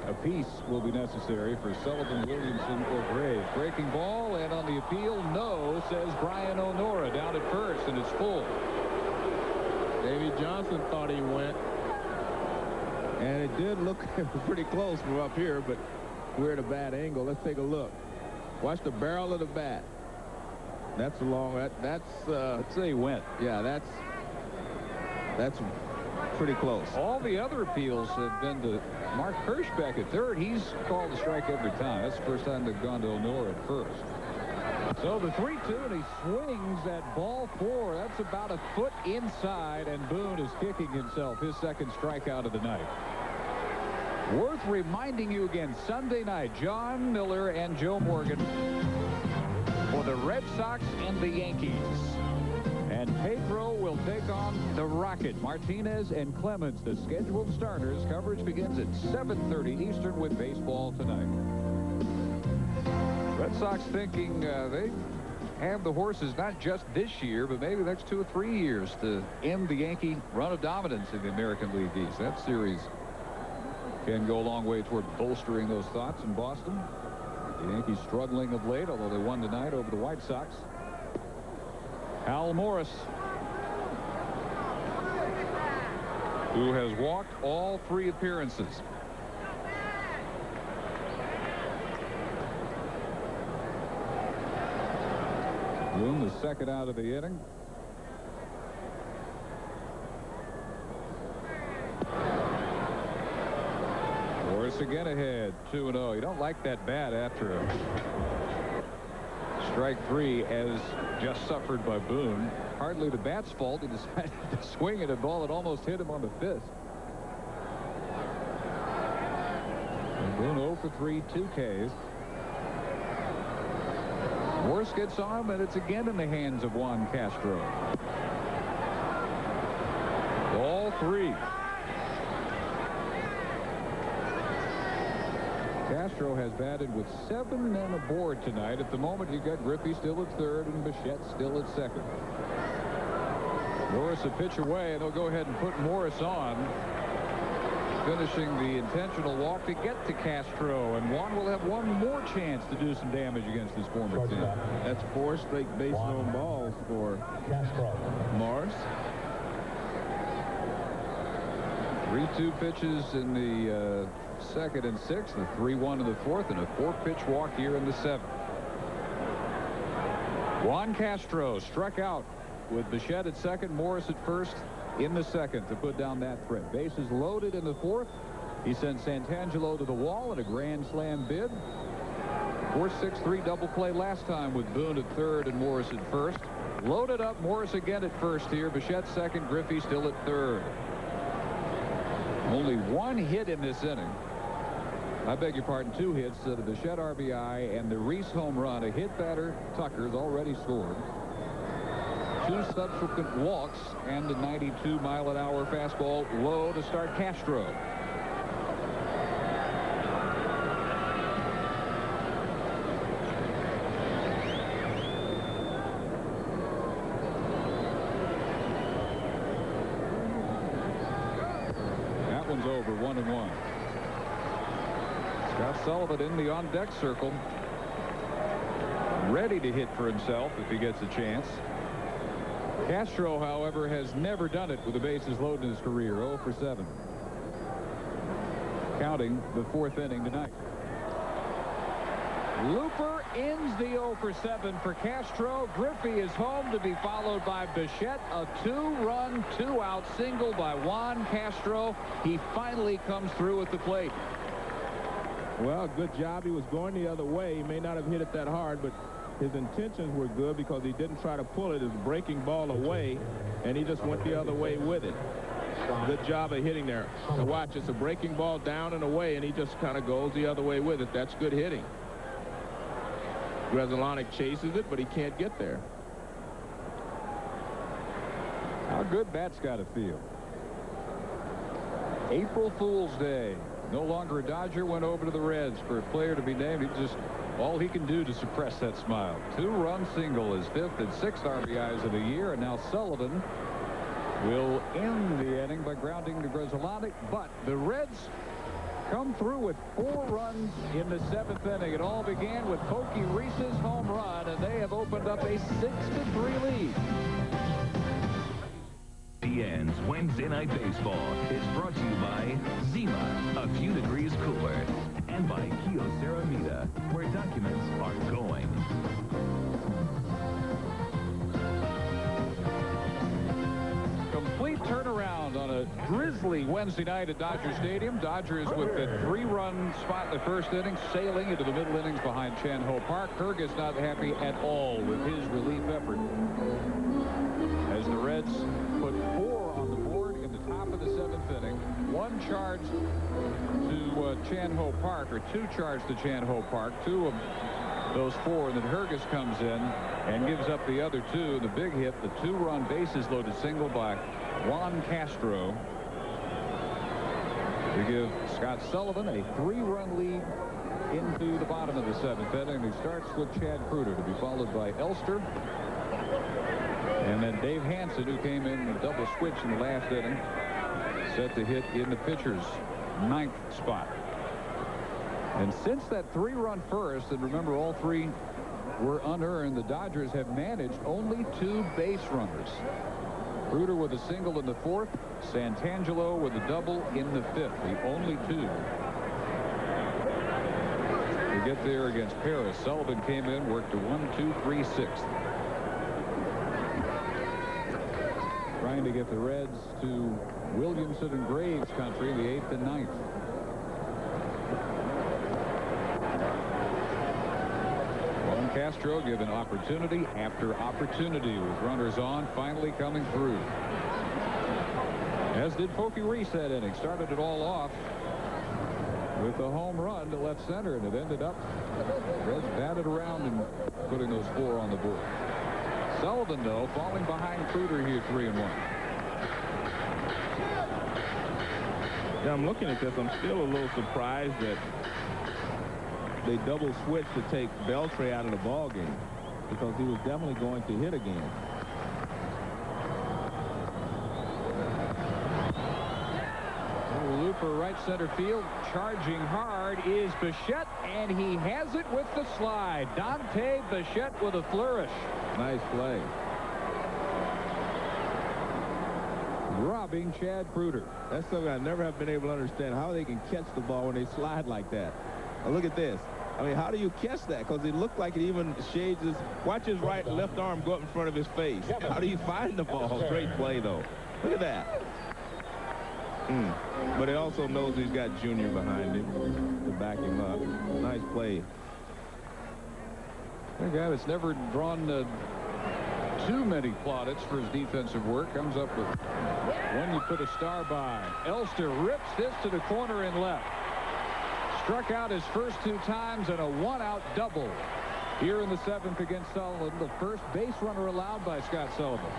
apiece will be necessary for Sullivan, Williamson, or Graves. Breaking ball, and on the appeal, no, says Brian Onora down at first, and it's full. Davy Johnson thought he went, and it did look pretty close from up here, but we're at a bad angle. Let's take a look. Watch the barrel of the bat. That's a long. Let's say he went. Yeah, that's pretty close. All the other appeals have been to Mark Hirschbeck at third. He's called a strike every time. That's the first time they've gone to Honora at first. So the 3-2, and he swings at ball 4. That's about a foot inside, and Boone is kicking himself his second strikeout of the night. Worth reminding you again, Sunday night, John Miller and Joe Morgan for the Red Sox and the Yankees. And Pedro will take on the Rocket. Martinez and Clemens, the scheduled starters. Coverage begins at 7:30 Eastern with baseball tonight. Red Sox thinking they have the horses not just this year, but maybe the next 2 or 3 years to end the Yankee run of dominance in the American League East. That series can go a long way toward bolstering those thoughts in Boston. The Yankees struggling of late, although they won tonight over the White Sox. Hal Morris, who has walked all 3 appearances. Boone, the second out of the inning. Morris again ahead, 2-0. You don't like that bat after a strike 3 as just suffered by Boone. Hardly the bat's fault. He decided to swing at a ball that almost hit him on the fist. And Boone 0 for 3, 2 Ks. Morris gets on, and it's again in the hands of Juan Castro. Ball 3. Castro has batted with 7 men aboard tonight. At the moment, you've got Griffey still at third and Bichette still at second. Morris a pitch away, and they'll go ahead and put Morris on, finishing the intentional walk to get to Castro, and Juan will have one more chance to do some damage against his former team. That's 4 straight base on balls for Castro. Morris. 3-2 pitches in the second and sixth, a 3-1 in the fourth, and a 4-pitch walk here in the seventh. Juan Castro struck out with Bichette at second, Morris at first in the second to put down that threat. Bases loaded in the fourth. He sent Santangelo to the wall in a grand slam bid. 4-6-3 double play last time with Boone at third and Morris at first. Loaded up, Morris again at first here. Bichette second, Griffey still at third. Only 1 hit in this inning. I beg your pardon, 2 hits. The Bichette RBI and the Reese home run. A hit batter, Tucker's already scored. 2 subsequent walks and a 92-mile-an-hour fastball low to start Castro. That one's over, 1-1. Scott Sullivan in the on-deck circle, ready to hit for himself if he gets a chance. Castro, however, has never done it with the bases loaded in his career. 0 for 7. Counting the 4th inning tonight. Looper ends the 0 for 7 for Castro. Griffey is home to be followed by Bichette. A 2-run, 2-out single by Juan Castro. He finally comes through at the plate. Well, good job. He was going the other way. He may not have hit it that hard, but his intentions were good because he didn't try to pull it. His breaking ball away, and he just went the other way with it. Good job of hitting there. So watch, it's a breaking ball down and away, and he just kind of goes the other way with it. That's good hitting. Grzelcyk chases it, but he can't get there. How good that's got to feel. April Fool's Day. No longer a Dodger, went over to the Reds for a player to be named. He just all he can do to suppress that smile. 2-run single, his 5th and 6th RBIs of the year, and now Sullivan will end the inning by grounding to Grzelcyk. But the Reds come through with 4 runs in the 7th inning. It all began with Pokey Reese's home run, and they have opened up a 6-3 lead. ESPN's Wednesday Night Baseball is brought to you by Zima, a few degrees cooler, and by Kyocera Mida, where documents are going. Drizzly Wednesday night at Dodger Stadium. Dodgers with the 3-run spot in the first inning, sailing into the middle innings behind Chan-Ho Park. Hergus not happy at all with his relief effort, as the Reds put 4 on the board in the top of the 7th inning. 1 charge to Chan-Ho Park, or 2 charged to Chan-Ho Park. 2 of those 4, and then Hergus comes in and gives up the other 2. The big hit, the 2-run bases loaded single by Juan Castro to give Scott Sullivan a 3-run lead into the bottom of the 7th inning. He starts with Chad Kruder, to be followed by Elster, and then Dave Hansen, who came in a double switch in the last inning, set to hit in the pitcher's 9th spot. And since that 3-run first, and remember, all 3 were unearned, the Dodgers have managed only 2 base runners. Kruder with a single in the 4th, Santangelo with a double in the 5th, the only 2 to get there against Paris. Sullivan came in, worked a 1-2-3-6. Trying to get the Reds to Williamson and Graves country in the 8th and 9th. Castro given opportunity after opportunity with runners on, finally coming through. As did Pokey Reese that inning. Started it all off with a home run to left center, and it ended up Reds batted around and putting those 4 on the board. Sullivan, though, falling behind Kruder here, 3-1. Yeah, I'm looking at this. I'm still a little surprised that they double switched to take Beltre out of the ball game, because he was definitely going to hit again. Looper right center field, charging hard is Bichette, and he has it with the slide. Dante Bichette with a flourish. Nice play. Robbing Chad Kruder. That's something I never have been able to understand, how they can catch the ball when they slide like that. Now look at this. I mean, how do you catch that? Because it looked like it even shades his... Watch his right and left arm go up in front of his face. How do you find the ball? Great play, though. Look at that. But it also knows he's got Junior behind him to back him up. Nice play. A guy that's never drawn too many plaudits for his defensive work comes up with one you put a star by. Elster rips this to the corner and left. Struck out his first 2 times, and a 1-out double here in the 7th against Sullivan, the first base runner allowed by Scott Sullivan.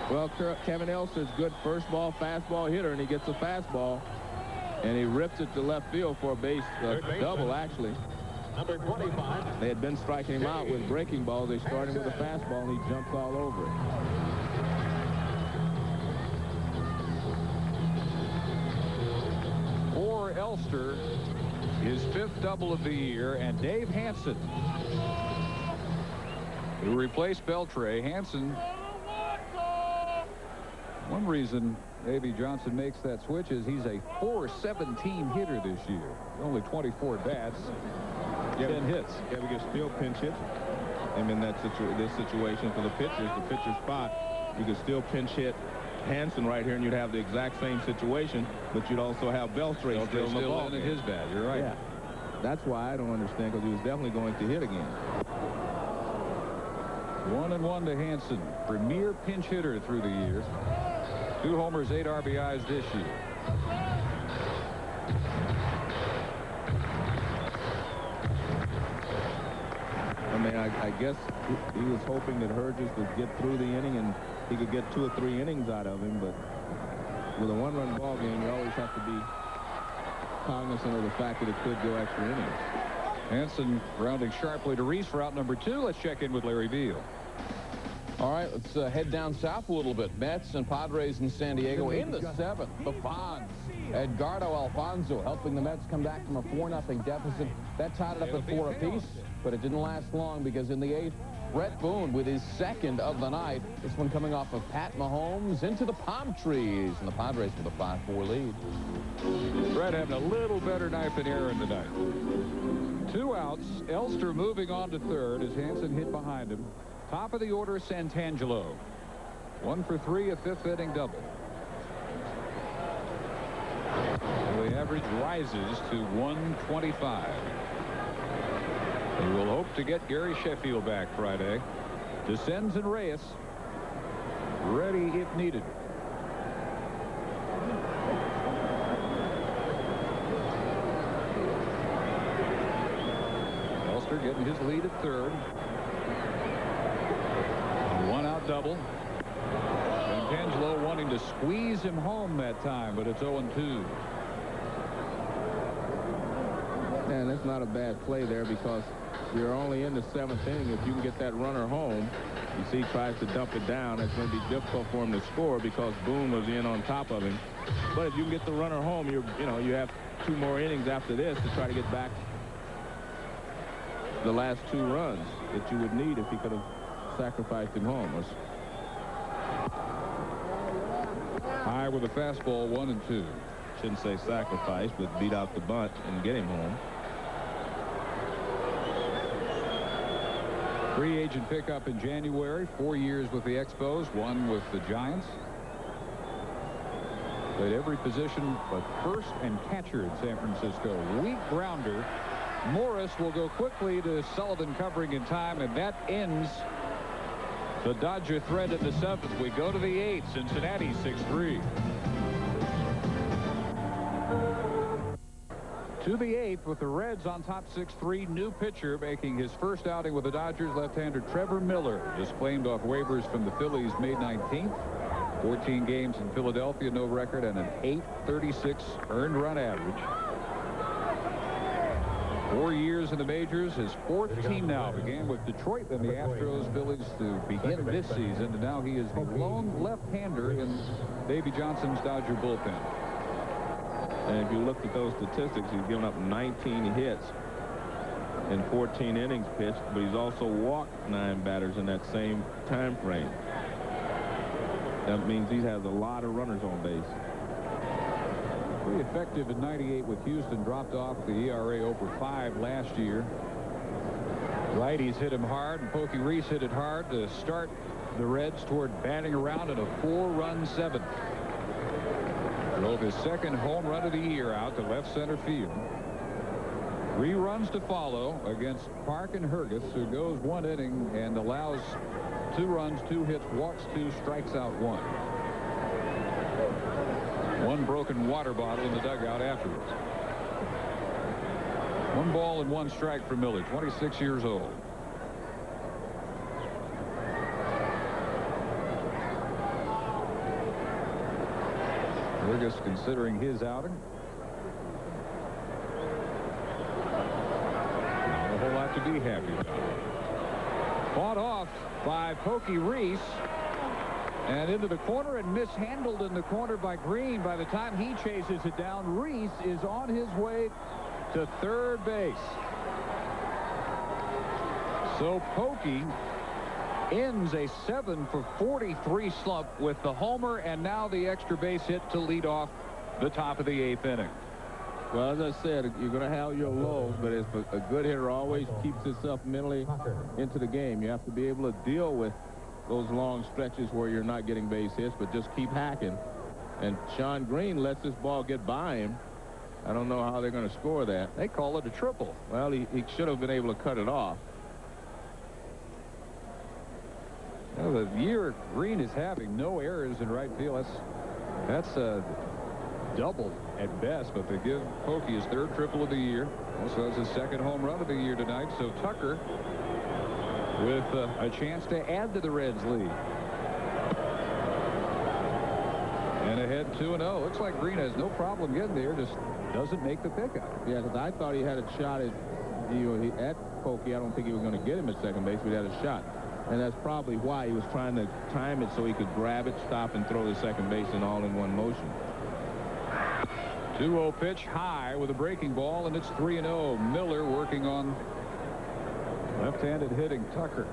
Well, Kevin Elster's good first ball fastball hitter, and he gets a fastball, and he rips it to left field for a base double, actually. Number 25. They had been striking him out with breaking balls. They started with a fastball, and he jumped all over it. For Elster, his 5th double of the year, and Dave Hansen, who replaced Beltre. Hansen, one reason maybe Johnson makes that switch is he's a .417 hitter this year. Only 24 bats, 10 hits. Yeah, we can still pinch hit him in that this situation for the pitcher's spot. You could still pinch hit Hansen right here, and you'd have the exact same situation, but you'd also have Beltre still in the ball in his bat. You're right. Yeah. That's why I don't understand, because he was definitely going to hit again. 1-1 to Hansen, premier pinch hitter through the years. 2 homers, 8 RBIs this year. I mean, I guess he was hoping that Hergus would get through the inning and he could get 2 or 3 innings out of him, but with a 1-run ball game, you always have to be cognizant of the fact that it could go extra innings. Hansen rounding sharply to Reese for out number 2. Let's check in with Larry Beal. All right, let's head down south a little bit. Mets and Padres in San Diego in the 7th. The Fonz. Edgardo Alfonso helping the Mets come back from a 4-0 deficit. That tied it up at 4 apiece, but it didn't last long, because in the 8th, Brett Boone with his 2nd of the night. This one coming off of Pat Mahomes into the palm trees, and the Padres with a 5-4 lead. Brett having a little better night than Aaron tonight. 2 outs. Elster moving on to 3rd as Hansen hit behind him. Top of the order, Santangelo. 1 for 3, a 5th inning double. The average rises to 125. We will hope to get Gary Sheffield back Friday. Descends and Reyes ready if needed. Elster getting his lead at third. One out double. Angelo wanting to squeeze him home that time, but it's 0-2. And that's not a bad play there because you're only in the 7th inning. If you can get that runner home, you see he tries to dump it down. It's going to be difficult for him to score because Boone was in on top of him. But if you can get the runner home, you have 2 more innings after this to try to get back the last 2 runs that you would need if he could have sacrificed him home. High with a fastball, 1-2. Shouldn't say sacrifice, but beat out the bunt and get him home. Free agent pickup in January. 4 years with the Expos, 1 with the Giants. Played every position but first and catcher in San Francisco. Weak grounder. Morris will go quickly to Sullivan covering in time, and that ends the Dodger threat in the 7th. We go to the 8th. Cincinnati 6-3. To the 8th with the Reds on top 6-3. New pitcher making his first outing with the Dodgers, left-hander Trevor Miller, just claimed off waivers from the Phillies May 19th. 14 games in Philadelphia, no record, and an .836 earned run average. 4 years in the majors, his 4th team now. Began with Detroit, then the Astros, Phillies to begin this season, and now he is the lone left-hander in Davey Johnson's Dodger bullpen. And if you look at those statistics, he's given up 19 hits in 14 innings pitched, but he's also walked 9 batters in that same time frame. That means he has a lot of runners on base. Pretty effective in 98 with Houston. Dropped off the ERA over 5 last year. Righties hit him hard, and Pokey Reese hit it hard to start the Reds toward batting around in a 4-run 7th. Drove his 2nd home run of the year out to left center field. 3 runs to follow against Park and Hergus, who goes 1 inning and allows 2 runs, 2 hits, walks 2, strikes out 1. 1 broken water bottle in the dugout afterwards. 1 ball and 1 strike for Miller, 26 years old. Hergus considering his outing. Not a whole lot to be happy about. Fought off by Pokey Reese and into the corner and mishandled in the corner by Green. By the time he chases it down, Reese is on his way to 3rd base. So Pokey ends a 7-for-43 slump with the homer and now the extra base hit to lead off the top of the 8th inning. Well, as I said, you're going to have your lows, but a good hitter always keeps himself mentally into the game. You have to be able to deal with those long stretches where you're not getting base hits, but just keep hacking. And Sean Green lets this ball get by him. I don't know how they're going to score that. They call it a triple. Well, he should have been able to cut it off. Well, the year Green is having, no errors in right field. That's a double at best, but they give Pokey his 3rd triple of the year. Also has his 2nd home run of the year tonight. So Tucker with a chance to add to the Reds' lead. And ahead 2-0. Looks like Green has no problem getting there, just doesn't make the pickup. Yeah, because I thought he had a shot at Pokey. I don't think he was going to get him at 2nd base, but he had a shot. And that's probably why he was trying to time it so he could grab it, stop, and throw the 2nd base in all in one motion. 2-0 pitch high with a breaking ball, and it's 3-0. Miller working on left-handed hitting Tucker.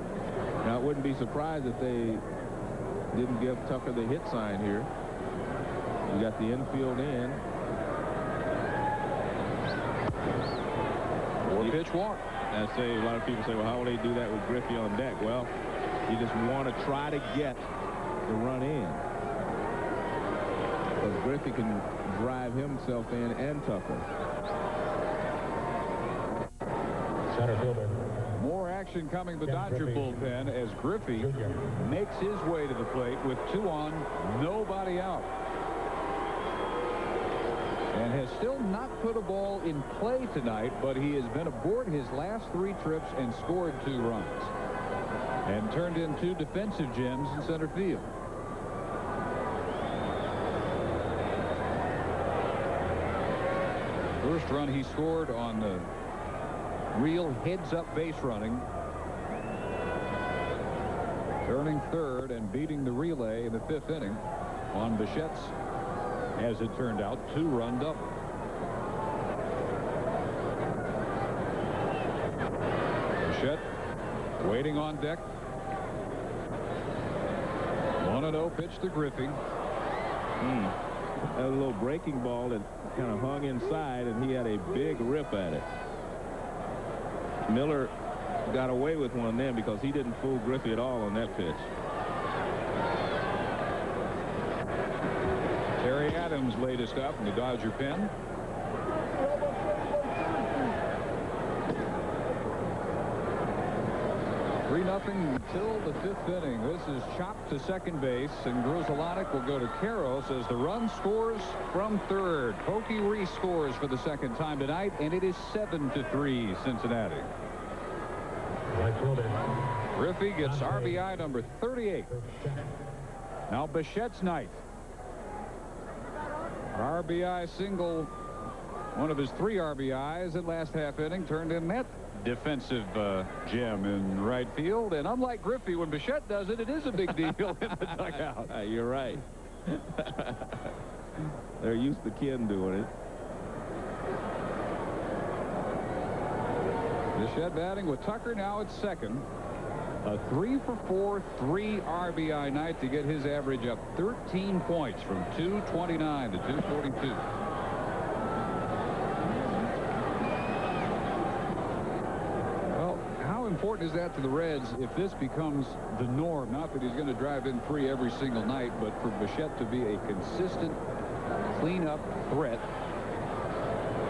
Now, I wouldn't be surprised if they didn't give Tucker the hit sign here. You got the infield in. 4-pitch walk. I say, a lot of people say, well, how will they do that with Griffey on deck? Well, you just want to try to get to run in. But Griffey can drive himself in and Tucker. Center fielder. More action coming to the Dodger bullpen as Griffey makes his way to the plate with 2 on, nobody out. And has still not put a ball in play tonight, but he has been aboard his last 3 trips and scored 2 runs. And turned in 2 defensive gems in center field. First run he scored on the real heads-up base running. Turning third and beating the relay in the 5th inning on Bichette's, as it turned out, 2-run double. Bichette waiting on deck. 1-0 pitch to Griffey. A little breaking ball that kind of hung inside, and he had a big rip at it. Miller got away with one then because he didn't fool Griffey at all on that pitch. Terry Adams latest up in the Dodger pen. Nothing until the 5th inning. This is chopped to second base, and Grzelcyk will go to Karros as the run scores from third. Pokey Reese scores for the 2nd time tonight, and it is 7-3 Cincinnati. Right fielder. Griffey gets RBI number 38. Now Bichette's night. RBI single, one of his 3 RBIs in last half inning, turned in that defensive gem in right field. And unlike Griffey, when Bichette does it, it is a big deal in the dugout. You're right. They're used to Ken doing it. Bichette batting with Tucker now at second. A 3-for-4, 3 RBI night to get his average up 13 points from 229 to 242. How important is that to the Reds if this becomes the norm? Not that he's going to drive in 3 every single night, but for Bichette to be a consistent cleanup threat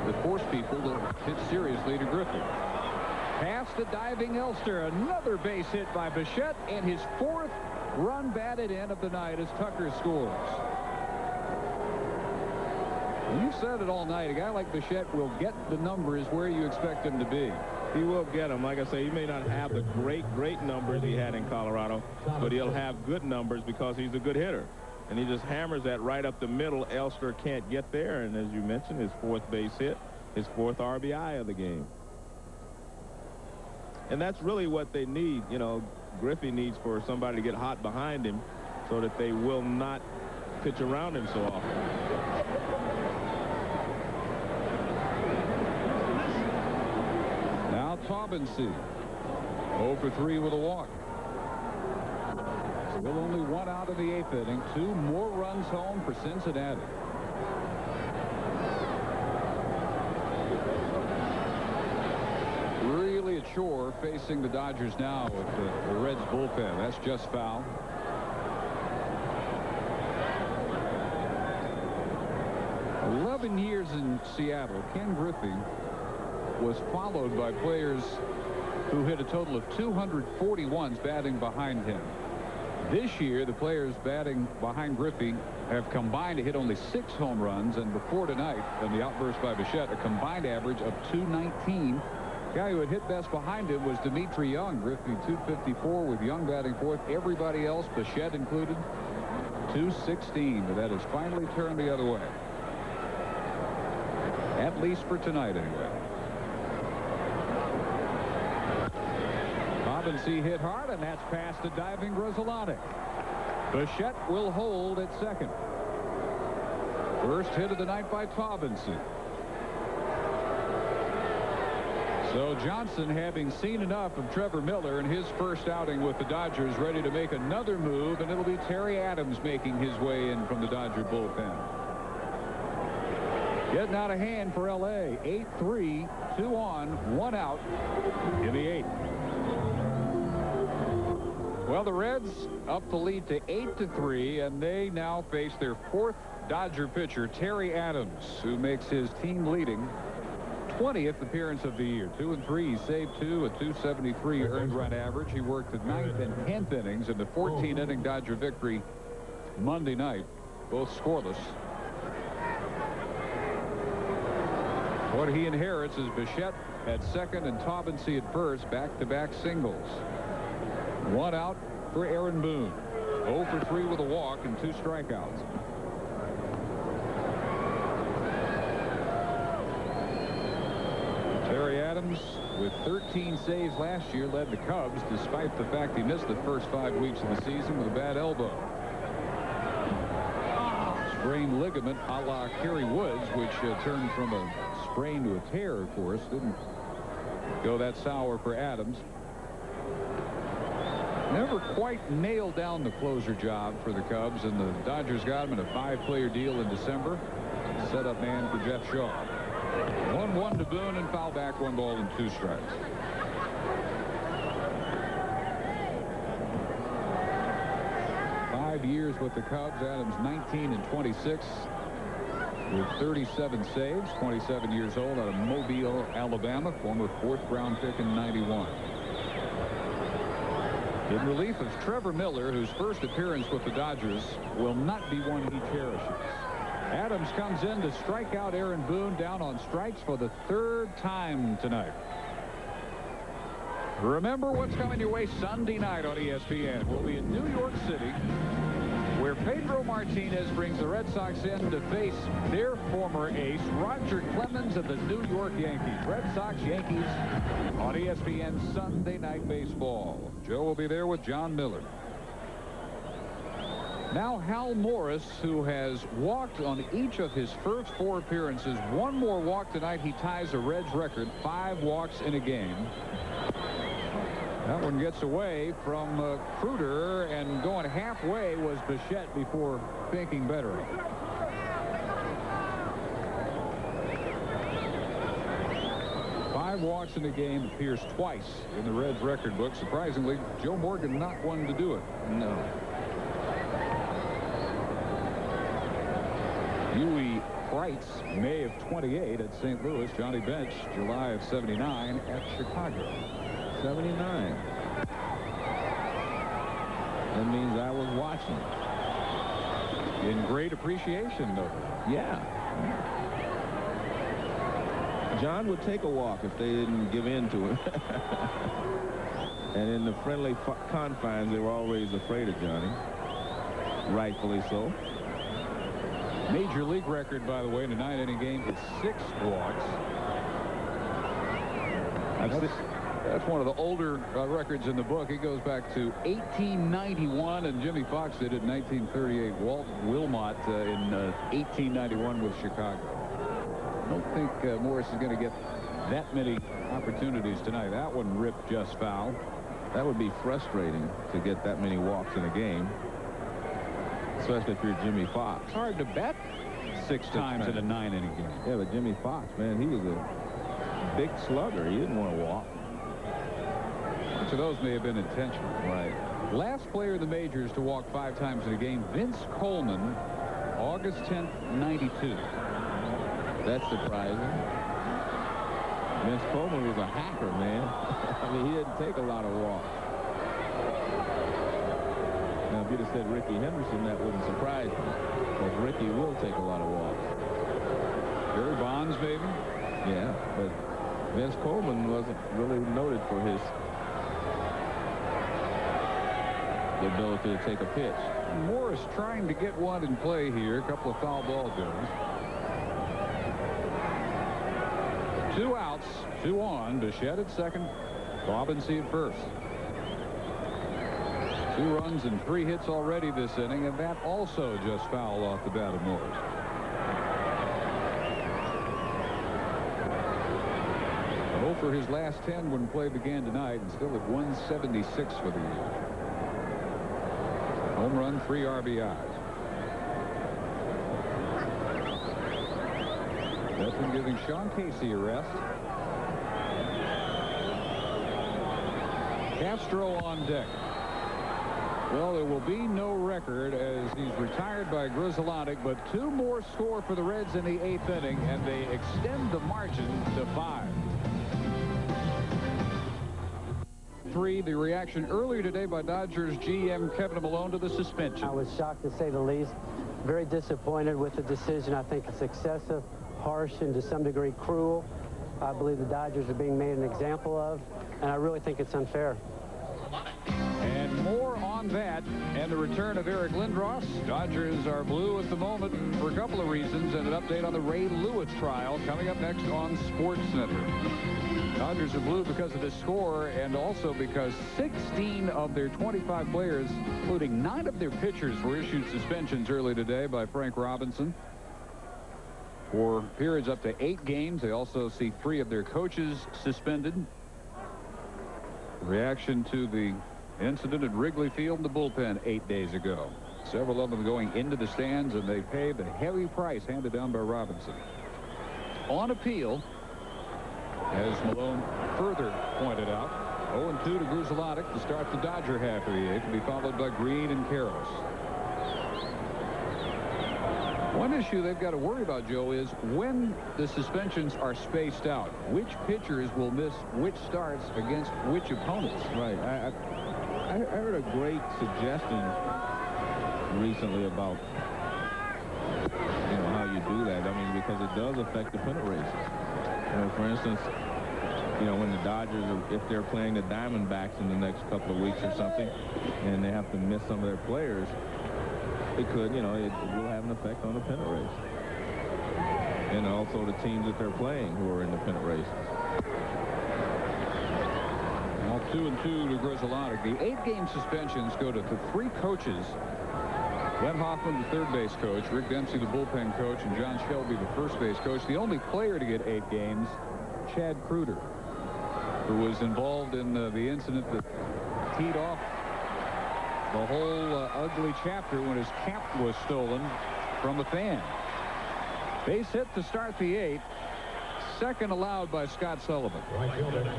to force people to hit seriously to Griffey. Past the diving Elster, another base hit by Bichette, and his 4th run batted in of the night as Tucker scores. You've said it all night. A guy like Bichette will get the numbers where you expect him to be. He will get them. Like I say, he may not have the great numbers he had in Colorado, but he'll have good numbers because he's a good hitter. And he just hammers that right up the middle. Elster can't get there. And as you mentioned, his 4th base hit, his 4th RBI of the game. And that's really what they need. You know, Griffey needs for somebody to get hot behind him so that they will not pitch around him so often. Taubensee 0 for 3 with a walk. Still only 1 out of the 8th inning. 2 more runs home for Cincinnati. Really a chore facing the Dodgers now with the Reds bullpen. That's just foul. "11 years in Seattle, Ken Griffey was followed by players who hit a total of 241s batting behind him. This year, the players batting behind Griffey have combined to hit only 6 home runs, and before tonight, and the outburst by Bichette, a combined average of 219. The guy who had hit best behind him was Dmitri Young. Griffey 254 with Young batting 4th. Everybody else, Bichette included, 216. But that has finally turned the other way. At least for tonight, anyway. Taubensee hit hard, and that's past the diving Grzelcyk. Bichette will hold at second. First hit of the night by Taubensee. So Johnson, having seen enough of Trevor Miller in his first outing with the Dodgers, ready to make another move, and it'll be Terry Adams making his way in from the Dodger bullpen. Getting out of hand for L.A. 8-3, 2 on, 1 out in the 8th. Well, the Reds up the lead to 8-3, and they now face their 4th Dodger pitcher, Terry Adams, who makes his team leading 20th appearance of the year. 2-3. He saved 2, a .273 earned run average. He worked the 9th and 10th innings in the 14-inning Dodger victory Monday night, both scoreless. What he inherits is Bichette at second and Taubensee at first, back-to-back singles. 1 out for Aaron Boone. 0 for 3 with a walk and 2 strikeouts. Terry Adams, with 13 saves last year, led the Cubs despite the fact he missed the first 5 weeks of the season with a bad elbow. Sprained ligament a la Kerry Woods, which turned from a sprain to a tear, of course. Didn't go that sour for Adams. Never quite nailed down the closer job for the Cubs, and the Dodgers got him in a 5-player deal in December. Setup man for Jeff Shaw. 1-1 to Boone, and foul back, 1 ball and 2 strikes. Years with the Cubs. Adams 19 and 26 with 37 saves. 27 years old, out of Mobile, Alabama. Former 4th round pick in '91. In relief of Trevor Miller, whose first appearance with the Dodgers will not be one he cherishes. Adams comes in to strike out Aaron Boone, down on strikes for the 3rd time tonight. Remember what's coming your way Sunday night on ESPN. We'll be in New York City, where Pedro Martinez brings the Red Sox in to face their former ace, Roger Clemens of the New York Yankees. Red Sox Yankees on ESPN Sunday Night Baseball. Joe will be there with John Miller. Now Hal Morris, who has walked on each of his first 4 appearances. 1 more walk tonight. He ties a Reds record, 5 walks in a game. That one gets away from Kruder, and going halfway was Bichette before thinking better of it. Five walks in a game appears twice in the Reds record book. Surprisingly, Joe Morgan not one to do it. No. Huey Kreitz, May of 28 at St. Louis. Johnny Bench, July of 79 at Chicago. 79. That means I was watching. In great appreciation, though. Yeah. John would take a walk if they didn't give in to him. And in the friendly confines, they were always afraid of Johnny. Rightfully so. Major league record, by the way, in a 9-inning game is 6 walks. That's one of the older records in the book. It goes back to 1891, and Jimmy Foxx did it in 1938. Walt Wilmot in 1891 with Chicago. I don't think Morris is going to get that many opportunities tonight. That one ripped just foul. That would be frustrating to get that many walks in a game, especially if you're Jimmy Foxx. It's hard to bet 6 times in a 9-inning game. Yeah, but Jimmy Foxx, man, he was a big slugger. He didn't want to walk. So those may have been intentional. Right. Last player of the majors to walk 5 times in a game, Vince Coleman, August 10th, 92. That's surprising. Vince Coleman was a hacker, man. I mean, he didn't take a lot of walks. Now, if you'd have said Ricky Henderson, that wouldn't surprise me. Because Ricky will take a lot of walks. Barry Bonds, maybe? Yeah, but Vince Coleman wasn't really noted for his ability to take a pitch. Morris trying to get one in play here. A couple of foul ball goes. 2 outs, 2 on. Bichette at second. Taubensee at first. 2 runs and 3 hits already this inning, and that also just fouled off the bat of Morris. Oh, for his last 10 when play began tonight, and still at 176 for the year. Home run, 3 RBIs. Veteran giving Sean Casey a rest. Castro on deck. Well, there will be no record as he's retired by Grzelcyk, but 2 more score for the Reds in the 8th inning, and they extend the margin to 5. 3, the reaction earlier today by Dodgers GM Kevin Malone to the suspension. I was shocked, to say the least. Very disappointed with the decision. I think it's excessive, harsh, and to some degree cruel. I believe the Dodgers are being made an example of, and I really think it's unfair. And more on that and the return of Eric Lindros. Dodgers are blue at the moment for a couple of reasons, and an update on the Ray Lewis trial coming up next on SportsCenter. Dodgers are blue because of this score, and also because 16 of their 25 players, including 9 of their pitchers, were issued suspensions early today by Frank Robinson for periods up to 8 games. They also see 3 of their coaches suspended. Reaction to the incident at Wrigley Field in the bullpen 8 days ago. Several of them going into the stands, and they paid the heavy price handed down by Robinson. On appeal, as Malone further pointed out, 0-2 to Grzelcyk to start the Dodger half of the 8th, to be followed by Green and Karros. One issue they've got to worry about, Joe, is when the suspensions are spaced out, which pitchers will miss which starts against which opponents. Right. I heard a great suggestion recently about, how you do that. I mean, because it does affect the pennant races. For instance, when the Dodgers, if they're playing the Diamondbacks in the next couple of weeks or something, and they have to miss some of their players, it could, it will have an effect on the pennant race. And also the teams that they're playing who are in the pennant races. Now 2-2 to Grzelcyk. The 8-game suspensions go to the 3 coaches. Glenn Hoffman, the third base coach, Rick Dempsey, the bullpen coach, and John Shelby, the first base coach. The only player to get 8 games, Chad Kruder, who was involved in the incident that teed off the whole ugly chapter when his cap was stolen from a fan. Base hit to start the 8th. Second allowed by Scott Sullivan. Right fielder,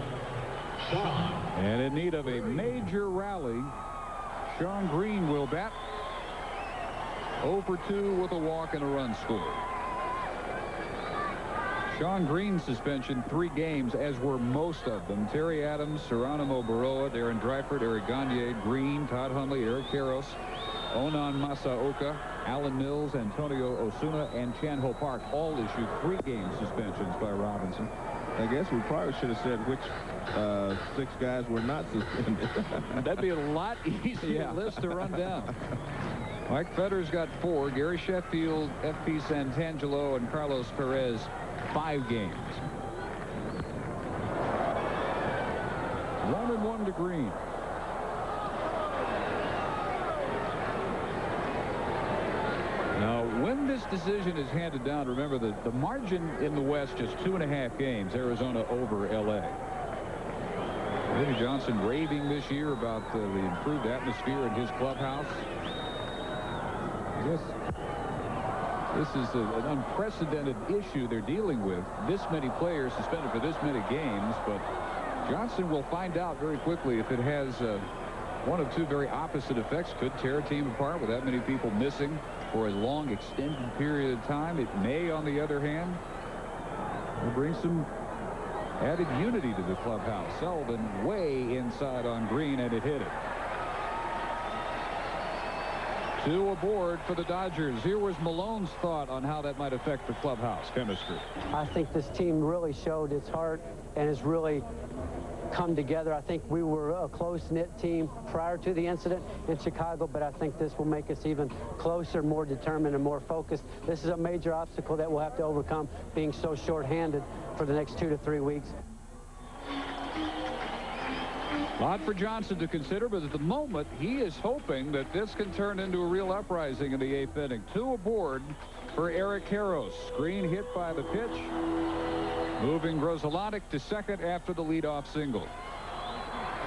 Sean. And in need of a major rally, Sean Green will bat. 0 for 2 with a walk and a run scored. Sean Green's suspension 3 games, as were most of them. Terry Adams, Geronimo Baroa, Darren Dreifert, Eric Gagne, Green, Todd Hundley, Eric Karros, Onan Masaoka, Alan Mills, Antonio Osuna, and Chan-Ho Park all issued 3-game suspensions by Robinson. I guess we probably should have said which 6 guys were not suspended. That'd be a lot easier list to run down. Mike Fetter's got 4. Gary Sheffield, F.P. Santangelo, and Carlos Perez 5 games. 1-1 to Green. Now, when this decision is handed down, remember the margin in the West, just 2.5 games. Arizona over L.A. Eddie Johnson raving this year about the improved atmosphere in his clubhouse. I guess this is an unprecedented issue they're dealing with. This many players suspended for this many games, but Johnson will find out very quickly if it has one of 2 very opposite effects. Could tear a team apart with that many people missing for a long extended period of time. It may, on the other hand, bring some added unity to the clubhouse. Sullivan way inside on Green, and it hit it. 2 aboard for the Dodgers. Here was Malone's thought on how that might affect the clubhouse chemistry. I think this team really showed its heart and has really come together. I think we were a close-knit team prior to the incident in Chicago, but I think this will make us even closer, more determined, and more focused. This is a major obstacle that we'll have to overcome, being so short-handed for the next 2 to 3 weeks. A lot for Johnson to consider, but at the moment, he is hoping that this can turn into a real uprising in the 8th inning. 2 aboard for Eric Karros. Green hit by the pitch, moving Grzelcyk to second after the leadoff single.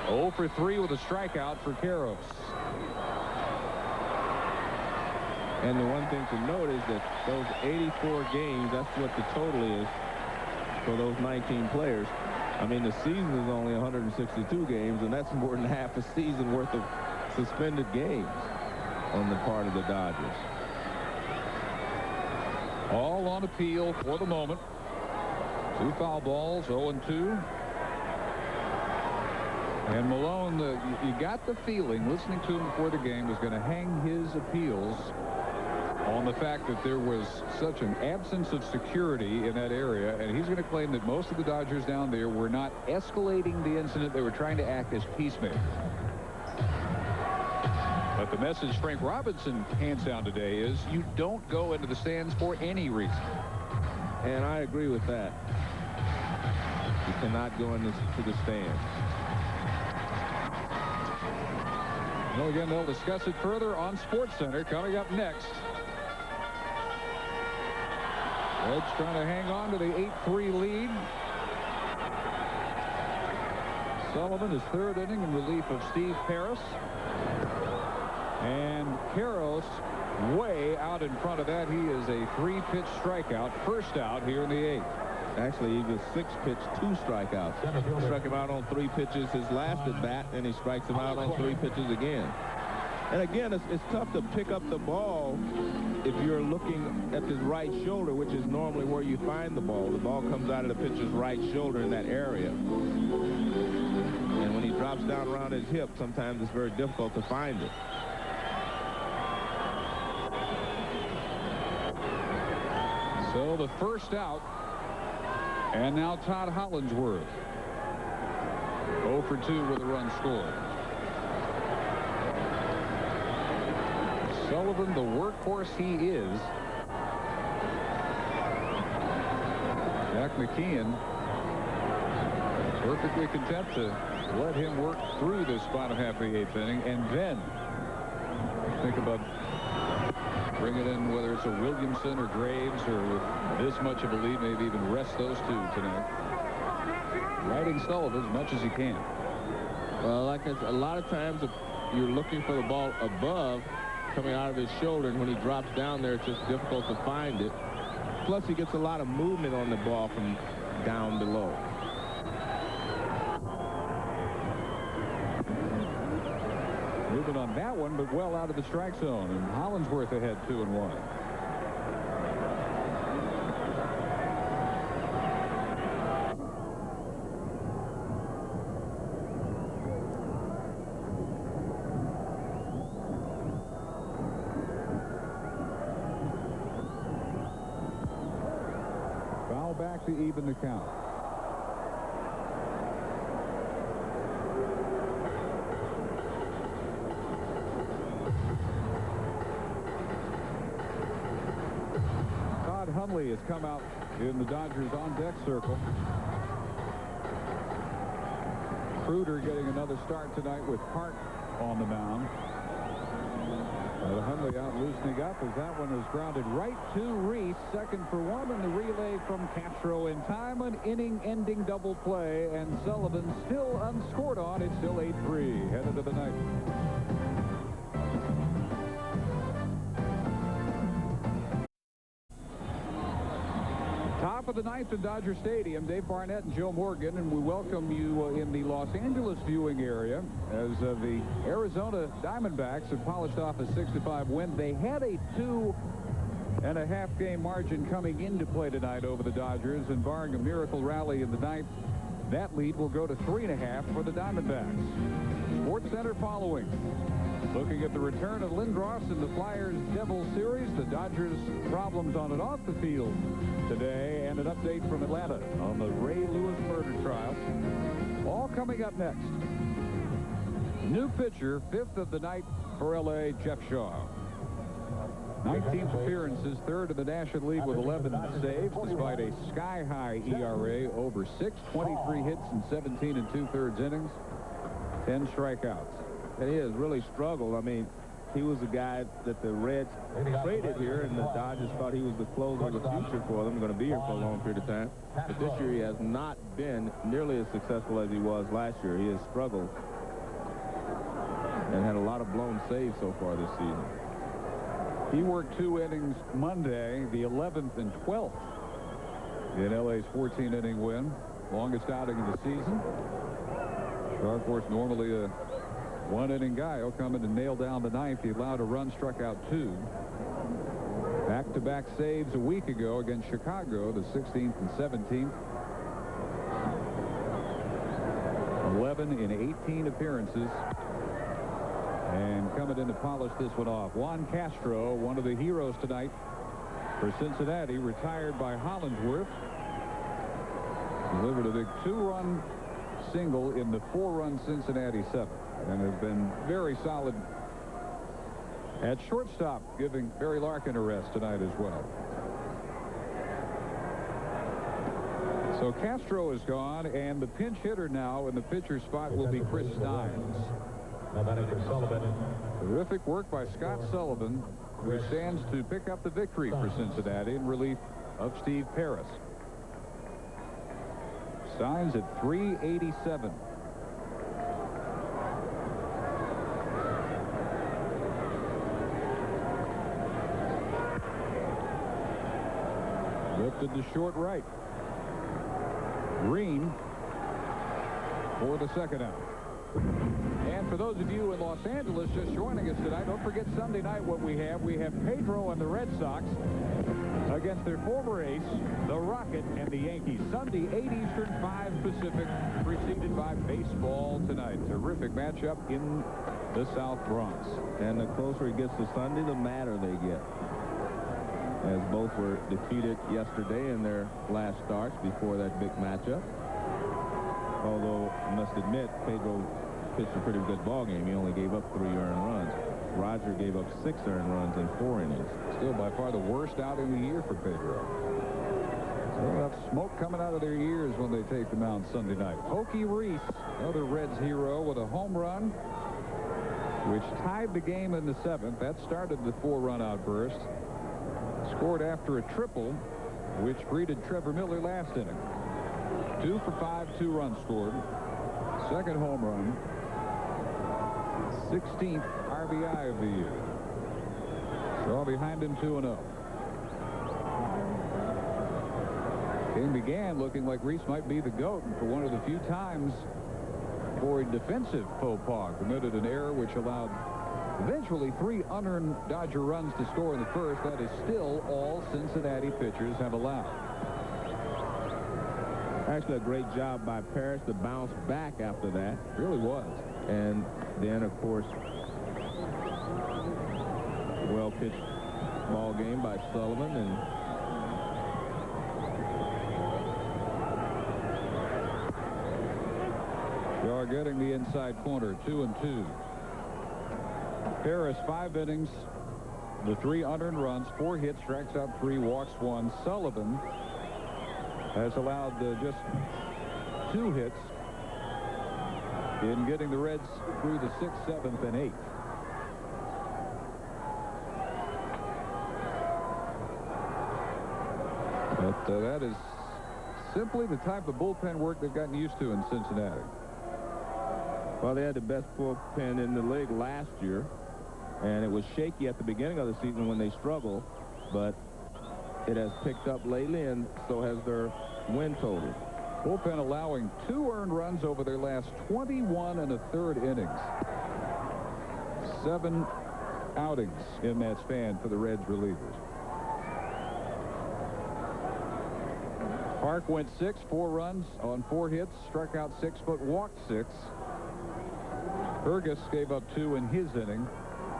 0 for 3 with a strikeout for Karros. And the one thing to note is that those 84 games, that's what the total is for those 19 players. I mean, the season is only 162 games, and that's more than half a season worth of suspended games on the part of the Dodgers. All on appeal for the moment. 2 foul balls, 0-2. And Malone, you got the feeling, listening to him before the game, was going to hang his appeals on the fact that there was such an absence of security in that area, and he's going to claim that most of the Dodgers down there were not escalating the incident. They were trying to act as peacemakers. But the message Frank Robinson hands down today is you don't go into the stands for any reason. And I agree with that. You cannot go into the stands. Well, again, they'll discuss it further on SportsCenter coming up next. Reds trying to hang on to the 8-3 lead. Sullivan is third inning in relief of Steve Paris. And Karros way out in front of that. He is a 3-pitch strikeout. First out here in the 8th. Actually, he was 6-pitch, 2 strikeouts. Struck him out on 3 pitches his last at bat, and he strikes him out on 3 pitches again. And again, it's tough to pick up the ball if you're looking at his right shoulder, which is normally where you find the ball. The ball comes out of the pitcher's right shoulder in that area. And when he drops down around his hip, sometimes it's very difficult to find it. So the first out. And now Todd Hollingsworth. 0 for 2 with a run scored. Sullivan, the workhorse he is. Jack McKeon perfectly content to let him work through this bottom half of the 8th inning, and then think about bringing in whether it's a Williamson or Graves, or with this much of a lead, maybe even rest those 2 tonight. Riding Sullivan as much as you can. Well, like I said, a lot of times you're looking for the ball above, coming out of his shoulder, and when he drops down there, it's just difficult to find it. Plus, he gets a lot of movement on the ball from down below. Moving on that one, but well out of the strike zone, and Hollingsworth ahead 2-1. Foul back to even the count. Hundley has come out in the Dodgers on-deck circle. Kruder getting another start tonight with Hart on the mound. Hundley out loosening up as that one is grounded right to Reese. 2nd for 1, and the relay from Castro in time. An inning-ending double play, and Sullivan still unscored on. It's still 8-3 headed to the 9th. Top of the 9th at Dodger Stadium. Dave Barnett and Joe Morgan, and we welcome you in the Los Angeles viewing area as the Arizona Diamondbacks have polished off a 6-5 win. They had a 2.5 game margin coming into play tonight over the Dodgers, and barring a miracle rally in the 9th, that lead will go to 3.5 for the Diamondbacks. SportsCenter following. Looking at the return of Lindros in the Flyers-Devils series, the Dodgers' problems on and off the field today, and an update from Atlanta on the Ray Lewis murder trial. All coming up next. New pitcher, 5th of the night for L.A., Jeff Shaw. 19th appearances, 3rd in the National League with 11 saves, despite a sky-high ERA over 6, 23 hits in 17 2/3 innings, 10 strikeouts. And he has really struggled. I mean, he was a guy that the Reds traded here, and the Dodgers thought he was the closer of the future for them, going to be here for a long period of time. But this year he has not been nearly as successful as he was last year. He has struggled and had a lot of blown saves so far this season. He worked 2 innings Monday, the 11th and 12th in L.A.'s 14-inning win. Longest outing of the season. Shaw, of course, normally a One-inning guy will come in and nail down the ninth. He allowed a run, struck out 2. Back-to-back saves a week ago against Chicago, the 16th and 17th. 11 in 18 appearances. And coming in to polish this one off. Juan Castro, one of the heroes tonight for Cincinnati, retired by Hollingsworth. Delivered a big 2-run single in the 4-run Cincinnati 7th. And has been very solid at shortstop, giving Barry Larkin a rest tonight as well. So Castro is gone, and the pinch hitter now in the pitcher spot will be Chris Steins. Now batting for Sullivan. Terrific work by Scott Sullivan, who stands to pick up the victory for Cincinnati in relief of Steve Paris. Steins at .387. Lifted to short right. Green for the second out. And for those of you in Los Angeles just joining us tonight, don't forget Sunday night what we have. We have Pedro and the Red Sox against their former ace, the Rocket and the Yankees. Sunday, 8 Eastern, 5 Pacific, preceded by baseball tonight. Terrific matchup in the South Bronx. And the closer it gets to Sunday, the madder they get, as both were defeated yesterday in their last starts before that big matchup. Although, I must admit, Pedro pitched a pretty good ball game. He only gave up 3 earned runs. Roger gave up 6 earned runs in 4 innings. Still by far the worst outing of the year for Pedro. They'll have smoke coming out of their ears when they take the mound Sunday night. Pokey Reese, another Reds hero, with a home run, which tied the game in the 7th. That started the 4-run outburst. Scored after a triple, which greeted Trevor Miller last inning. 2 for 5, 2 runs scored. Second home run. 16th RBI of the year. Shaw behind him 2-0. Game began looking like Reese might be the GOAT, and for one of the few times for a defensive faux pas, committed an error which allowed eventually 3 unearned Dodger runs to score in the first. That is still all Cincinnati pitchers have allowed. Actually, a great job by Paris to bounce back after that. Really was. And then, of course, well-pitched ball game by Sullivan. And they are getting the inside corner, 2-2. Paris, 5 innings, the 3 unearned runs, 4 hits, strikes out 3, walks 1. Sullivan has allowed just 2 hits in getting the Reds through the 6th, 7th, and 8th. But that is simply the type of bullpen work they've gotten used to in Cincinnati. Well, they had the best bullpen in the league last year, and it was shaky at the beginning of the season when they struggled, but it has picked up lately, and so has their win total. Bullpen allowing 2 earned runs over their last 21 1/3 innings. 7 outings in that span for the Reds relievers. Park went 6, 4 runs on 4 hits, struck out 6, but walked 6. Fergus gave up 2 in his inning.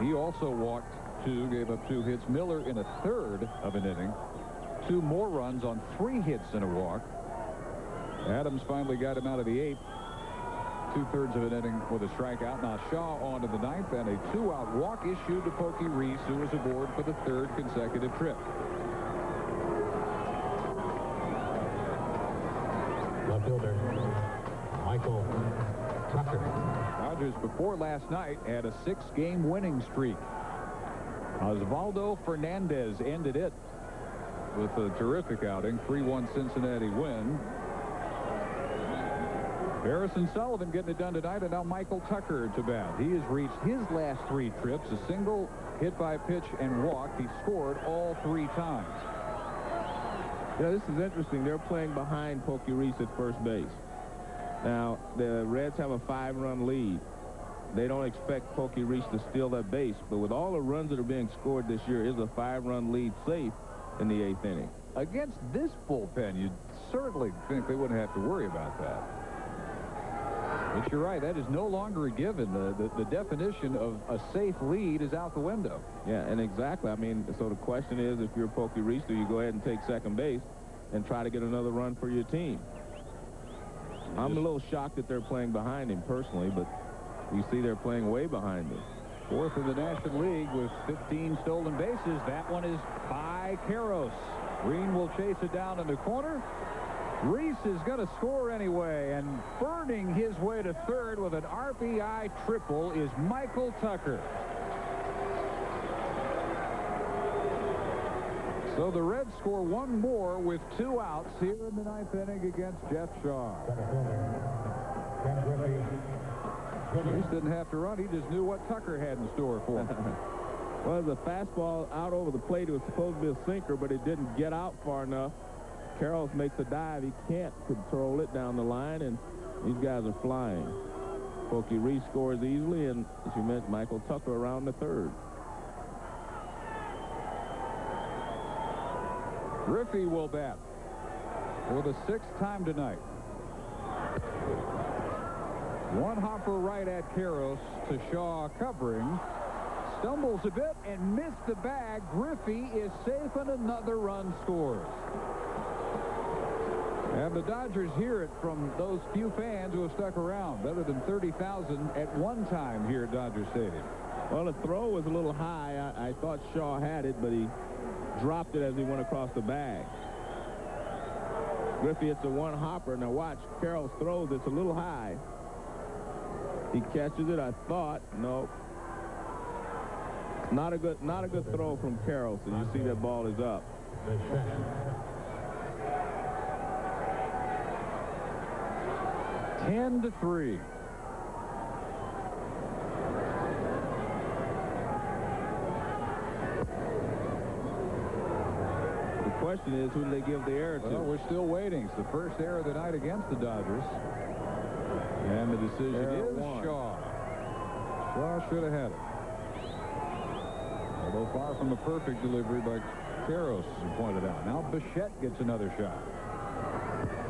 He also walked 2, gave up 2 hits. Miller in 1/3 of an inning. 2 more runs on 3 hits and a walk. Adams finally got him out of the 8th. 2/3 of an inning with a strikeout. Now Shaw on to the 9th, and a 2-out walk issued to Pokey Reese, who was aboard for the 3rd consecutive trip. Left fielder, Michael Tucker. Dodgers before last night had a 6-game winning streak. Osvaldo Fernandez ended it with a terrific outing, 3-1 Cincinnati win. Harrison Sullivan getting it done tonight, and now Michael Tucker to bat. He has reached his last 3 trips, a single, hit by pitch, and walk. He scored all 3 times. Yeah, this is interesting. They're playing behind Pokey Reese at first base. Now, the Reds have a 5-run lead. they don't expect Pokey Reese to steal that base. But with all the runs that are being scored this year, is a 5-run lead safe in the 8th inning. Against this bullpen, you'd certainly think they wouldn't have to worry about that. But you're right, that is no longer a given. The definition of a safe lead is out the window. Yeah, and exactly. I mean, so the question is, if you're Pokey Reese, do you go ahead and take second base and try to get another run for your team? I'm a little shocked that they're playing behind him personally, but you see they're playing way behind him. 4th in the National League with 15 stolen bases. That one is by Karros. Green will chase it down in the corner. Reese is going to score anyway, and burning his way to third with an RBI triple is Michael Tucker. So the Reds score one more with 2 outs here in the 9th inning against Jeff Shaw. Reese didn't have to run. He just knew what Tucker had in store for him. Well, the fastball out over the plate. It was supposed to be a sinker, but it didn't get out far enough. Karros makes a dive. He can't control it down the line, and these guys are flying. Pokey Reese scores easily, and as you mentioned, Michael Tucker around the 3rd. Griffey will bat for the 6th time tonight. One hopper right at Karros to Shaw covering. Stumbles a bit and missed the bag. Griffey is safe and another run scores. And the Dodgers hear it from those few fans who have stuck around. Better than 30,000 at one time here at Dodger Stadium. Well, the throw was a little high. I thought Shaw had it, but he dropped it as he went across the bag. Griffey hits a one hopper. Now watch, Karros throws. It's a little high. He catches it, I thought. No. Not a good throw from Karros, and you see that ball is up. 10-3. The question is, who do they give the error to? Well, we're still waiting. It's the first error of the night against the Dodgers. And the decision is Shaw. Shaw should have had it. Although far from a perfect delivery by Karros, as you pointed out. Now Bichette gets another shot.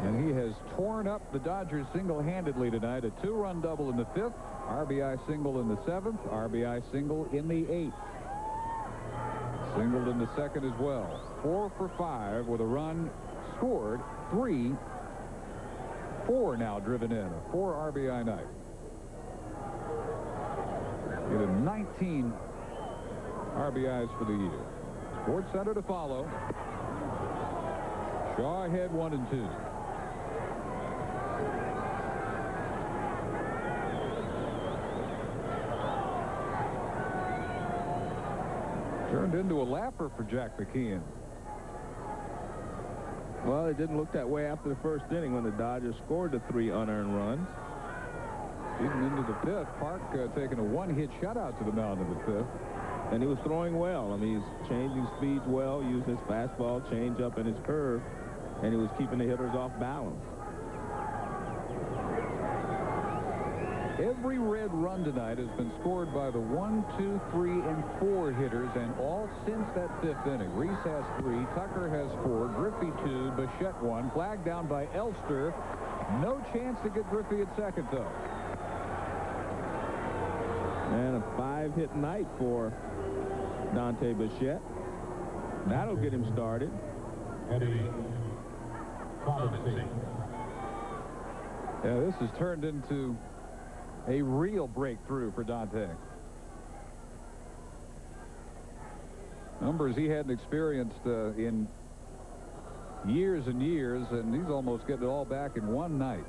And he has torn up the Dodgers single-handedly tonight. A 2-run double in the 5th, RBI single in the 7th, RBI single in the 8th. Singled in the 2nd as well. 4 for 5 with a run scored. 4 now driven in. A 4 RBI night. He had 19 RBIs for the year. Sports Center to follow. Shaw ahead 1-2. Turned into a lapper for Jack McKeon. Well, it didn't look that way after the 1st inning when the Dodgers scored the 3 unearned runs. Even into the 5th, Park taking a one-hit shutout to the mound in the 5th. And he was throwing well. I mean, he's changing speeds well, using his fastball, changeup, and his curve, and he was keeping the hitters off balance. Every Red run tonight has been scored by the 1, 2, 3, and 4 hitters, and all since that 5th inning. Reese has 3, Tucker has 4, Griffey 2, Bichette 1, flagged down by Elster. No chance to get Griffey at second, though. And a 5-hit night for Dante Bichette. That'll get him started. Yeah, this has turned into a real breakthrough for Dante. Numbers he hadn't experienced in years and years, and he's almost getting it all back in one night.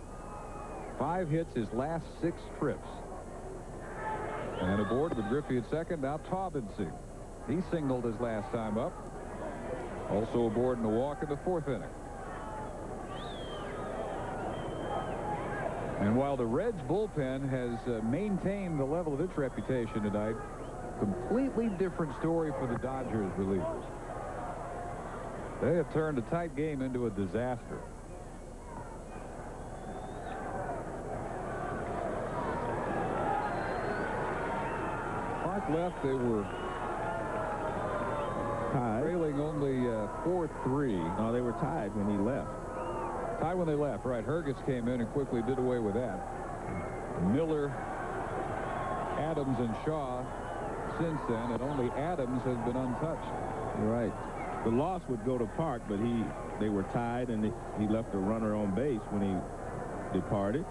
5 hits his last 6 trips. And aboard with Griffey at second, now Taubensee. He singled his last time up. Also aboard in a walk in the 4th inning. And while the Reds bullpen has maintained the level of its reputation tonight, completely different story for the Dodgers relievers. They have turned a tight game into a disaster. left. They were tied. trailing only 4-3. No, they were tied when he left. Tied when they left, right. Hergus came in and quickly did away with that. Miller, Adams, and Shaw since then, and only Adams has been untouched. Right. The loss would go to Park, but they were tied, and he left a runner on base when he departed.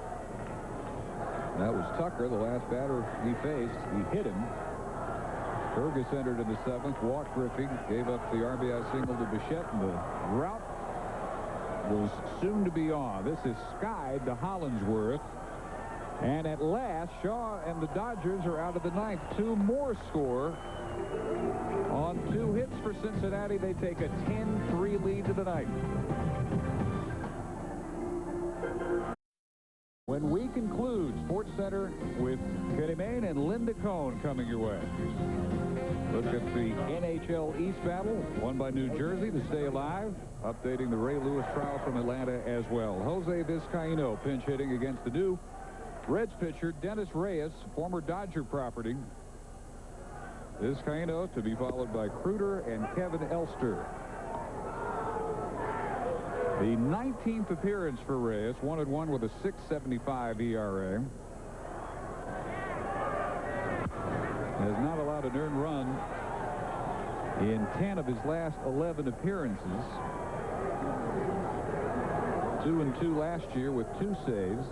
That was Tucker, the last batter he faced. He hit him. Hergus entered in the 7th, walked Griffey, gave up the RBI single to Bichette, and the route was soon to be on. This is skied to Hollingsworth. And at last, Shaw and the Dodgers are out of the 9th. 2 more score. On 2 hits for Cincinnati, they take a 10-3 lead to the 9th. When we conclude, Sports Center with Kenny Mayne and Linda Cohn coming your way. Look at the NHL East battle, won by New Jersey to stay alive. Updating the Ray Lewis trial from Atlanta as well. Jose Vizcaino pinch hitting against the new Reds pitcher Dennis Reyes, former Dodger property. Vizcaino to be followed by Kruder and Kevin Elster. The 19th appearance for Reyes, 1-1 with a 6.75 ERA. Has not allowed an earned run in 10 of his last 11 appearances. 2-2 last year with 2 saves.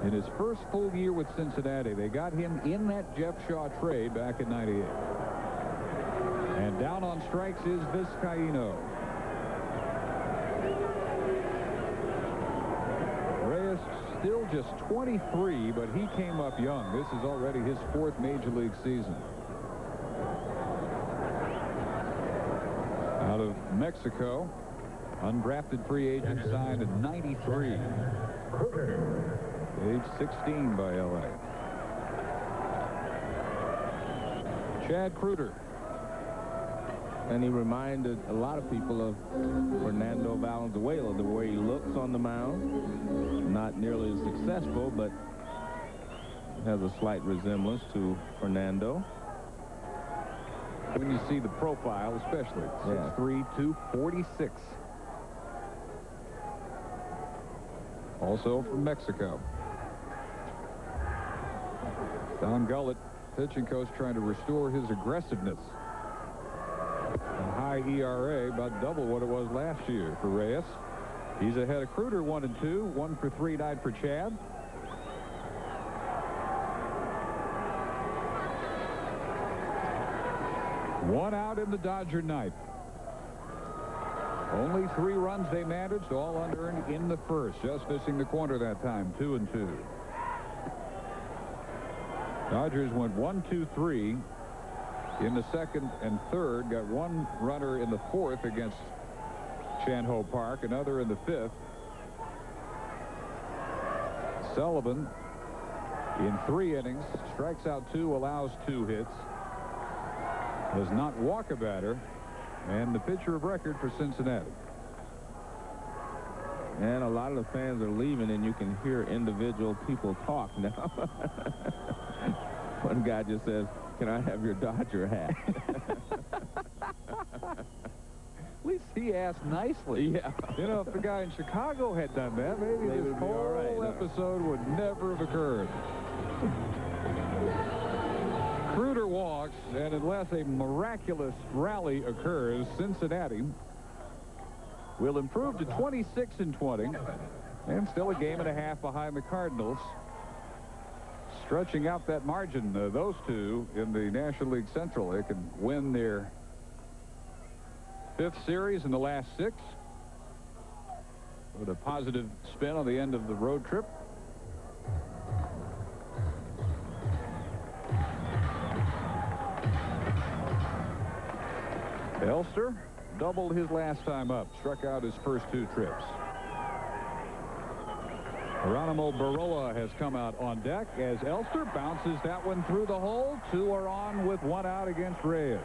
In his first full year with Cincinnati, they got him in that Jeff Shaw trade back in '98. And down on strikes is Vizcaino. Reyes still just 23, but he came up young. This is already his 4th major league season. Out of Mexico, undrafted free agent signed in '93. Age 16 by L.A. Chad Kruder. And he reminded a lot of people of Fernando Valenzuela, the way he looks on the mound. Not nearly as successful, but has a slight resemblance to Fernando. When you see the profile, especially. 6'3", 246. Also from Mexico. Don Gullett, pitching coach, trying to restore his aggressiveness. A high ERA, about double what it was last year for Reyes. He's ahead of Kruder 1-2, 1 for 3 died for Chad. One out in the Dodger 9th. Only 3 runs they managed, all unearned in the 1st. Just missing the corner that time, 2-2. Dodgers went 1-2-3 in the 2nd and 3rd. Got 1 runner in the 4th against Chan-Ho Park, another in the 5th. Sullivan in 3 innings, strikes out 2, allows 2 hits. Does not walk a batter, and the pitcher of record for Cincinnati. And a lot of the fans are leaving, and you can hear individual people talk now. One guy just says, "Can I have your Dodger hat?" At least he asked nicely. Yeah. You know, if the guy in Chicago had done that, maybe this whole episode would never have occurred. Kruder walks, and unless a miraculous rally occurs, Cincinnati will improve to 26-20, and still a game and a half behind the Cardinals. Stretching out that margin, those two in the National League Central. They can win their 5th series in the last 6 with a positive spin on the end of the road trip. Elster doubled his last time up, struck out his first 2 trips. Geronimo Barola has come out on deck as Elster bounces that one through the hole. 2 are on with 1 out against Reyes.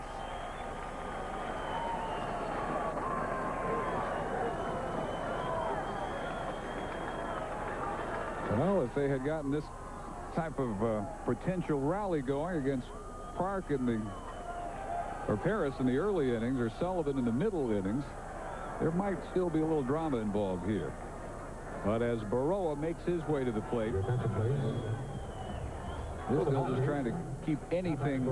Well, if they had gotten this type of potential rally going against Park or Paris in the early innings, or Sullivan in the middle innings, there might still be a little drama involved here. But as Baroa makes his way to the plate, Bill just trying to keep anything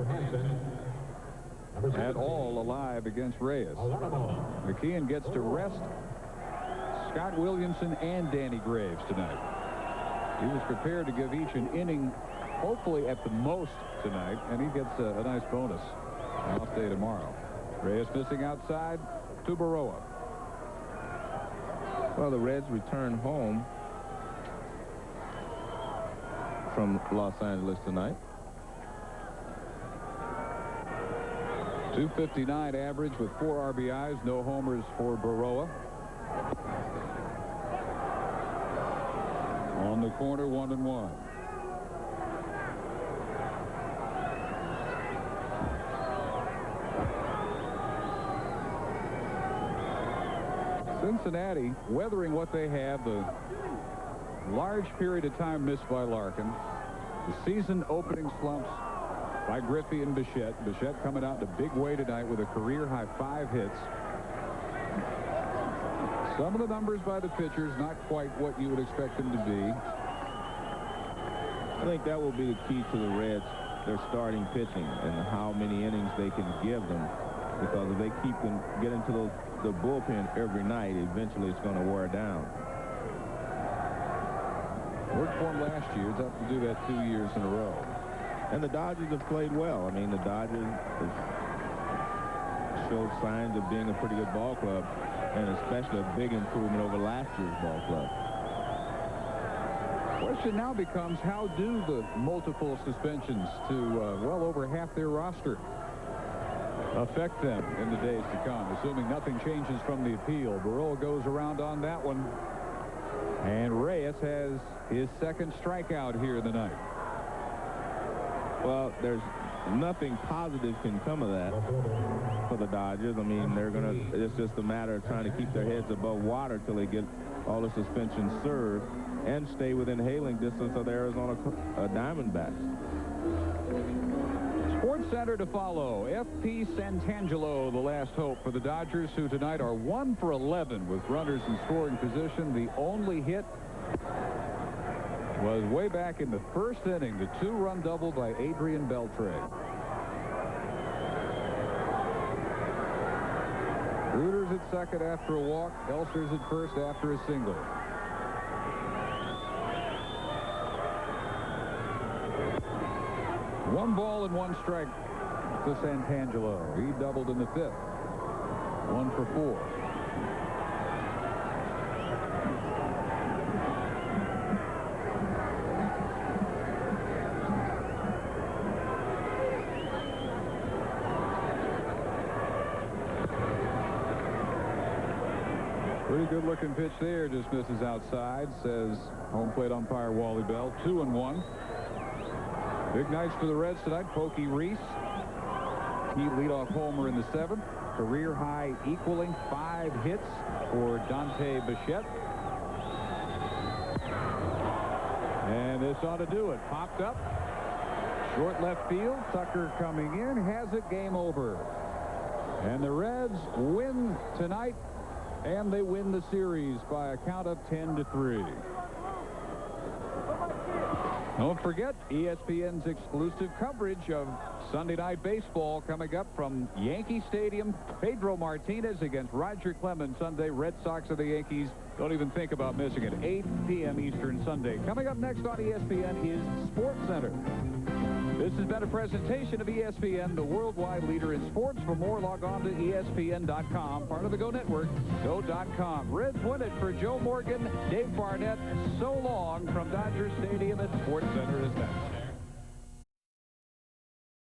at all alive against Reyes. McKeon gets to rest Scott Williamson and Danny Graves tonight. He was prepared to give each an inning, hopefully at the most tonight, and he gets a nice bonus. An off day tomorrow. Reyes missing outside to Baroa. Well, the Reds return home from Los Angeles tonight. .259 average with 4 RBIs, no homers for Baroa. On the corner, 1-1. Cincinnati weathering what they have, the large period of time missed by Larkin, the season opening slumps by Griffey and Bichette. Bichette coming out in a big way tonight with a career-high 5 hits. Some of the numbers by the pitchers not quite what you would expect them to be. I think that will be the key to the Reds, their starting pitching and how many innings they can give them. Because if they get into the bullpen every night, eventually it's going to wear down. Worked for him last year. It's up to do that 2 years in a row. And the Dodgers have played well. I mean, the Dodgers have showed signs of being a pretty good ball club, and especially a big improvement over last year's ball club. Question now becomes, how do the multiple suspensions to well over half their roster affect them in the days to come, assuming nothing changes from the appeal? Baroa goes around on that one, and Reyes has his second strikeout here in the night. Well, there's nothing positive can come of that for the Dodgers. I mean, it's just a matter of trying to keep their heads above water till they get all the suspensions served and stay within hailing distance of the Arizona Diamondbacks. Sports Center to follow. F.P. Santangelo, the last hope for the Dodgers, who tonight are 1 for 11 with runners in scoring position. The only hit was way back in the first inning, the 2-run double by Adrian Beltre. Reuter's at second after a walk. Elster's at first after a single. One ball and 1 strike to Santangelo. He doubled in the 5th. 1 for 4. Pretty good looking pitch there. Just misses outside, says home plate umpire Wally Bell. 2-1. Big nights for the Reds tonight. Pokey Reese, he leadoff homer in the 7th. Career high equaling 5 hits for Dante Bichette. And this ought to do it. Popped up. Short left field. Tucker coming in. Has it. Game over. And the Reds win tonight. And they win the series by a count of 10-3. Don't forget ESPN's exclusive coverage of Sunday Night Baseball coming up from Yankee Stadium. Pedro Martinez against Roger Clemens Sunday. Red Sox of the Yankees. Don't even think about missing it. 8 p.m. Eastern Sunday. Coming up next on ESPN is Sports Center. This has been a presentation of ESPN, the worldwide leader in sports. For more, log on to ESPN.com, part of the Go Network, Go.com. Reds win it for Joe Morgan, Dave Barnett. So long from Dodger Stadium at Sports Center is next.